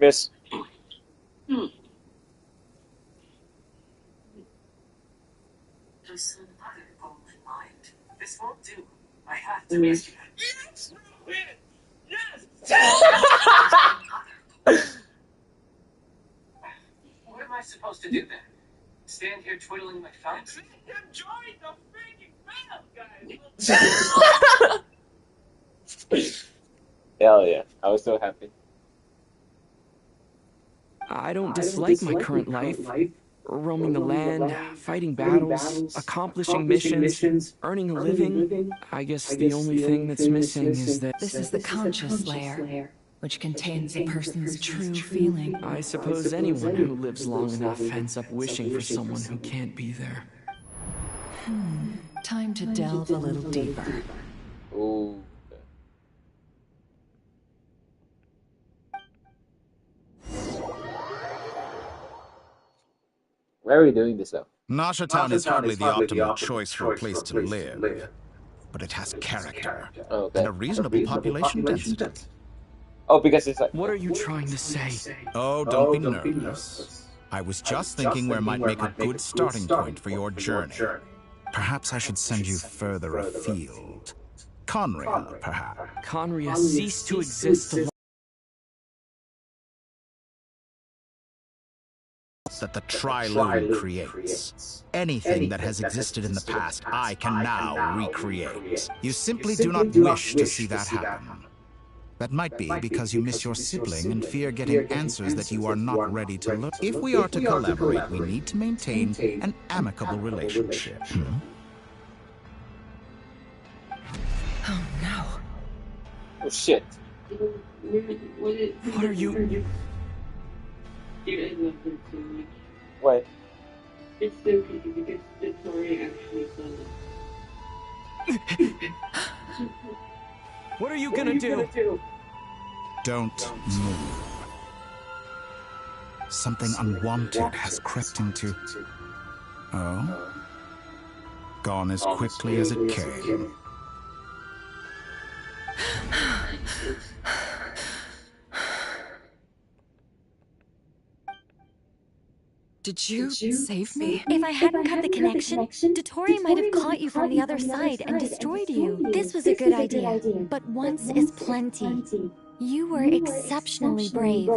Miss. Just another goal in mind. This won't do. I have to make you. What am I supposed to do then? Stand here twiddling my thumbs? Enjoy the freaking guys! Hell yeah, I was so happy. I don't dislike my current life. Roaming the land, fighting battles, accomplishing missions, earning a living. I guess the only thing that's missing is that... This is the conscious layer, which contains a person's true feeling. I suppose anyone who lives long enough ends up wishing for someone who can't be there. Time to delve a little deeper. Ooh. Where are we doing this though? Nasha is hardly the optimal choice for a place to live, but it has character and a reasonable population density. Oh, because it's like... What are you trying to say? Oh, don't be nervous. I was just thinking where might make a good starting point for your journey. Perhaps I should send you further afield. Conria, perhaps. Conria ceased to exist that the Triloom creates. Anything that has existed in the past, I can now recreate. You simply do not wish to see that happen. That might be because you miss your sibling and fear getting answers that you are not ready to learn. If we are to collaborate, we need to maintain an amicable relationship. Oh no. Oh shit. What are you... What? It's so creepy because Victoria actually saw it. What are you gonna do? Don't move. Something unwanted has crept into... Oh? Gone as quickly as it came. Did you save me? If I hadn't cut the connection, Dotori might have caught you from the other side and destroyed you. This was a good idea, but once is plenty. You were exceptionally brave.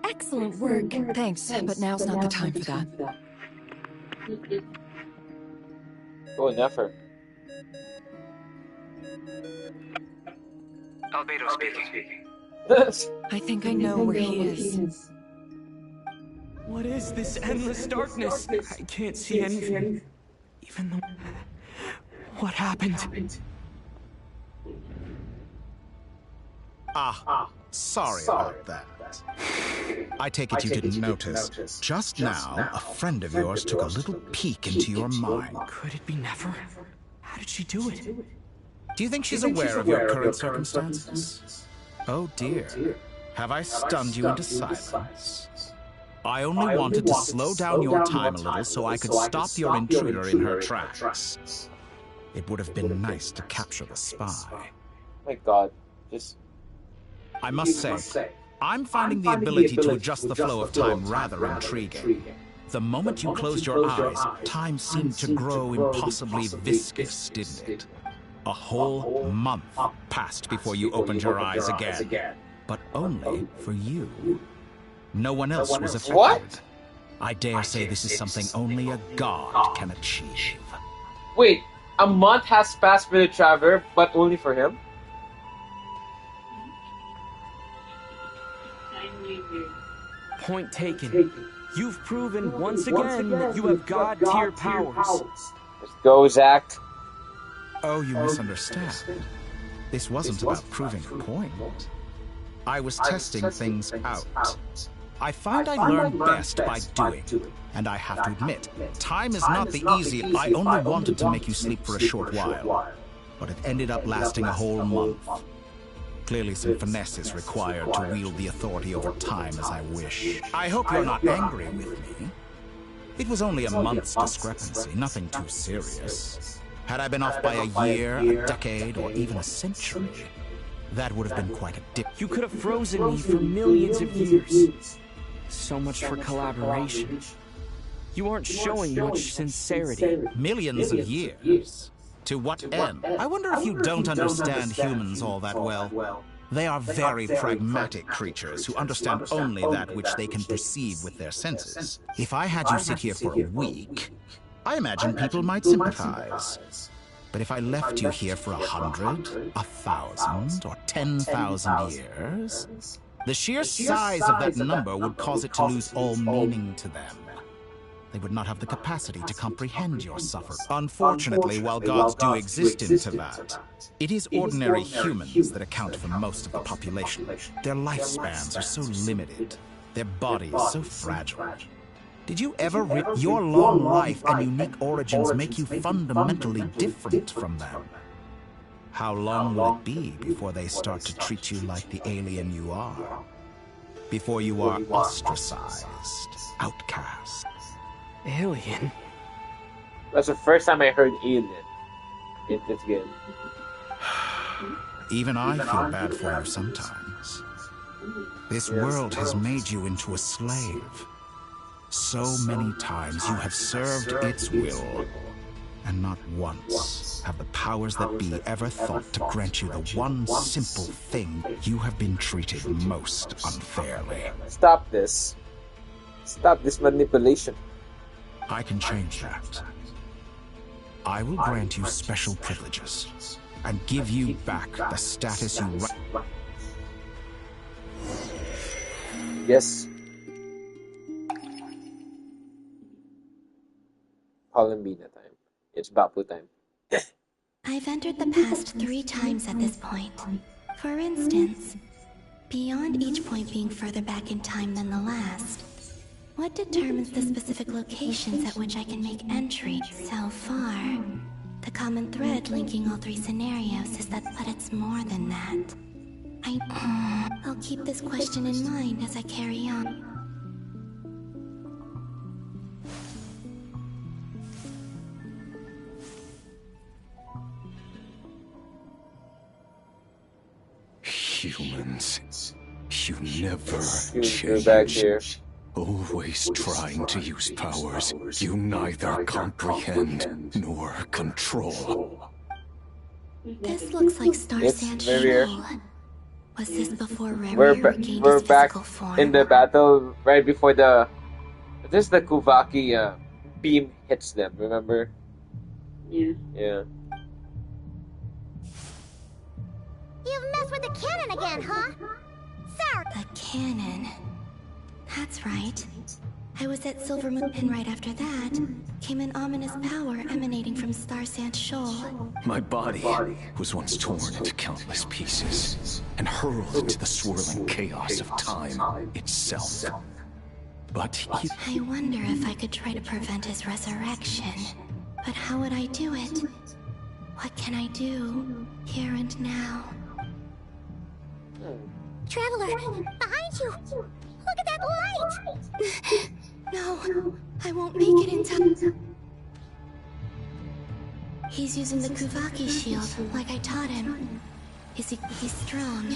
Excellent work. Thanks, but now's not the time for that. Oh, never. Albedo speaking. I think I know where he is. What is this endless darkness? I can't see anything. Even though... What happened? Sorry about that. I take it you didn't notice. Just now, a friend of yours took a little peek into your mind. Could it be Nefer? How did she do it? Do you think she's aware of your current circumstances? Oh dear. Have I stunned you into silence? I only wanted to slow down your time a little so I could stop your intruder in her tracks. It would have been nice to capture the spy. Oh my god, just... I must say, I'm finding the ability to adjust the flow of time rather intriguing. The moment you closed your eyes, time seemed to grow impossibly viscous, didn't it? A whole month passed before you opened your eyes again. But only for you. No one else was affected. What? I dare say this is something only a god can achieve. Wait, a month has passed for the traveler, but only for him? Point taken. You've proven once again that you have god-tier powers. Let's go, Zach. Oh, you misunderstand. This wasn't about proving a point. I was testing things out. I find I learn best by doing. And I have to admit, time is not the easy. I only wanted to make you sleep for a short while. But it ended up lasting a whole month. Clearly some finesse is required to wield the authority over time as I wish. I hope you're not angry with me. It was only a month's discrepancy, nothing too serious. Had I been off by a year, a decade, or even a century, that would have been quite a dip. You could have frozen me for millions of years. So much for collaboration. You aren't showing much sincerity. Millions of years? To what end? I wonder if you don't understand humans all that well. They are very pragmatic creatures who understand only that which they can perceive with their senses. If I had you sit here for a week, I imagine people might sympathize. But if I left you here for 100, 1,000, or 10,000 years, the sheer size of that number would cause it to lose all meaning to them. They would not have the capacity to comprehend your suffering. Unfortunately, while gods do exist in Teyvat, it is ordinary humans that account for most of the population. Their lifespans are so limited, their bodies so fragile. Did you ever your long life and unique origins make you fundamentally different from them? How long will it be before they start to treat you like the alien you are? Before you are ostracized, outcast? Alien? That's the first time I heard alien in this game. Even I feel bad for you sometimes. This world has made you into a slave. So many times you have served its will, and not once have the powers that be ever thought to grant you the one simple thing. You have been treated most unfairly. Stop this. Stop this manipulation. I can change that. I will grant you special privileges and give you back the status you Yes. Columbina time. It's Bapu time. I've entered the past 3 times at this point. For instance, beyond each point being further back in time than the last, what determines the specific locations at which I can make entry so far? The common thread linking all 3 scenarios is that, but it's more than that. I'll keep this question in mind as I carry on. Humans, you never back here. change. Always trying to use powers you neither comprehend nor control. This looks like Star Sand Revere. Shoal. Was this before Revere We're regained we're his back physical form? in the battle right before the Kuvaki beam hits them. Remember? Yeah. Yeah. You've messed with the cannon again, huh? Sir! The cannon. That's right. I was at Silver Moon, and right after that came an ominous power emanating from Star Sand Shoal. My body was once torn into countless pieces and hurled into the swirling chaos of time itself. But I wonder if I could try to prevent his resurrection. But how would I do it? What can I do, here and now? Traveler, behind you! Look at that light! No, I won't make it in time. He's using the Kuvaki shield, like I taught him. He's strong.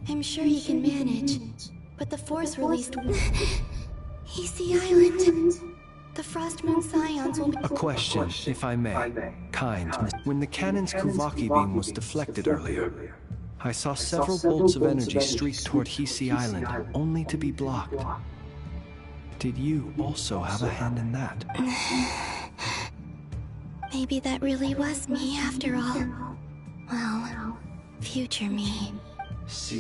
I'm sure he can manage. But the force released... He's the island. The Frost Moon Scions will be... A question, if I may. Kind, when the cannon's Kuvaki beam was deflected earlier, I saw several bolts of energy streak toward Hisi Island, only to be blocked. Did you also have a hand in that? Maybe that really was me after all. Well, future me. There's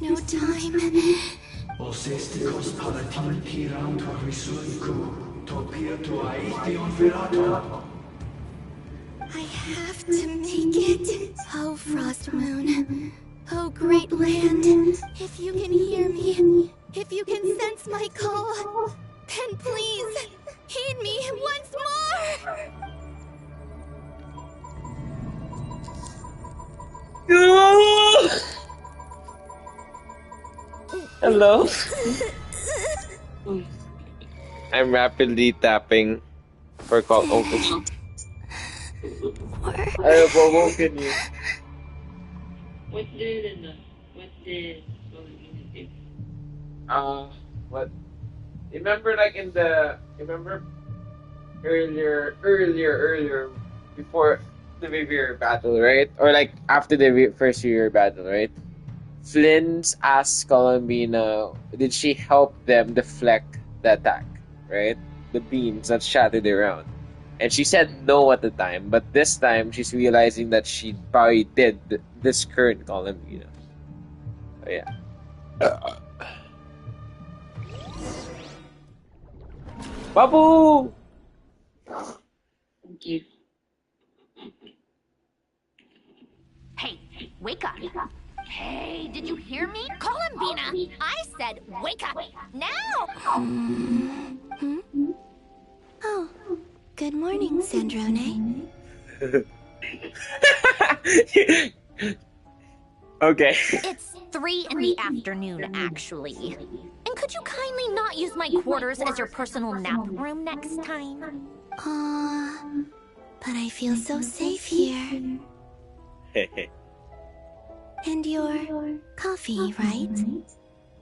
no time. I have to make it. Oh, Frost Moon. Oh, great land. If you can hear me, if you can sense my call, then please, heed me once more! Hello? I'm rapidly tapping for call. Oh, I have awoken you. What did What? Remember, like remember earlier, before the Vivier battle, right? Or like after the first Vivier battle, right? Flynn's asked Columbina, did she help them deflect the attack, right? The beams that shattered around. And she said no at the time, but this time she's realizing that she probably did this current Columbina. So, yeah. Babu! Thank you. Hey, wake up. Hey, did you hear me? Columbina! I said wake up! Now! Oh, good morning, Sandrone. Okay. It's 3 in the afternoon, actually. And could you kindly not use my quarters as your personal nap room next time? But I feel so safe here. And your coffee, right?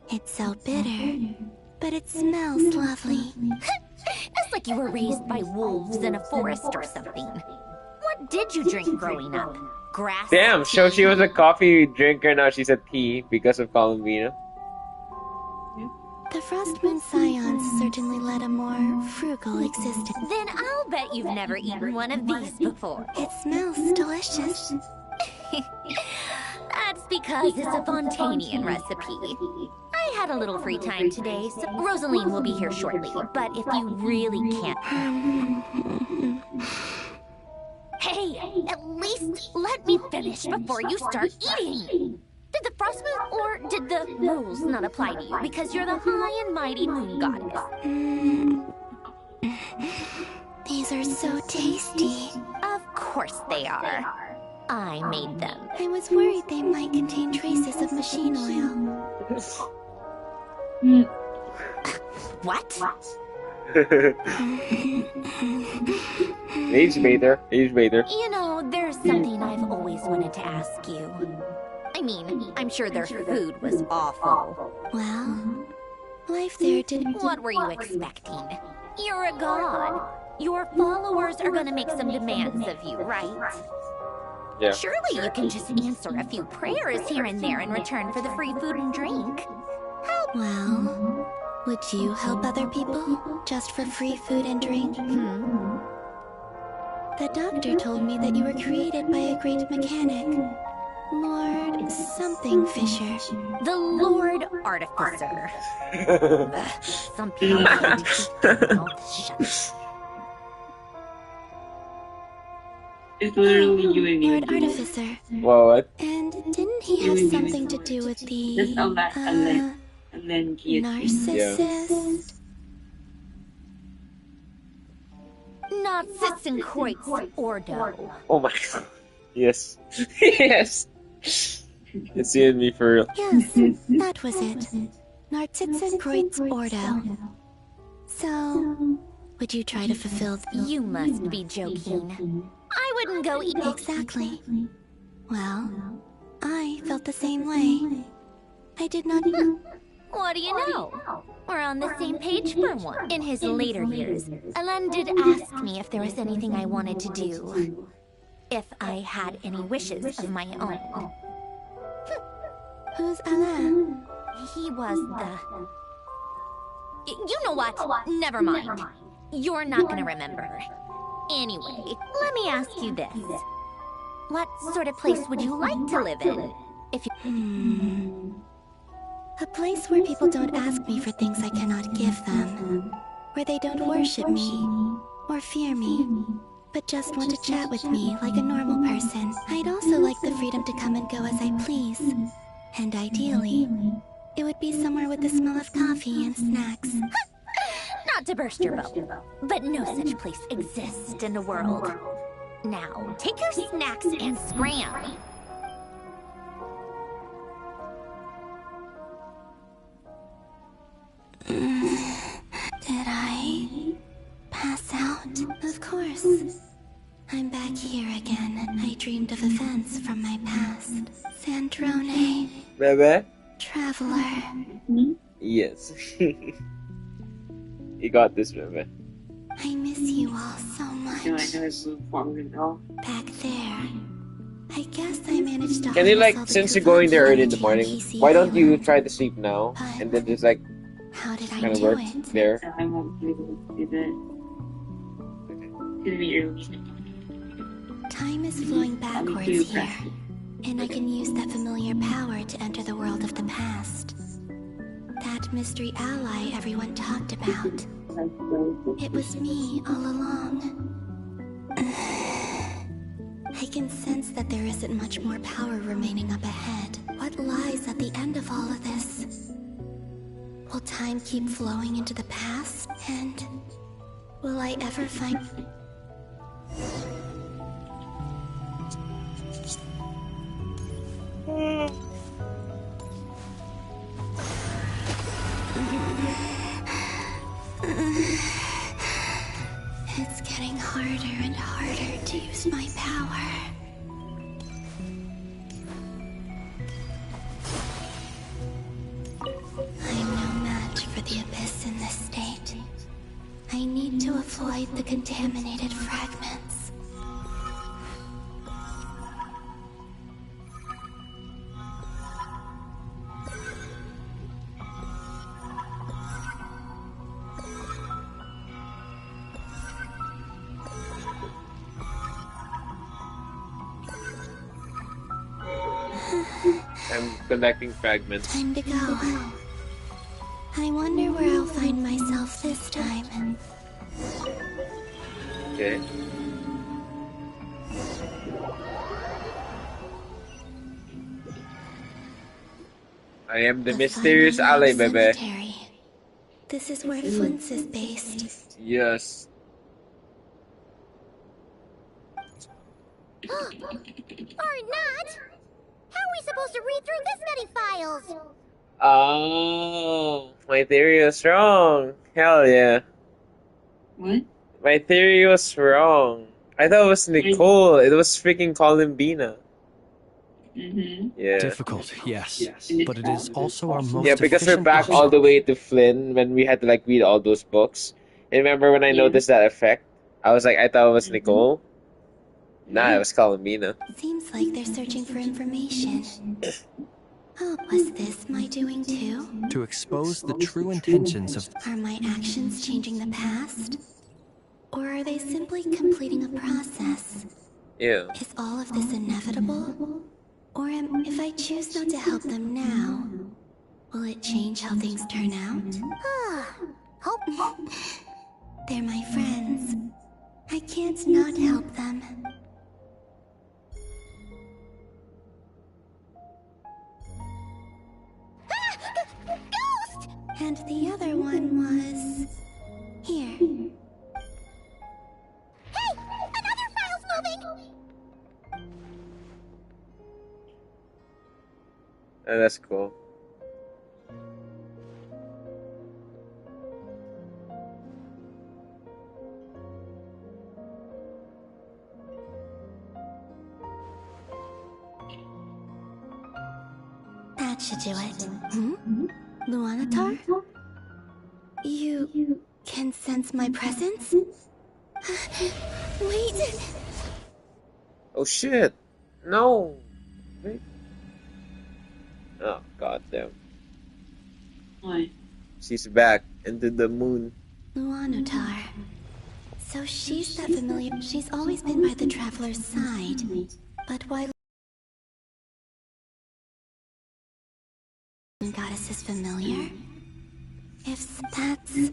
It's so bitter, but it smells lovely. It's like you were raised by wolves in a forest or something. What did you drink growing up? Grass? Damn, so she was a coffee drinker, now she's a tea because of Columbina. The Frost Moon Scions certainly led a more frugal existence. Then I'll bet you've never eaten one of these before. It smells delicious. That's because it's a Fontanian recipe. I had a little free time today, so Rosaline will be here shortly. But if you really can't... Hey, at least let me finish before you start eating! Did the Frost Moon or did the rules not apply to you because you're the high and mighty moon goddess? These are so tasty. Of course they are. I made them. I was worried they might contain traces of machine oil. What? Age baiter. You know, there's something I've always wanted to ask you. I mean, I'm sure their food was awful. Well, life there didn't... What were you expecting? You're a god. Your followers are gonna make some demands of you, right? Yeah. Surely you can just answer a few prayers here and there in return for the free food and drink. Well, would you help other people just for free food and drink? The doctor told me that you were created by a great mechanic. Lord something Fisher. The Lord Artificer. Some people can't keep their mouths shut. It's literally you and me. Lord Artificer. What? And didn't he have something to do with the... Just a lot, and then narcissist? Narciss and Kreutz Ordo. Oh my god. Yes. Yes. It's you and me for real. Yes, that was it. Narciss and Kreutz Ordo. So, would you try to fulfill... You must be joking. I wouldn't go eat... Exactly. Well, I felt the same way. I did not... What do you know? We're on the same page for one. In his later years, Alan did ask me if there was anything I wanted to do. If I had any wishes of my own. Who's Alain? He was the... You know what? Never mind. You're not gonna remember. Anyway, let me ask you this. What sort of place would you like to live in? If you... A place where people don't ask me for things I cannot give them. Where they don't worship me, or fear me, but just want to chat with me like a normal person. I'd also like the freedom to come and go as I please. And ideally, it would be somewhere with the smell of coffee and snacks. Not to burst your bubble, but no such place exists in the world. Now, take your snacks and scram. Did I pass out? Of course. I'm back here again. I dreamed of events from my past. Sandrone. Bebe? Traveler. Yes. You got this, Bebe. I miss you all so much. Back there. I guess I managed to... Can you, like, since you're going there early in the morning, why don't you try to sleep now? And then just, like, how did I kind of do work it? there. Time is flowing backwards here, and I can use that familiar power to enter the world of the past. That mystery ally everyone talked about. It was me all along. I can sense that there isn't much more power remaining up ahead. What lies at the end of all of this? Will time keep flowing into the past? And will I ever find... It's getting harder and harder to use my power. I'm no match for the Abyss in this state. I need to avoid the contaminated fragments. I'm collecting fragments. Time to go. I wonder where I'll find myself this time. Okay. I am the mysterious ally, baby. Cemetery. This is where Flint's is based. Yes. Or not! How are we supposed to read through this many files? Oh, my theory was wrong. Hell yeah. What? My theory was wrong. I thought it was Nicole. It was freaking Columbina. Yeah. Difficult, yes. But it is also our most Yeah, because we're efficient back option. all the way to Flynn when we had to like read all those books. And remember when I noticed that effect? I was like, I thought it was Nicole. Nah, it was Columbina. Seems like they're searching for information. Oh, was this my doing too? To expose the true intentions of... Are my actions changing the past? Or are they simply completing a process? Yeah. Is all of this inevitable? Or if I choose not to help them now, will it change how things turn out? Hope. They're my friends. I can't not help them. Ghost! And the other one was... here. Hey! Another file's moving! Oh, that's cool. That should do it. Luanatar? You can sense my presence? Wait! Oh shit! No! Wait. Oh, goddamn. Why? She's back into the moon. Luanotar. So she's that familiar. She's always been by the Traveler's side. But why goddess is familiar? If that's...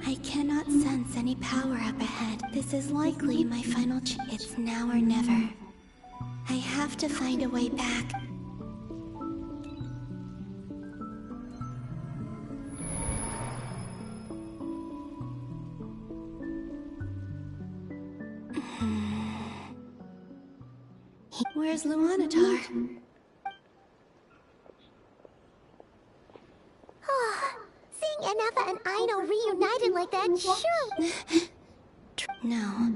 I cannot sense any power up ahead. This is likely my final It's now or never. I have to find a way back. Where's Luanatar? Seeing Anafa and Aino reunited like that, sure. No.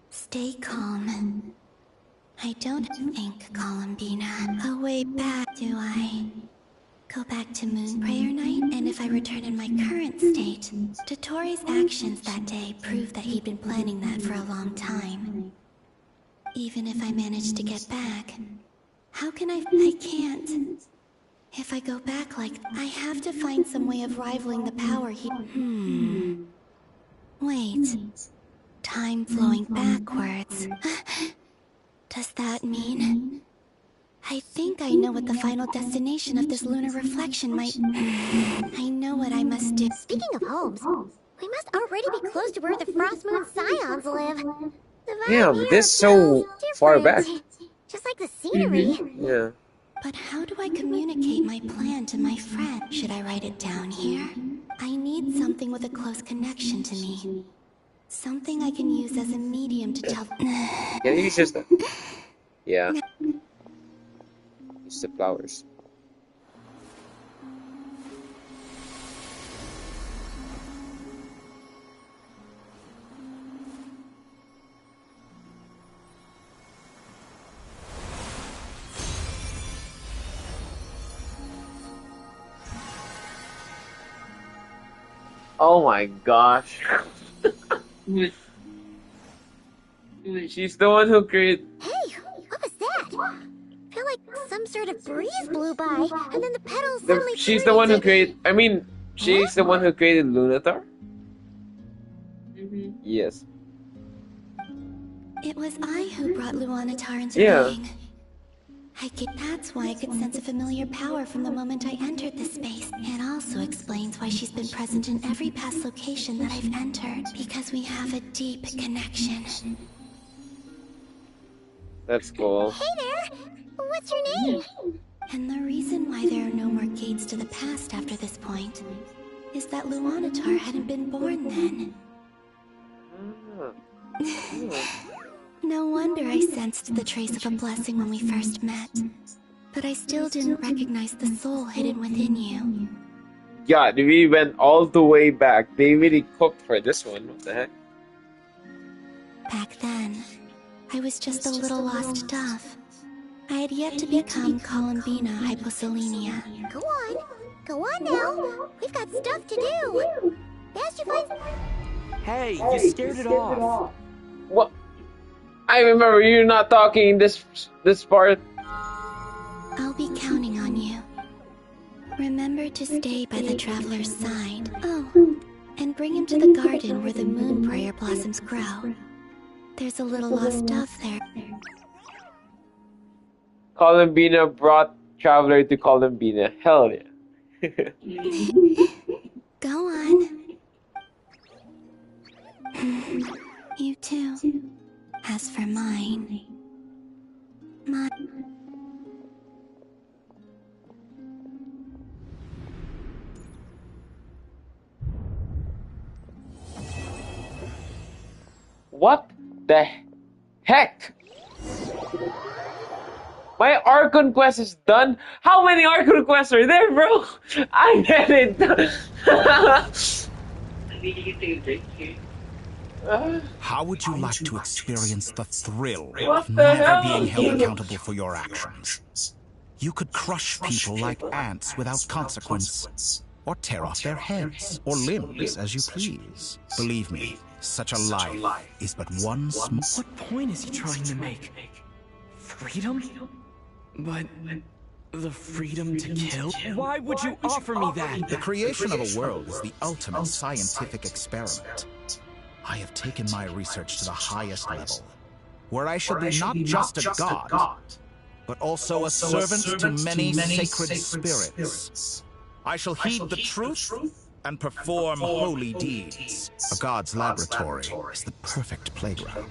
Stay calm. I don't think, Columbina. A way back, do I? Go back to Moon Prayer Night, and if I return in my current state, Dotori's actions that day prove that he'd been planning that for a long time. Even if I manage to get back, how can I can't. If I go back like I have to find some way of rivaling the power he... Wait. Time flowing backwards. Does that mean... I think I know what the final destination of this lunar reflection might... I know what I must do. Speaking of homes, we must already be close to where the Frost Moon Scions live. Damn, this so far back. Just like the scenery. Yeah. But how do I communicate my plan to my friend? Should I write it down here? I need something with a close connection to me. Something I can use as a medium to tell... Yeah, use just that. Yeah. Use the flowers. Oh my gosh. She's the one who created... Hey, what was that? I feel like some sort of breeze blew by, and then the petals suddenly... She's the one who created... I mean, she's the one who created Lunatar? Yes. It was I who brought Luanatar into being. That's why I could sense a familiar power from the moment I entered this space. It also explains why she's been present in every past location that I've entered, because we have a deep connection. That's cool. Hey there! What's your name? And the reason why there are no more gates to the past after this point is that Luanatar hadn't been born then. No wonder I sensed the trace of a blessing when we first met. But I still didn't recognize the soul hidden within you. Yeah, we went all the way back. They really cooked for this one. What the heck? Back then, I was just a little lost dove. I had yet to become Columbina Hyposelenia. Go on. Go on now. We've got stuff to do. Best you find... Hey, you scared it off. What? I remember you not talking this part. I'll be counting on you. Remember to stay by the Traveler's side. Oh, and bring him to the garden where the moon prayer blossoms grow. There's a little lost dove there. Columbina brought Traveler to Columbina. Hell yeah. Go on. You too. As for mine... What the heck? My archon quest is done? How many archon quests are there, bro? I get it. How would you like to experience the thrill What of the never hell? being held accountable for your actions? You could crush people like ants without consequence, or tear off their heads or limbs as you please. Believe me, such a life is but one small... What point is he trying to make? Freedom? But the freedom to kill? Why would you offer me that? The creation of a world is the ultimate scientific experiment. I have taken my research to the highest level, where I shall be not just a god, but also a servant to many sacred spirits. I shall heed the truth and perform holy deeds. A god's laboratory is the perfect playground.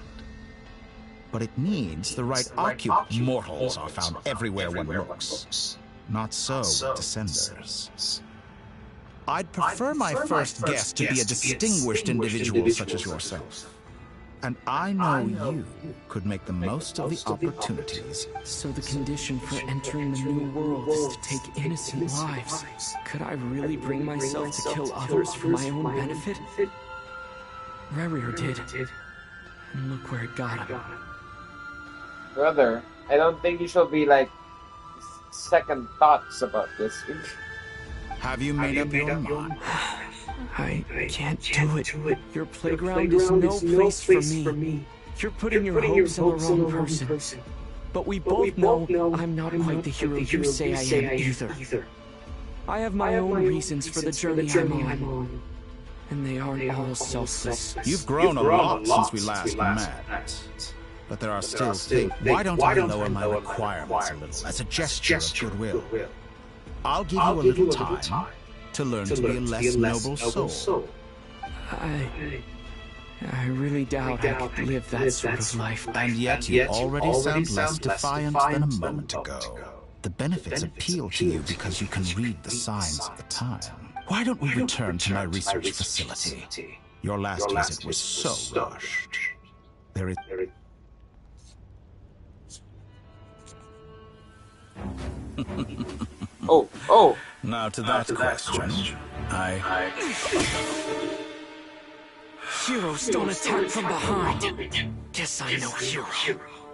But it needs the right occupant. Mortals are found everywhere one looks. Not so with Descenders. I'd prefer my first guest to be a distinguished individual such as yourself. And I know you could make the most of the opportunities. So the condition for entering the new world is to take innocent lives. Could I really bring myself to kill others for my own benefit? Rerir did. And look where it got him. Brother, I don't think you should be like second thoughts about this. Have you made up your mind? I can't do it. Your playground is no place for me. You're putting your hopes on the wrong person. But we both know I'm not quite the hero you say I am either. I have my own reasons for the journey I'm on. And they aren't all selfless. You've grown a lot since we last met. But there are still things. Why don't I lower my requirements a little, as a gesture of goodwill? I'll give you a little time to learn to be a less noble soul. I really doubt I could live that sort of life. And yet you already sound less defiant than a moment ago. The benefits appeal to you because you can read the signs of the time. Why don't we return to my research facility? Your last visit was so rushed. There is... Oh. Now to that question, Heroes don't attack from behind. Guess I'm no hero.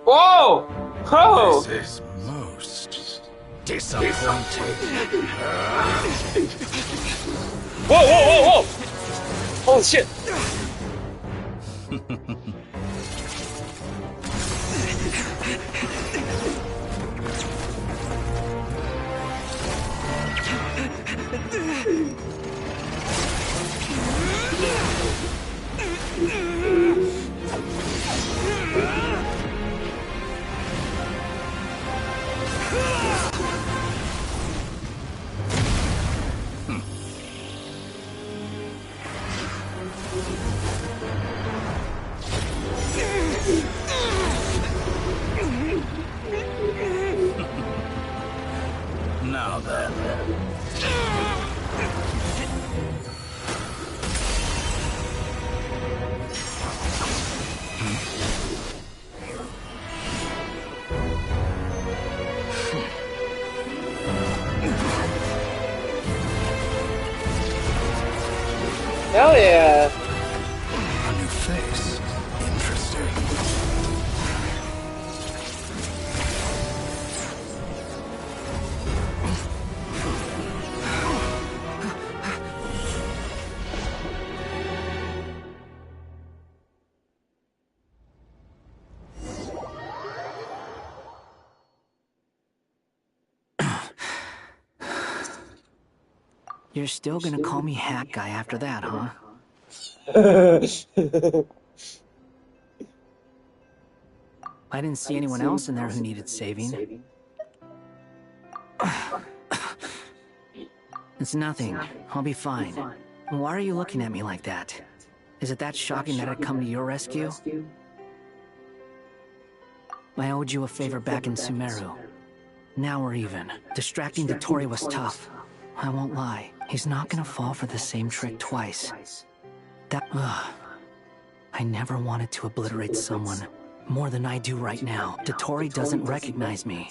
Whoa! Oh! This is most disappointing. Whoa! Holy shit! Now then. Hell yeah! A new face. Interesting. You're still gonna call me Hack Guy after that, huh? I didn't see anyone else in there who needed saving. It's nothing. I'll be fine. Why are you looking at me like that? Is it that shocking that I'd come to your rescue? I owed you a favor back in Sumeru. Now we're even. Distracting Dotori was tough. I won't lie. He's not gonna fall for the same trick twice. I never wanted to obliterate someone more than I do right now. Dotori doesn't recognize me.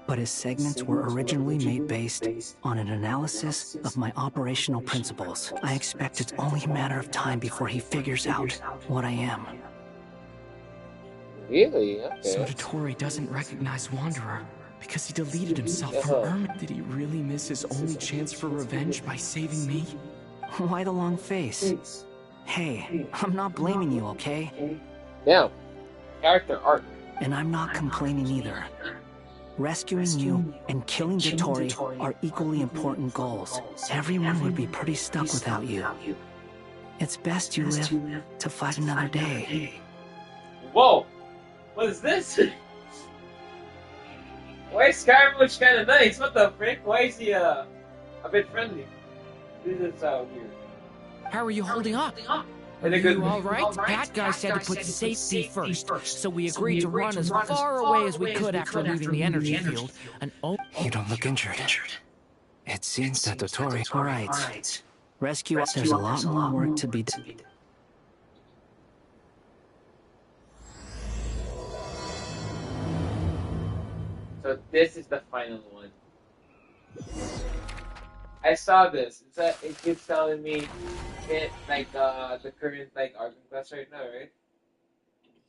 But his segments were originally made based on an analysis of my operational principles. I expect it's only a matter of time before he figures out what I am. Really? Okay. So Dottore doesn't recognize Wanderer because he deleted himself from Ermin. Did he really miss his only chance for revenge by saving me? Why the long face? Hey, I'm not blaming you, okay? Yeah. Character arc. And I'm not complaining either. Rescuing you and killing Dottore are equally important goals. Everyone would be pretty stuck without you. It's best you live to fight another day. Whoa! What is this? Why is Scaramouche kind of nice? What the frick? Why is he a bit friendly? This is weird. How are you holding up? Are you alright? That guy said to put safety first, so we agreed to run as far away as we could after leaving the energy field. And You don't look injured. It seems that Dottore... Right. Rescue, there's a lot more work to be done. So this is the final one. I saw this. It keeps telling me it like the current like archon class right now, right?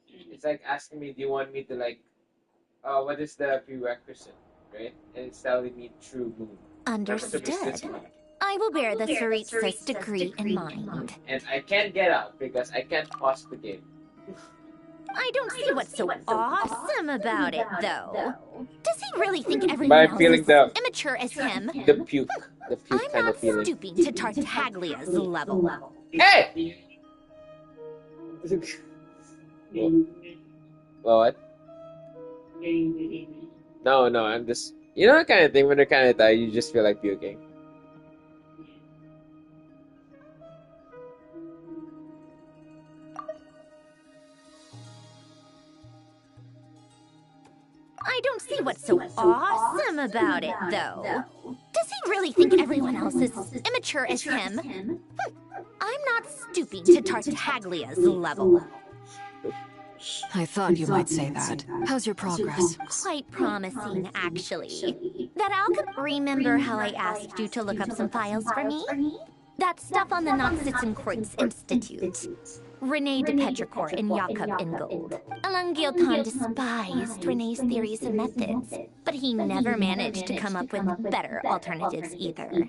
It's like asking me, do you want me to like what is the prerequisite, right? And it's telling me true moon. Understood. I will bear the Tsaritsa's decree in mind. And I can't get out because I can't pause the game. I don't see what's so awesome about it, though. Does he really think everyone else is as immature as him? The puke I'm kind not of feeling. stooping to Tartaglia's level. Hey! What? No, I'm just... You know that kind of thing when you're kind of tired, you just feel like puking. I don't see what's so awesome about it, though. Does he really think everyone else is as immature as him? I'm not stooping to Tartaglia's level. I thought you might say that. How's your progress? Quite promising, actually. That alchemy... Remember how I asked you to look up some files for me? That stuff on the Nazissenkreuz Institute. René de Petrichor and Jakob Ingold. Alain Guillotin despised René's theories and methods, but he never managed to come up with better alternatives either.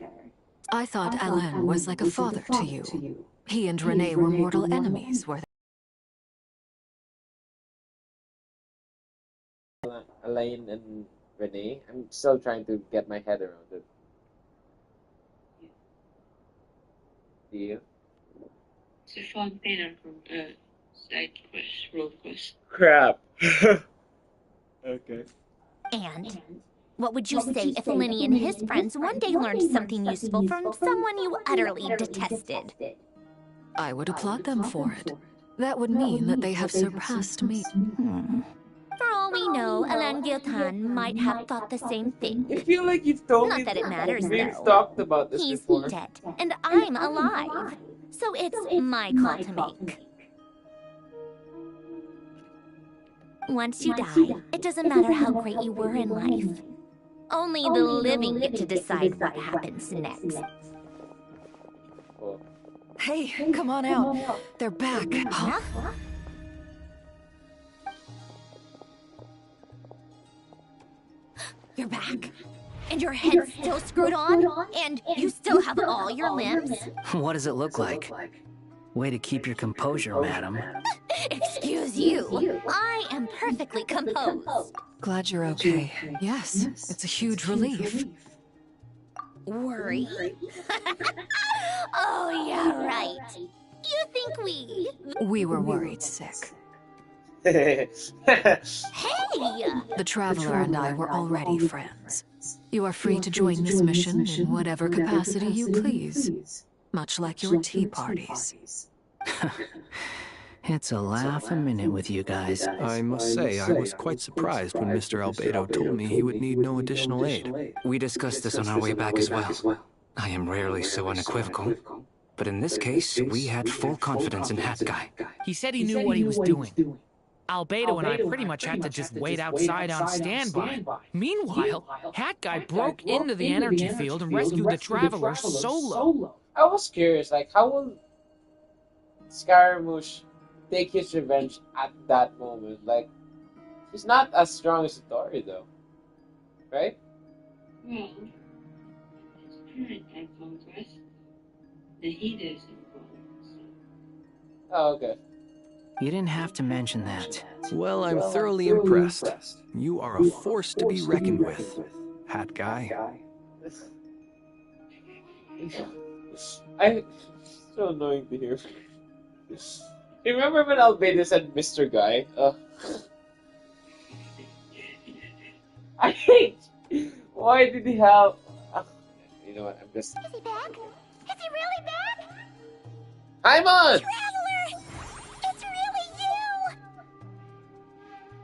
I thought Alain was like a father to you. He and René were mortal enemies, were they? Alain and René. I'm still trying to get my head around it. Do you? It's a fun banner from side quest, road quest. Crap. Okay. And what would you say if Linny and his friends one day learned something useful from someone you utterly detested? I would applaud them for it. That would mean that they have surpassed me. For all we know, Alain Guillotin might have thought the same thing. I feel like you've told me. Not that it matters, We've though. talked about this He's before. dead, and I'm alive. So it's my call to make. Once you die, it doesn't matter how great you were in life. Only the living get to decide what happens next. Hey, come on out. They're back. Huh? You're back? And your head's still screwed on? And you still have all your limbs? What does it look like? Way to keep your composure, madam. Excuse you. I am perfectly composed. Glad you're okay. Yes, it's a huge relief. Worry? Oh, yeah, right. You think We were worried sick. Hey! The Traveler and I were already friends. You are free to join this mission in whatever capacity you please. Much like your tea parties. It's a laugh a minute with you guys. I must say, I was quite surprised when Mr. Albedo told me he would need no additional aid. We discussed this on our way back as well. I am rarely so unequivocal, but in this case, we had full confidence in Hat Guy. He said he knew what he was doing. Albedo and I pretty much had to just wait outside on standby. Meanwhile, Hat Guy broke into the energy field and rescued the travelers solo. I was curious, like, how will Scaramouche take his revenge at that moment? Like, he's not as strong as Tori, though. Right? Well, his current conquest, the heat is involved, so... Oh, okay. You didn't have to mention that. Well, I'm thoroughly impressed. You are a force to be reckoned with, Hat Guy. So annoying to hear. You remember when Albedo said Mr. Guy? I hate. Why did he have? You know what? I'm just. Is he back? Is he really back? Paimon! Traveler! It's really you!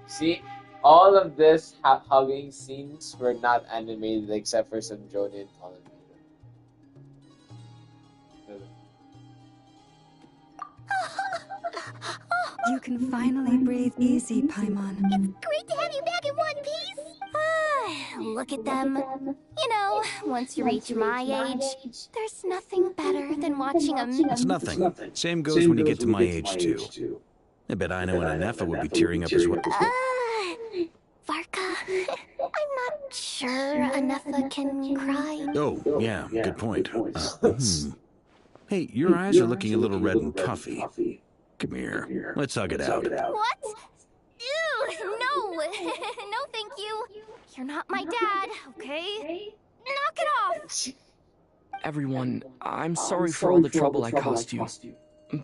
See, all of this hugging scenes were not animated except for some Joni and Colin. You can finally breathe easy, Paimon. It's great to have you back in one piece! Look at them. You know, once you reach my age, there's nothing better than watching a... It's nothing. Same goes when you get to my age, too. I bet Ino and Anefa would be tearing up as well. Varka, I'm not sure Anefa can cry. Oh, yeah, good point. Hey, your eyes are looking a little red and puffy. Come here. Let's hug it out. What? Ew, no. No, thank you. You're not my dad, okay? Knock it off. Everyone, I'm sorry for all the trouble I caused you.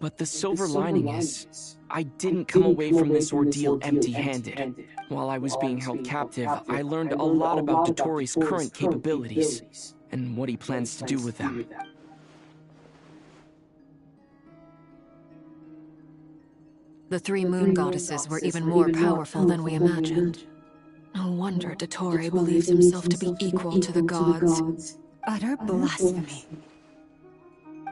But the silver lining is, I didn't come away from this ordeal empty-handed. While I was being held captive, I learned a lot about Dotori's current capabilities, and what he plans to do with them. The three moon goddesses were even more powerful than we imagined. No wonder Dotori believes himself to be equal to the gods. Utter blasphemy.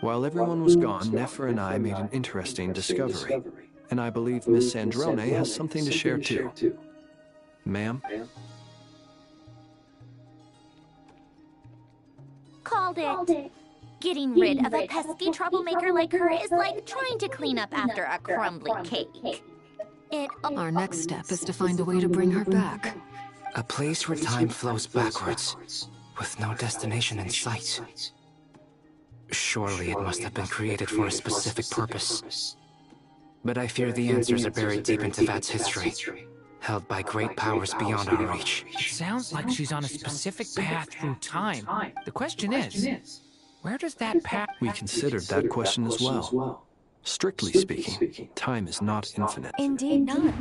While everyone was gone, Nefer and I made an interesting discovery. And I believe Miss Sandrone has something to share too. Ma'am? Called it. Getting rid of a pesky troublemaker like her is like trying to clean up after a crumbly cake. Our next step is to find a way to bring her back. A place where time flows backwards, with no destination in sight. Surely it must have been created for a specific purpose. But I fear the answers are buried deep in Tevat's history, held by great powers beyond our reach. It sounds like she's on a specific path through time. The question is, where does that path... We considered that question as well. Strictly speaking, time is not infinite. Indeed not.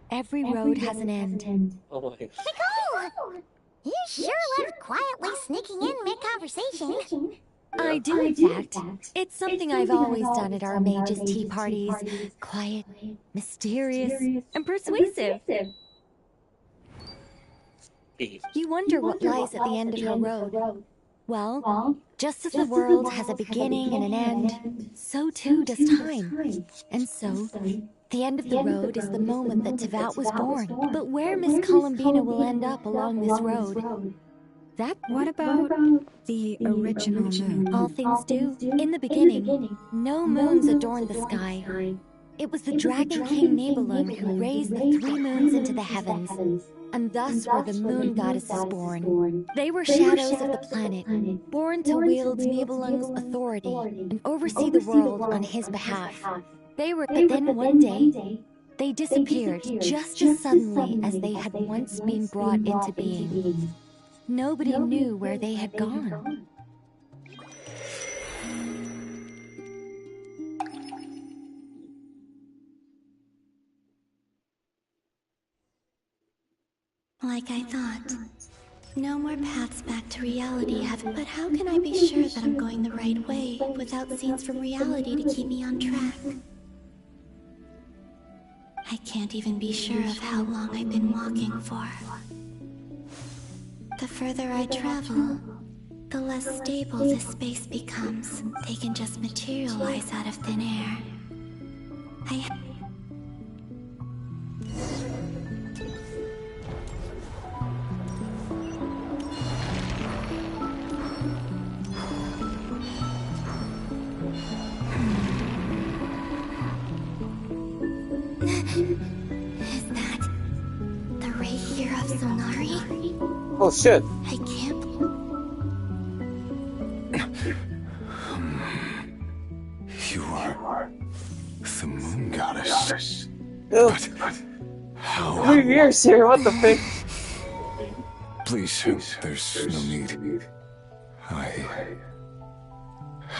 Every road has an end. Oh my god. Nicole! You sure love quietly sneaking in mid-conversation. I do, in fact. It's something I've always done at our mages' tea parties. Quiet, mysterious, and persuasive. You wonder what lies at the end of your road. Well, just as the world has a beginning and an end, so too does time. And so, the end of the road is the moment that Tevat was born. But where Miss Columbina will end up along this road, What about the original moon? all things do. In the beginning, no moons adorned the sky. It was the Dragon King Nibelung who raised the three moons into the heavens, and thus were the moon goddesses born. They were shadows of the planet, born to wield Nibelung's authority and oversee the world on his behalf. But then one day, they disappeared just as suddenly as they had once been brought into being. Nobody knew where they had gone. Like I thought. No more paths back to reality but how can I be sure that I'm going the right way without scenes from reality to keep me on track? I can't even be sure of how long I've been walking for. The further I travel, the less stable this space becomes. They can just materialize out of thin air. Is that the ray here of Sonari? Oh shit. I can't. You are the moon goddess. Oh. But how? We're here, sir. What the fuck? Please, there's no need.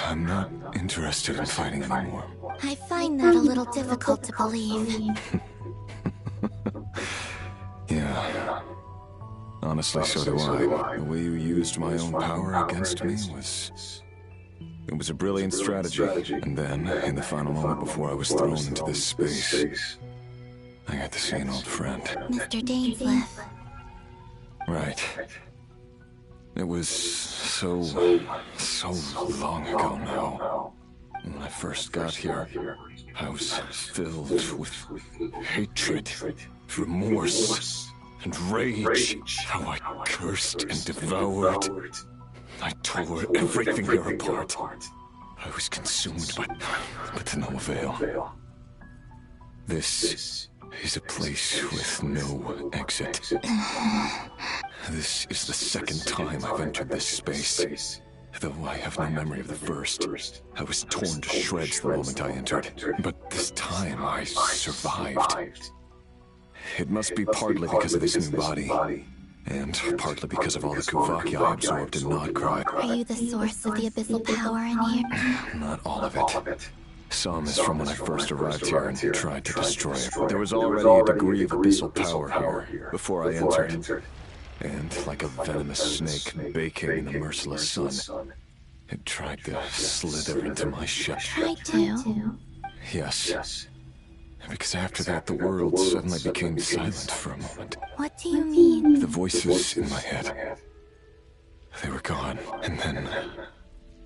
I'm not interested in fighting anymore. I find that a little difficult to believe. Yeah. Honestly, so do I. The way you used my own power against me was... It was a brilliant strategy. And then, in the final moment before I was thrown into this space, I got to see an old friend. Mr. Dainsleif. Right. It was so long ago now. When I first got here, I was filled with hatred, remorse, and rage. How I cursed and devoured. I tore everything here apart. I was consumed, but to no avail. This is a place with no exit. This is the second time I've entered this space. Though I have no memory of the first. I was torn to shreds the moment I entered. But this time I survived. It must be partly because of this new body. And partly because of all the Kuvaki I absorbed in Nodcry. Are you the source of the abyssal power in here? Not all of it. Some is from when I first arrived here and tried to destroy it. There was already a degree of abyssal power here before I entered. And like a venomous snake baking in the merciless sun, it tried to slither into my ship. Tried to? Yes. Because after that, the world suddenly became silent for a moment. What do you mean? The voices in my head, they were gone. And then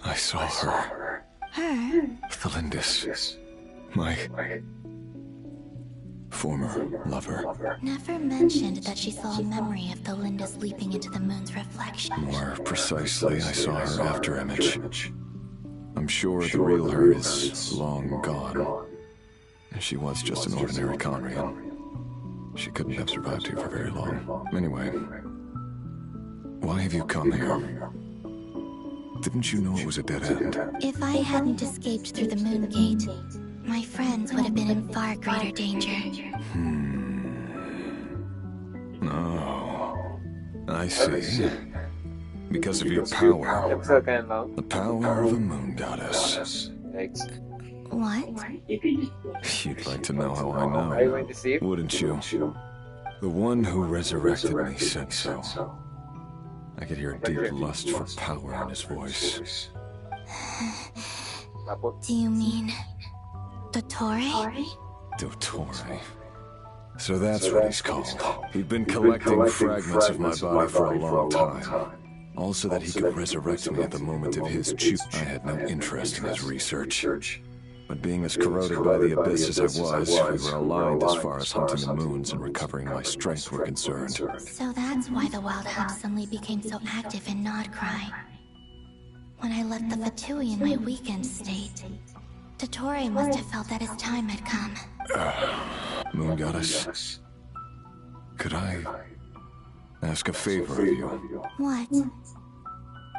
I saw her. Her? Thelindis. My former lover. Never mentioned that she saw a memory of Thelindis leaping into the moon's reflection. More precisely, I saw her after image. I'm sure the real her is long gone. She was just an ordinary Conrian. She couldn't have survived here for very long. Anyway, why have you come here? Didn't you know it was a dead end? If I hadn't escaped through the moon gate, my friends would have been in far greater danger. Oh, I see. Because of your power. The power of a moon goddess. Thanks. What? You'd like to know how I know, Are you going to see? wouldn't you? The one who resurrected me said so. I could hear a deep lust for power in his voice. Do you mean... Dottore? Dottore. So that's what he's called. He'd been collecting fragments of my body for a long time. Also that he could resurrect me at the moment of his choosing. I had no interest in his research. But being as corroded by the abyss as I was, we were aligned as far as hunting the moons and recovering my strength were concerned. So that's why the Wild Hound suddenly became so active in Nodcry. When I left the Fatui in my weakened state, Dottore must have felt that his time had come. Moon Goddess, could I ask a favor of you? What?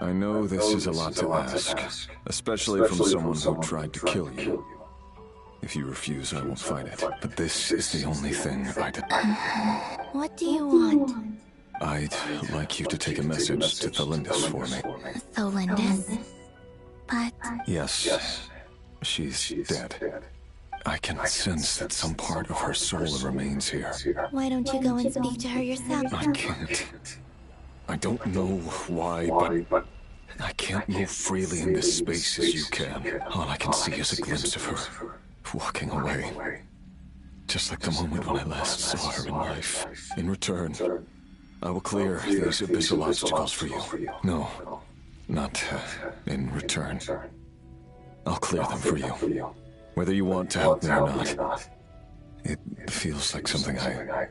I know this is a lot to ask, especially from someone who tried to kill you. If you refuse, I won't fight it. But this is the only thing What do you want? I'd like you to take a message to Thelindis for me. Thelindis? But... Yes, she's dead. I can sense that some part of her soul remains here. Why don't you go and speak to her yourself? I can't. I don't know why, but I can't move freely in this space as you can. All I can see is a glimpse of her, walking away. Just like the moment when I last saw her in life. In return, I will clear these abyssal obstacles for you. No, not in return. I'll clear them for you. Whether you want to help me or not. It feels like something I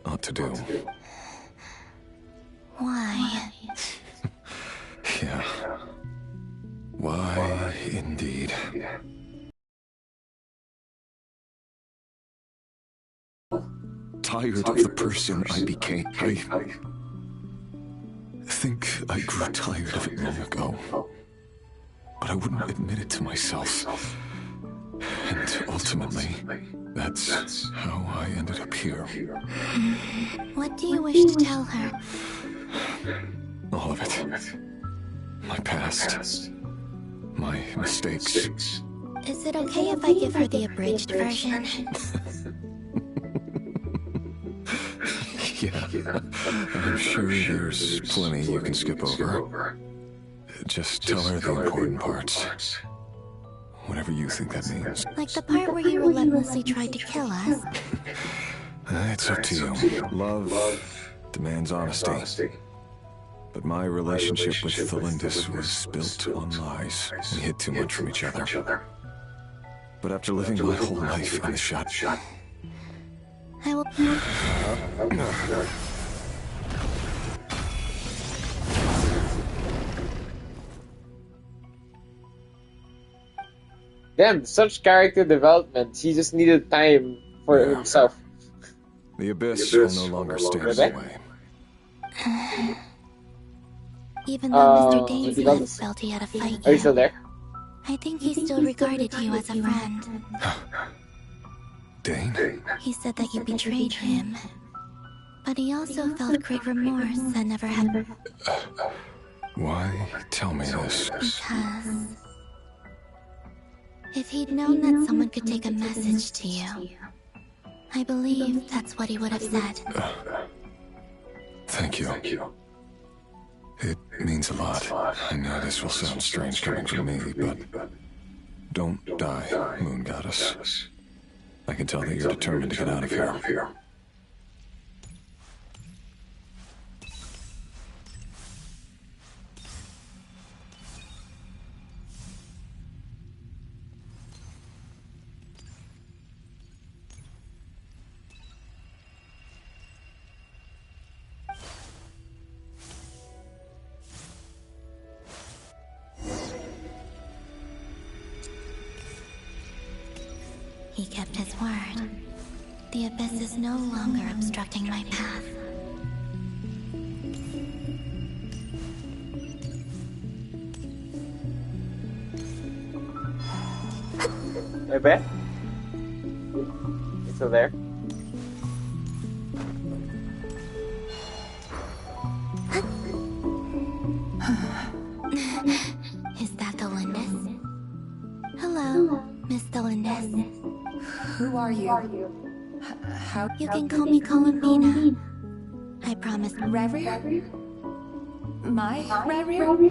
ought to do. Why? Yeah. Why, indeed. tired of the person I became. I think I grew tired of it long ago. But I wouldn't admit it to myself. And ultimately, that's how I ended up here. What do you wish to tell her? All of it. My past. My mistakes. Is it okay if I give her the abridged version? Yeah, I'm sure there's plenty you can skip over. Just tell her the important parts. Whatever you think that means. Like the part where you relentlessly tried to kill us? It's up to you. Love demands honesty. But my relationship with Thalindis was built on lies. We hid too much from each other. But after living my whole life in the shot, I will... Damn, such character development. He just needed time for himself. The Abyss will no longer stand in the way. Even though Mr. Dainsmith felt he had a fight Are you still there? I think he still regarded you as a friend. Dane? He said that you betrayed him. But he also felt great remorse that never happened. Why tell me this? Because... if he'd known that someone could take a message to you, I believe that's what he would have said. Thank you. It means a lot. I know this will sound strange coming from me, but don't die, Moon Goddess. I can tell that you're determined to get out of here. He kept his word. The Abyss is no longer obstructing my path. Hey, Ben? You still there? Is that the Lindis? Hello, Miss Thalindis. Who are you? How? You can call me Columbina. I promise. Rerir? My Rerir?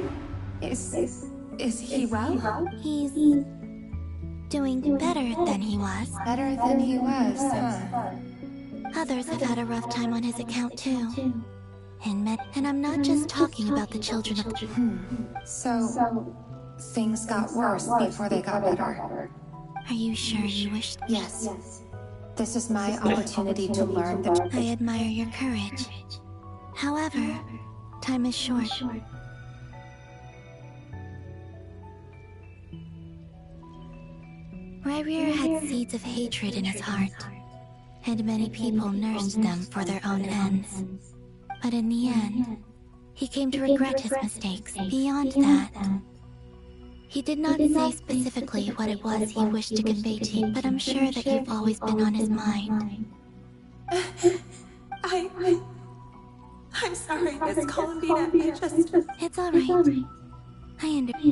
Is he well? He's doing better than he was. Better than he was, huh? Others have had a rough time on his account too. And I'm not just talking about the children of... So, things got worse before they got better. Are you sure you wish... Yes. This is my opportunity to learn that... I admire your courage. However, time is short. Rerir had seeds of hatred in his heart, and many people nursed them for their own ends. But in the end, he came to regret his mistakes. Beyond that, he did not say specifically what it was he wished to convey to you, but I'm sure that you've always been on his mind. I'm sorry, Miss Columbina. It's alright.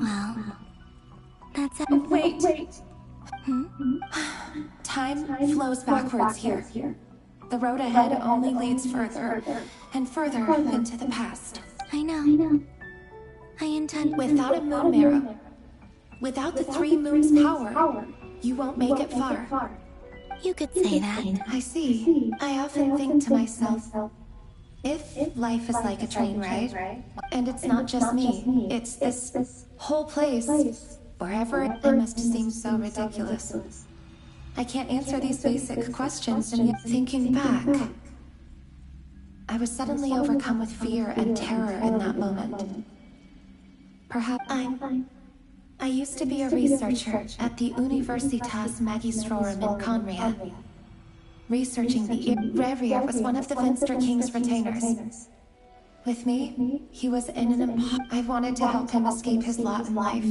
Well, that's it. Wait. Time flows backwards here. The road ahead only leads further and further into the past. I know. I intend... Without a moon marrow, without the 3 moons' power, you won't make it far. You could say that. I see. I often think to myself, if life is like a train ride, and it's not just me, it's this whole place, wherever it must seem so ridiculous. I can't answer these basic questions, and yet thinking back, I was suddenly overcome with fear and terror in that moment. Perhaps I used to be a researcher at the Universitas Magistrorum in Conria. researching the Revier was one of the Finster King's retainers. With me, he was in an I wanted to help him escape his lot in life.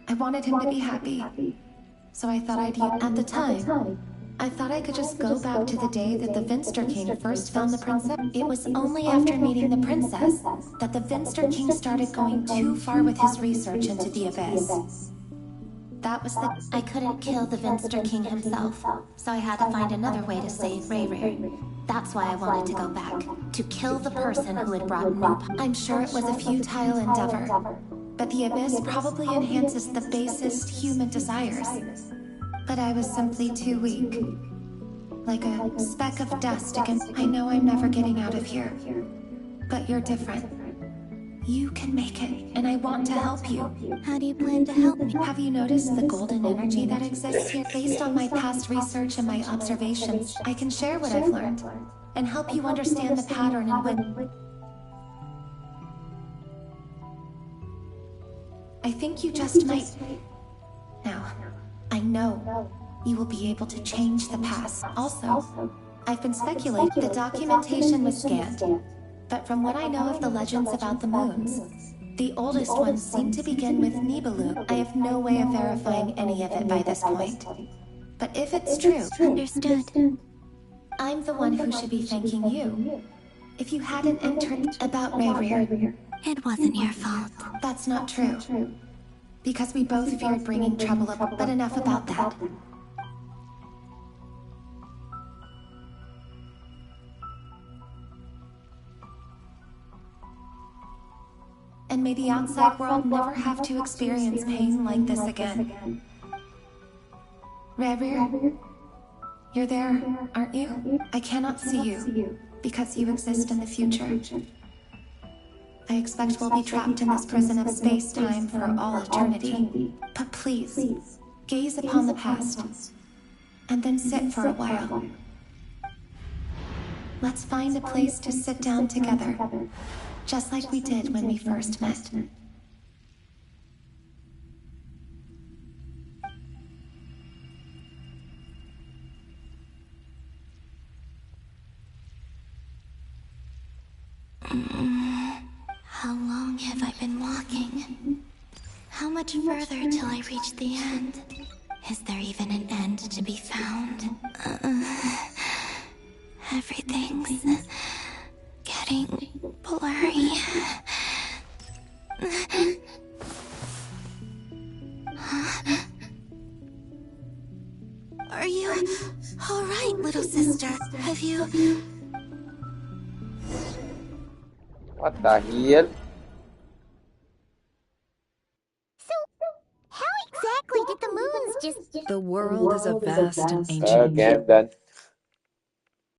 I wanted him to be happy. So I thought at the time, I thought I could just go back to the day that the Finster King first found the princess. It was only after meeting the princess that the Finster King started going too far with his research into the abyss. That was I couldn't kill the Finster King himself, so I had to find another way to save Ray. That's why I wanted to go back, to kill the person who had brought I'm sure it was a futile endeavor, but the abyss probably enhances the basest human desires. But I was simply too weak. Like a speck of dust against... I know I'm never getting out of here, but you're different. You can make it, and I want to help you. How do you plan to help me? Have you noticed the golden energy that exists here? Based on my past research and my observations, I can share what I've learned and help you understand the pattern and when... I think you just might... Now, I know you will be able to change the past. Also, I've been speculating the documentation was scanned. But from what I know of the legends about the moons, the oldest ones seem to begin with Nibelung. I have no way of verifying any of it by this point. But if it's true... Understood. I'm the one who should be thanking you. If you hadn't entered about Revier... It wasn't your fault. That's not true. Because we both feared bringing trouble up, but enough about that. And may the outside world never have to experience pain like this again. Revier, you're there, aren't you? I cannot see you, because you exist in the future. I expect we'll be trapped in this prison of space-time for all eternity. But please, gaze upon the past, and then sit for a while. Let's find a place to sit down together. Just like we did when we first met. How long have I been walking? How much further till I reach the end? Is there even an end to be found? Everything's getting blurry. Are you all right, little sister? Have you... What the hell? So, how exactly did the moons just... The world is a vast and ancient... Okay, I'm done.